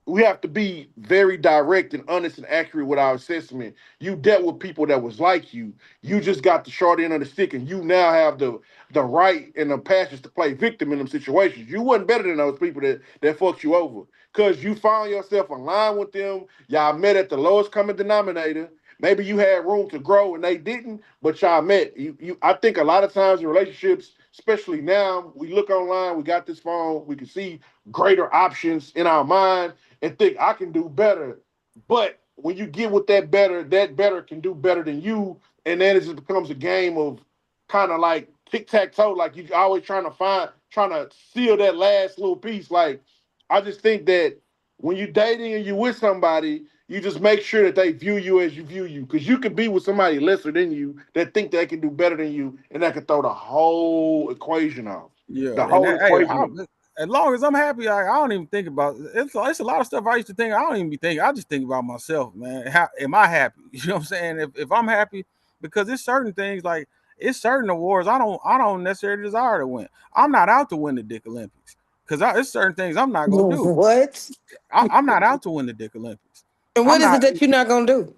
we have to be very direct and honest and accurate with our assessment. You dealt with people that was like you. You just got the short end of the stick, and you now have the right and the passions to play victim in them situations. You wasn't better than those people that fucked you over because you found yourself aligned with them. Y'all met at the lowest common denominator. Maybe you had room to grow and they didn't, but y'all met. I think a lot of times in relationships, especially now, we look online, we got this phone, we can see greater options in our mind and think I can do better. But when you get with that better can do better than you, and then it just becomes a game of kind of like tic tac toe. Like you always trying to seal that last little piece. Like I just think that when you're dating and you're with somebody, you just make sure that they view you as you view you, because you could be with somebody lesser than you that think they can do better than you, and that could throw the whole equation off. Yeah, The and whole hey, equation. as long as I'm happy, I don't even think about it's a lot of stuff I used to think. I don't even be thinking. I just think about myself, man. How am I happy? You know what I'm saying? If I'm happy, because it's certain things like it's certain awards I don't necessarily desire to win. I'm not out to win the Dick Olympics because it's certain things I'm not gonna do. What? I'm not out to win the Dick Olympics. And what I'm is it not. that you're not gonna do?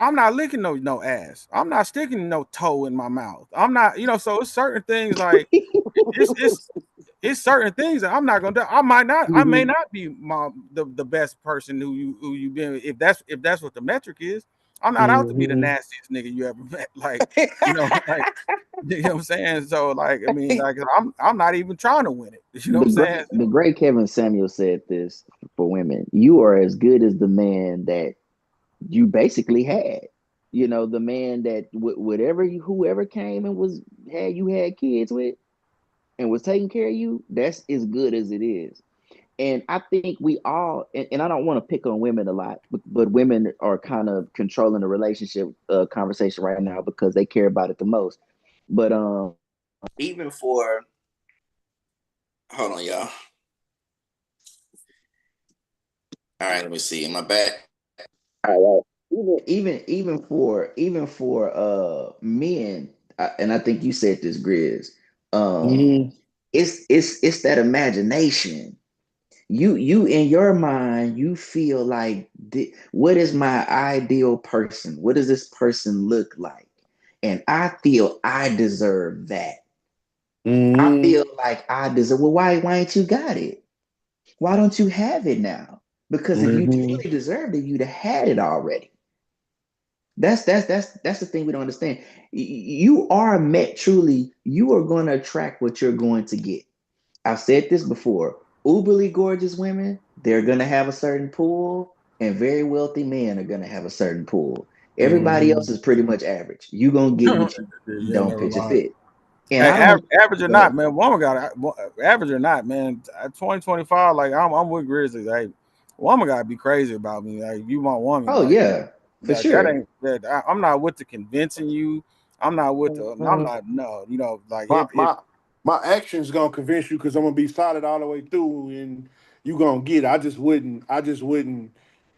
I'm not licking no ass. I'm not sticking no toe in my mouth. I'm not. So it's certain things like it's it's certain things that I'm not gonna do. I may Mhm. not be the best person who you been with, if that's what the metric is. I'm not out to be the Mm-hmm. nastiest nigga you ever met. Like, like, you know what I'm saying? So, like, I mean, like, I'm not even trying to win it. You know what I'm saying? The great Kevin Samuel said this for women: "You are as good as the man that you basically had. You know, the man that whatever whoever came and was had you had kids with and was taking care of you. That's as good as it is." And I think we all, and I don't want to pick on women a lot, but women are kind of controlling the relationship conversation right now because they care about it the most. But even for, hold on, y'all. All right, let me see. Am I back? All right. Even for men, and I think you said this, Grizz. Um, Mm-hmm. it's that imagination. You in your mind, you feel like, what is my ideal person? What does this person look like? And I feel I deserve that. I Mm-hmm. feel like I deserve. Well, why ain't you got it? Why don't you have it now? Because if you Mm-hmm. truly deserved it, you'd have had it already. That's the thing we don't understand. You are met truly. You are going to attract what you're going to get. I've said this before. Uberly gorgeous women, they're going to have a certain pool, and very wealthy men are going to have a certain pool. Everybody else is pretty much average. You're going to get what you Yeah, don't never pitch a mind. fit. And Hey, I don't. average or Go ahead. not, man. Woman got average or not, man. 2025, like I'm with Grizzlies. Like, woman got to be crazy about me. Like, you my woman, Oh, like yeah, for that sure. ain't that. I'm not with the convincing you. I'm not with the. I'm Mm-hmm. not. No, like My if my my actions gonna convince you because I'm gonna be solid all the way through, and you gonna get it. I just wouldn't. I just wouldn't.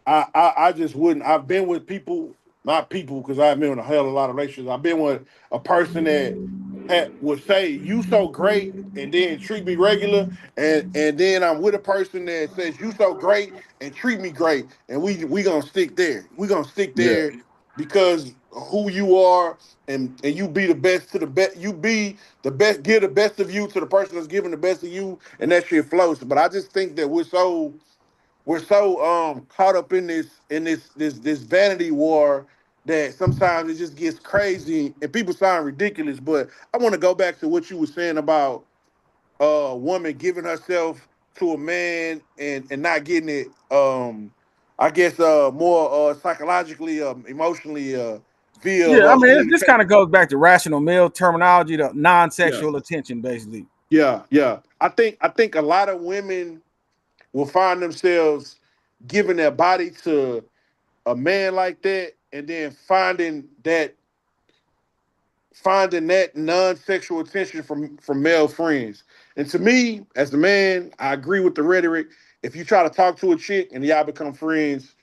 I just wouldn't. I've been with people, not people, because I've been in a hell of a lot of relationships. I've been with a person that would say you so great, and then treat me regular, and then I'm with a person that says you so great and treat me great, and we gonna stick there. We gonna stick yeah, there because who you are, and you be the best to the best. You be the best, give the best of you to the person that's giving the best of you, and that shit flows. But I just think that we're so caught up in this vanity war that sometimes it just gets crazy and people sound ridiculous. But I want to go back to what you were saying about a woman giving herself to a man and not getting it. I guess more psychologically, emotionally, via yeah. I her mean, this kind communication. of goes back to rational male terminology, the Yeah, non-sexual attention, basically. yeah, yeah. I think a lot of women will find themselves giving their body to a man like that, and then finding that non-sexual attention from male friends. And to me, as a man, I agree with the rhetoric. If you try to talk to a chick and y'all become friends,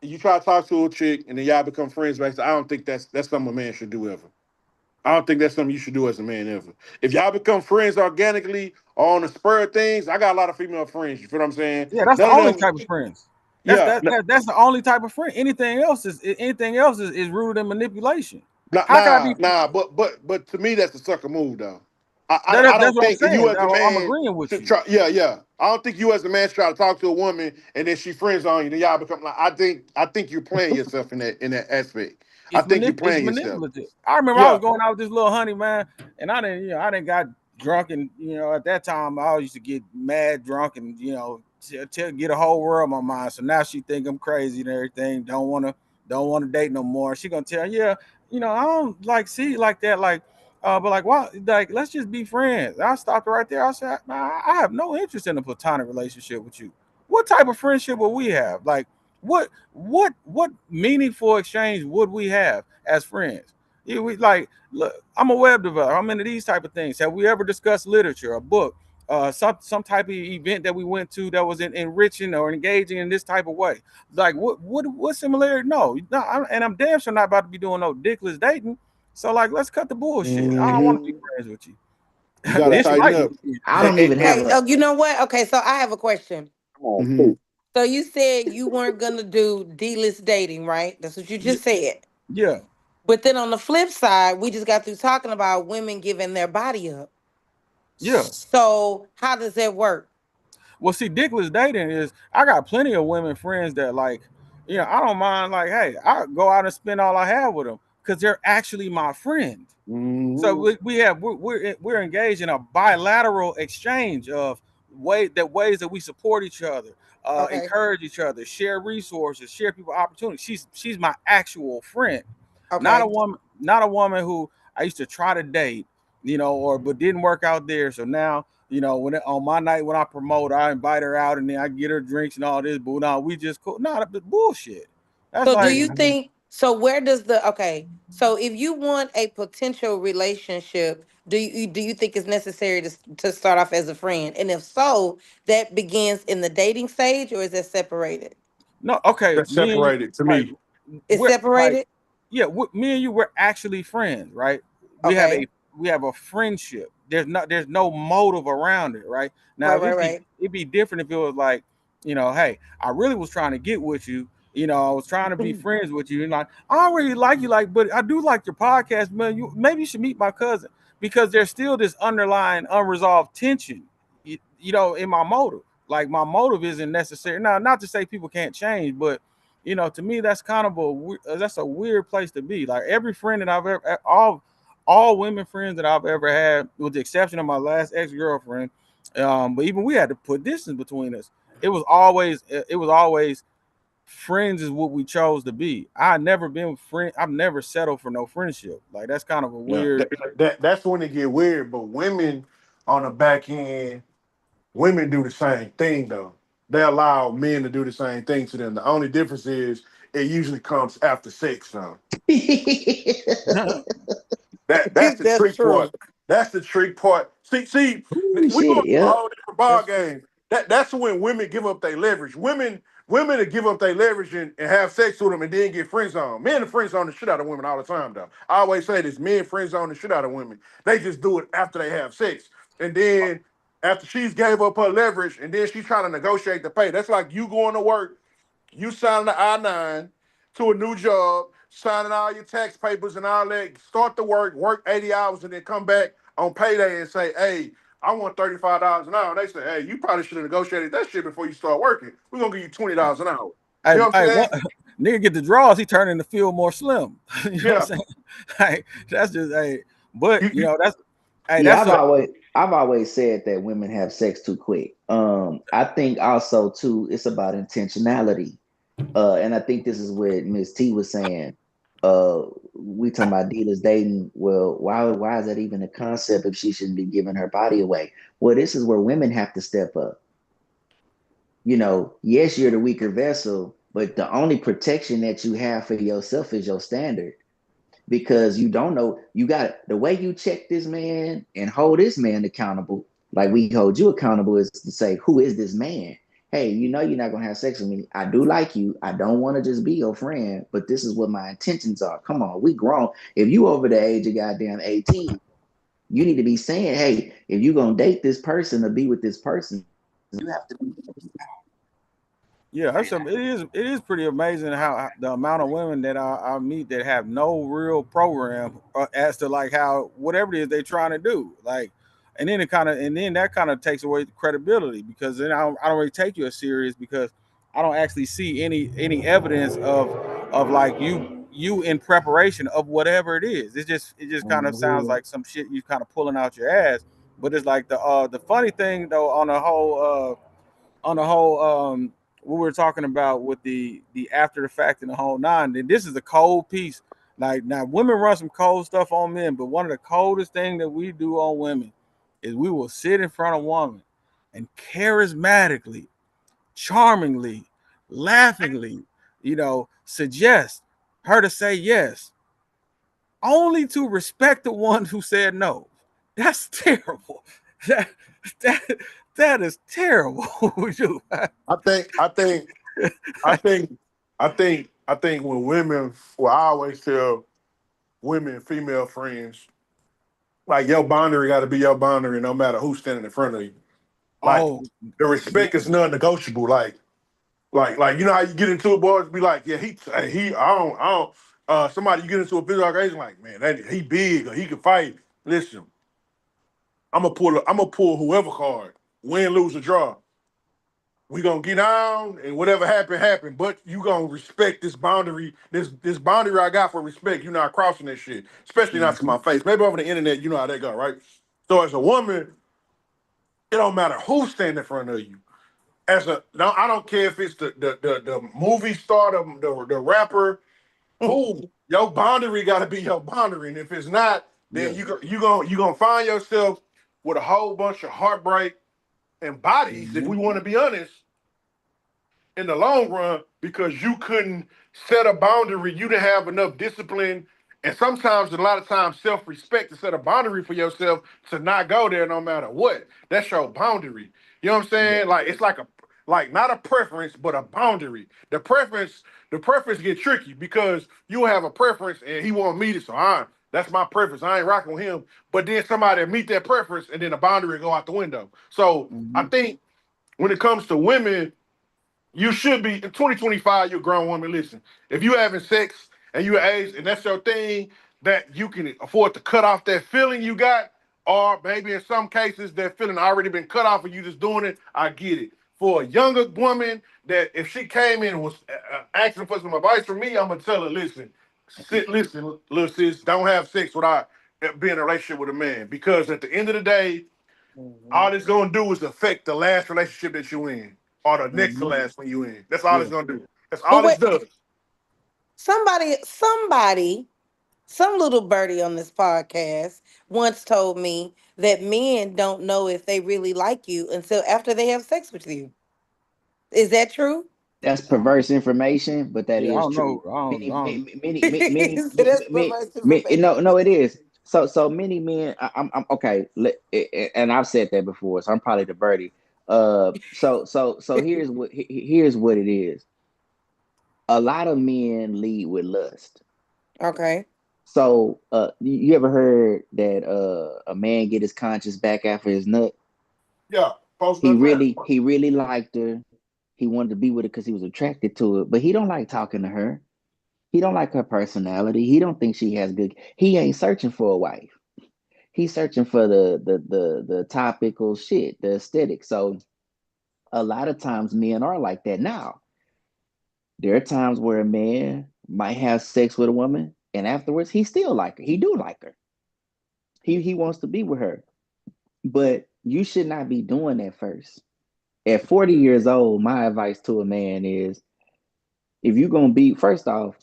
you try to talk to a chick and then y'all become friends. I don't think that's something a man should do ever. I don't think that's something you should do as a man ever. If y'all become friends organically or on the spur of things, I got a lot of female friends. You feel what I'm saying? Yeah, that's the None only of them. type of friends. Yeah. That's the only type of friend. Anything else is rooted in manipulation. Nah, How can I nah, be? nah. But to me, that's a sucker move, though. I That's don't what I'm think you saying. as a I'm man agreeing with should you. try. Yeah, yeah. I don't think you as a man should try to talk to a woman and then she friends on you. Then y'all become like. I think you're playing yourself in that aspect. I think you're It's playing yourself. manipulative. I remember I was Yeah. going out with this little honey man, and I didn't got drunk, and at that time I used to get mad drunk, and get a whole world on my mind. So now she think I'm crazy and everything. Don't wanna date no more. She gonna tell, yeah, I don't like see you like that, like. But like, why? Like, let's just be friends. I stopped her right there. I said, "Nah, I have no interest in a platonic relationship with you. What type of friendship will we have? Like, what meaningful exchange would we have as friends? We like, look, I'm a web developer. I'm into these type of things. Have we ever discussed literature, a book, some type of event that we went to that was enriching or engaging in this type of way? Like, what similarity? No, and I'm damn sure not about to be doing no dickless dating. So like, let's cut the bullshit. I don't want to be Hmm. friends with you. You got to Then she tighten like me. up. I And, don't and, even have and, Okay. a. Oh, you know what? Okay, so I have a question. mhm. So you said you weren't gonna do D-list dating, right? That's what you Yeah, just said. yeah, But then on the flip side, we just got through talking about women giving their body up. yeah. So how does that work? Well, see, dickless dating is I got plenty of women friends that like I don't mind. Like, hey, I go out and spend all I have with them because they're actually my friend. So Mm-hmm. we're engaged in a bilateral exchange of ways that we support each other, Okay. encourage each other, share resources, share people opportunities. She's my actual friend, Okay. not a woman who I used to try to date, or but didn't work out there. So now, on my night when I promote, I invite her out and then I get her drinks and all this. But now we just cool. No, that's bullshit. That's So do like you think so where does the okay. So if you want a potential relationship, do you think it's necessary to start off as a friend? And if so, that begins in the dating stage or is it separated? no, okay, That's me and you, separated to like, me. It's we're like, separated? yeah, me and you, we're actually friends, right? We have a Okay. we have a friendship. There's no motive around it, right? Now, Right, if right, right. it'd be different if it was like, hey, I really was trying to get with you. I was trying to be friends with you, and like, I don't really like you, like, but I do like your podcast, man. Maybe you should meet my cousin because there's still this underlying unresolved tension, in my motive. Like, my motive isn't necessary. Now, not to say people can't change, but to me, that's kind of that's a weird place to be. Like, every friend that I've ever, all women friends that I've ever had, with the exception of my last ex girlfriend, but even we had to put distance between us. It was always friends is what we chose to be. I never been friend. I've never settled for no friendship. Like, that's kind of a Yeah, weird. that's when it get weird. But women on the back end, women do the same thing though. They allow men to do the same thing to them. The only difference is it usually comes after sex now. That's the That's trick part. true. That's the trick part. See, Ooh, we going shit, to a yep. whole different ball That's game. That's when women give up their leverage. Women that give up their leverage and have sex with them and then get friend zone. Men are friend zone the shit out of women all the time though. I always say this: men friend zone the shit out of women. They just do it after they have sex, and then after she's gave up her leverage, and then she's trying to negotiate the pay. That's like you going to work, you signing the I-9 to a new job, signing all your tax papers and all that, start the work 80 hours, and then come back on payday and say, hey, I want $35 an hour. And they say, hey, you probably should have negotiated that shit before you start working. We're gonna give you $20 an hour. hey, You know what I'm hey, saying? one nigga get the draws, he turning the field more slim. You know what I'm Yeah. saying? Hey, that's just but You that's hey, Yeah, that's a I've always said that women have sex too quick. I think also too it's about intentionality. And I think this is what Miss T was saying. Uh, we talking about dealers dating. Well, why is that even a concept if she shouldn't be giving her body away? Well, this is where women have to step up. Yes, you're the weaker vessel, but the only protection that you have for yourself is your standard because you don't know you got the way you check this man and hold this man accountable like we hold you accountable is to say who is this man. Hey, you're not gonna have sex with me. I do like you. I don't want to just be your friend, but this is what my intentions are. Come on, we grown. If you over the age of goddamn 18, you need to be saying, hey, if you gonna date this person or be with this person, you have to be. yeah, it is pretty amazing how the amount of women that I meet that have no real program as to like how whatever it is they're trying to do, like, and then that kind of takes away the credibility because then I don't really take you as serious because I don't actually see any evidence of like you in preparation of whatever it is. It just kind of sounds Mhm. like some shit you kind of pulling out your ass. But it's like the funny thing though on the whole what we were talking about with the after the fact and the whole nine. Then this is a cold piece. Like, now, women run some cold stuff on men, but one of the coldest things that we do on women is we will sit in front of a woman and charismatically, charmingly, laughingly, suggest her to say yes, only to respect the one who said no. That's terrible. That that that is terrible. We do. I think, I think, I think, I think when women, well, I always tell women, female friends, like your boundary got to be your boundary, no matter who's standing in front of you. Like Oh, the respect is non-negotiable. Like you know how you get into it, boys be like, yeah, I don't. Somebody you get into a physical altercation, like, man, he big or he can fight. Listen, I'm gonna pull whoever card, win, lose, or draw. we gonna get on and whatever happened, happened. But you gonna respect this boundary, this boundary I got for respect. You're not crossing that shit, especially not to Mm-hmm. my face. Maybe over the internet, you know how that go, right? So as a woman, it don't matter who's standing in front of you. As a no, I don't care if it's the movie star, the rapper, who your boundary got to be your boundary, and if it's not, then Yeah. you gonna find yourself with a whole bunch of heartbreak and bodies. If Mm-hmm. we want to be honest, in the long run because you couldn't set a boundary. You didn't have enough discipline. And sometimes, a lot of times, self respect to set a boundary for yourself to not go there no matter what. That's your boundary. You know what I'm Yeah. saying? Like it's like not a preference, but a boundary. The preference get tricky because you have a preference and he won't meet it. So that's my preference. I ain't rocking with him. But then somebody meet that preference and then the boundary go out the window. So I Mm-hmm. think when it comes to women, you should be in 2025. You're a grown woman. Listen, if you having sex and you're age and that's your thing, that you can afford to cut off that feeling you got, or maybe in some cases that feeling already been cut off and you just doing it. I get it. For a younger woman, that if she came in and was asking for some advice from me, I'm gonna tell her, listen, listen, little sis, don't have sex without being in a relationship with a man because at the end of the day, Mm-hmm. all it's gonna do is affect the last relationship that you in, or the next to Mm-hmm. last one you in. That's all it's Yeah. gonna do. That's But all wait, it does. somebody, some little birdie on this podcast once told me that men don't know if they really like you until after they have sex with you. Is that true? That's I don't, perverse information, but that yeah. I is don't know. true. I don't. I don't. So that's perverse No, information. no, it is. So many men. I'm okay. And I've said that before, so I'm probably the birdie. So here's what it is. A lot of men lead with lust. Okay. So you ever heard that a man get his conscience back after his nut? Yeah, post He nothing now. really liked her. He wanted to be with her because he was attracted to it, but he don't like talking to her. He don't like her personality. He don't think she has good. He ain't searching for a wife. He's searching for the topical shit, the aesthetic. So a lot of times men are like that. Now there are times where a man might have sex with a woman, and afterwards he still like her. He do like her. He wants to be with her, but you should not be doing that first. At 40 years old, my advice to a man is if you're gonna be first off,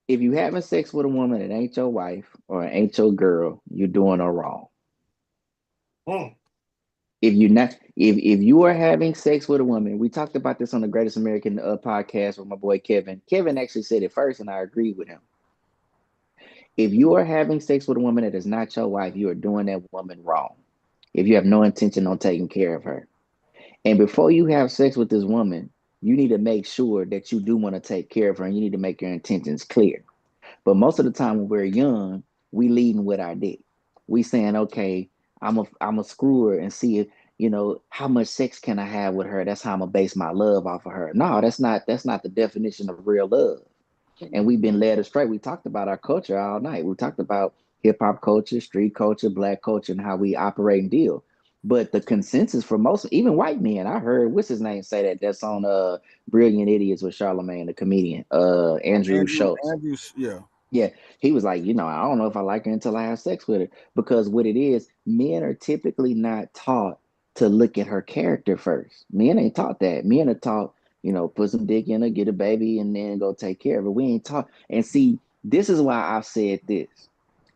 if you having sex with a woman that ain't your wife or ain't your girl, you're doing her wrong. Mm. If you are having sex with a woman, we talked about this on the Greatest American podcast with my boy Kevin. Kevin actually said it first, and I agree with him. If you are having sex with a woman that is not your wife, you are doing that woman wrong. If you have no intention on taking care of her, and before you have sex with this woman, you need to make sure that you do want to take care of her, and you need to make your intentions clear. But most of the time when we're young, we leading with our dick. We saying, okay, I'm a screw her and see if how much sex can I have with her. That's how I'm gonna base my love off of her. No, that's not the definition of real love. And we've been led astray. We talked about our culture all night. We talked about hip hop culture, street culture, black culture, and how we operate and deal. But the consensus for most, even white men, I heard what's his name say that. That's on Brilliant Idiots with Charlemagne, the comedian, Andrew Andrew. Schultz. Andrews. Yeah. Yeah, he was like, I don't know if I like her until I have sex with her. Because what it is, men are typically not taught to look at her character first. Men ain't taught that. Men are taught, put some dick in her, get a baby, and then go take care of her. We ain't taught. And see, this is why I've said this.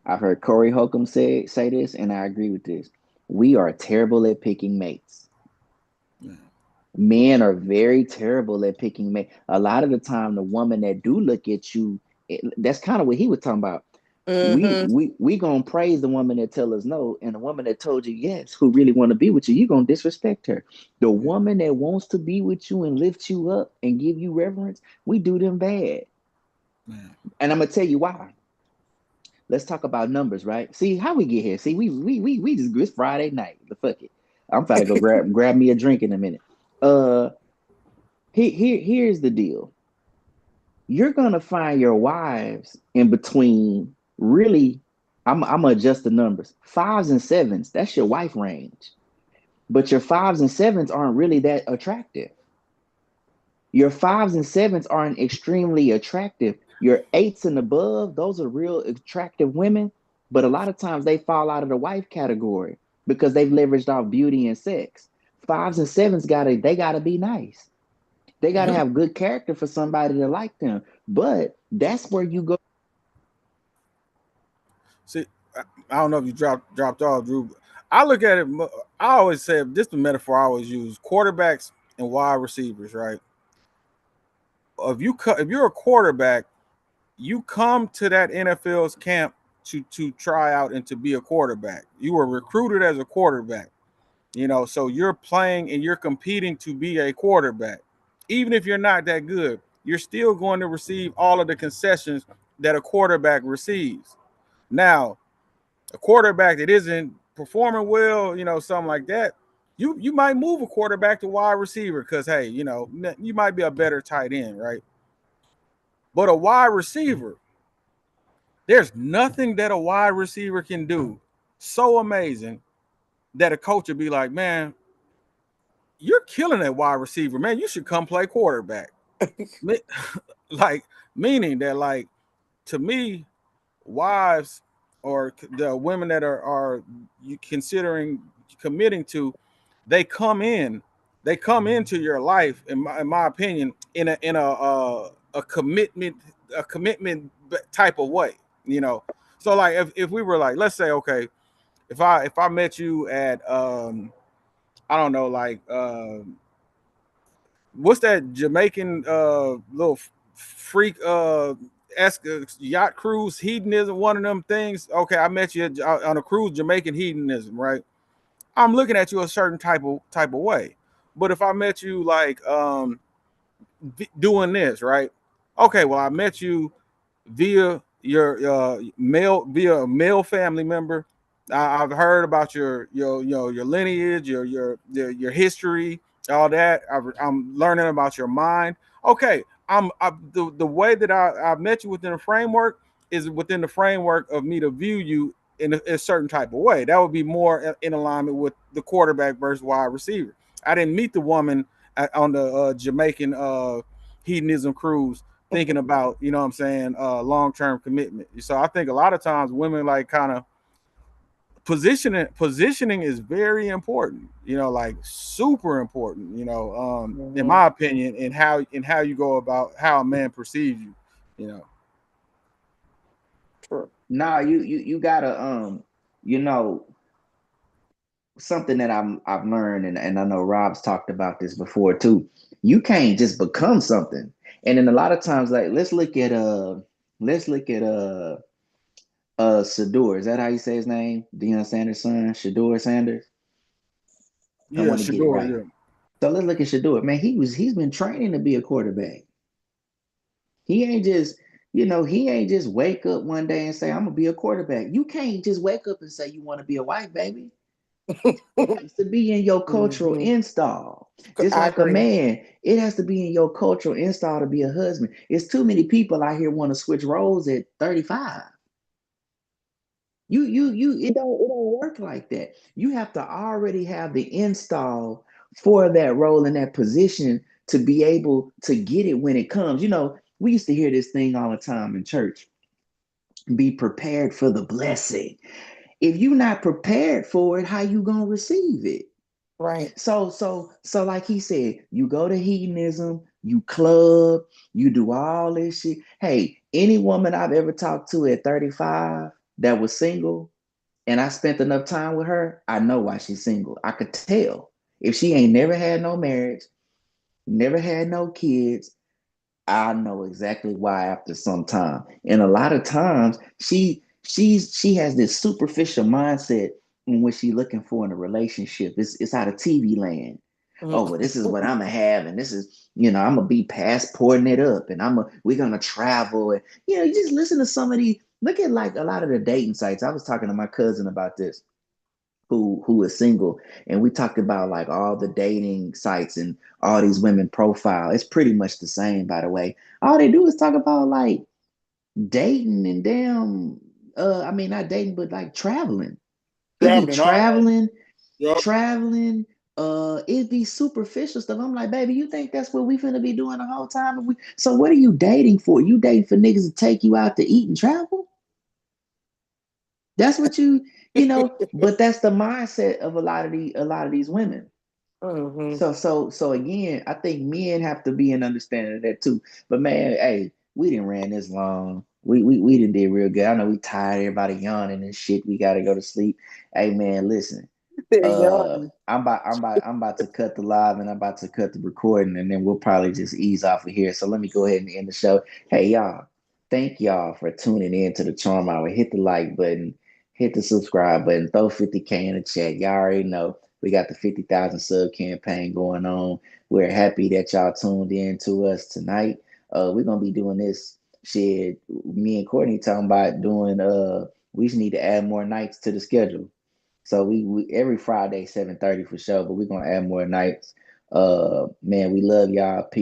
I've heard Corey Holcomb say this, and I agree with this. We are terrible at picking mates. Yeah. Men are very terrible at picking mates. A lot of the time, the woman that do look at you, that's kind of what he was talking about. we Mm-hmm. we we gonna praise the woman that tell us no, and the woman that told you yes, who really want to be with you, you gonna disrespect her. The Yeah. woman that wants to be with you and lift you up and give you reverence, we do them bad. Man. And I'm gonna tell you why. Let's talk about numbers, right? See how we get here. See, we just it's Friday night. The fuck it. I'm about to go grab me a drink in a minute. Uh, here's the deal. You're gonna find your wives in between really. I'm gonna adjust the numbers. Fives and sevens, that's your wife range. But your fives and sevens aren't really that attractive. Your fives and sevens aren't extremely attractive. Your eights and above, those are real attractive women, but a lot of times they fall out of the wife category because they've leveraged off beauty and sex. Fives and sevens gotta be nice. They gotta have good character for somebody to like them. But that's where you go. See, I don't know if you dropped off, Drew. But I look at it. I always say this is the metaphor I always use: quarterbacks and wide receivers. Right? If you're a quarterback, you come to that NFL's camp to try out and to be a quarterback. You were recruited as a quarterback. So you're playing and you're competing to be a quarterback. Even if you're not that good, you're still going to receive all of the concessions that a quarterback receives. Now, a quarterback that isn't performing well, something like that, you might move a quarterback to wide receiver because hey, you might be a better tight end, right? But a wide receiver, there's nothing that a wide receiver can do so amazing that a coach would be like, man, you're killing that wide receiver, man. You should come play quarterback. Like, meaning that, like, to me, wives or the women that are you considering committing to, they come in, they come into your life, in my opinion, in a commitment type of way. So like if we were like, let's say, okay, if I met you at I don't know, like what's that Jamaican little freak yacht cruise hedonism, one of them things. Okay, I met you on a cruise, Jamaican hedonism, right? I'm looking at you a certain type of way. But if I met you like doing this, right? Okay, well, I met you via your via a male family member. I've heard about your lineage, your history, all that. I'm learning about your mind. Okay, the way that I met you within a framework is within the framework of me to view you in a certain type of way. That would be more in alignment with the quarterback versus wide receiver. I didn't meet the woman on the Jamaican hedonism cruise thinking about, what I'm saying, long-term commitment. So I think a lot of times women like kind of positioning is very important, like super important, in Mm-hmm. my opinion, in how you go about how a man perceives you, you know. True. Nah, you gotta you know, something that I've learned, and I know Rob's talked about this before too. You can't just become something. And then a lot of times, like let's look at Shador. Is that how you say his name? Deion Sanders' son, Shador Sanders. I Yeah, want to get it Shador, right. yeah. So let's look at Shador. Man, he's been training to be a quarterback. He ain't just, he ain't just wake up one day and say, I'm gonna be a quarterback. You can't just wake up and say you want to be a white baby. It has to be in your cultural Hmm. install. Just I like a agree. man, it has to be in your cultural install to be a husband. It's too many people out here want to switch roles at 35. It don't work like that. You have to already have the install for that role in that position to be able to get it when it comes. We used to hear this thing all the time in church. Be prepared for the blessing. If you're not prepared for it, how you gonna receive it? Right. So like he said, you go to hedonism, you club, you do all this shit. Hey, any woman I've ever talked to at 35 that was single and I spent enough time with her, I know why she's single. I could tell. If she ain't never had no marriage, never had no kids, I know exactly why after some time. And a lot of times she has this superficial mindset in what she's looking for in a relationship. It's out of TV land. Oh, well, this is what I'm gonna have, and this is, I'm gonna be passporting it up, and we're gonna travel. And you just listen to some of these, look at like a lot of the dating sites. I was talking to my cousin about this who is single, and we talked about like all the dating sites and all these women profile. It's pretty much the same, by the way. All they do is talk about like dating and damn I mean, not dating, but like traveling. It be Traveling all traveling, Yup. traveling, it'd be superficial stuff. I'm like, baby, you think that's what we finna be doing the whole time? So what are you dating for? You dating for niggas to take you out to eat and travel? That's what but that's the mindset of a lot of these women. Hmm. So again, I think men have to be an understanding of that too. But man, hey, we didn't ran this long. We didn't did real good. I know we tired, everybody yawning and shit. We gotta go to sleep. Hey man, listen. Yawn. I'm about to cut the live and I'm about to cut the recording, and then we'll probably just ease off of here. So let me go ahead and end the show. Hey y'all, thank y'all for tuning in to the Charm Hour. Hit the like button, hit the subscribe button, throw 50K in the chat. Y'all already know we got the 50,000 sub campaign going on. We're happy that y'all tuned in to us tonight. We're gonna be doing this shit. Me and Courtney talking about doing. We just need to add more nights to the schedule. So we every Friday 7:30 for sure, but we're gonna add more nights. Man, we love y'all. Peace.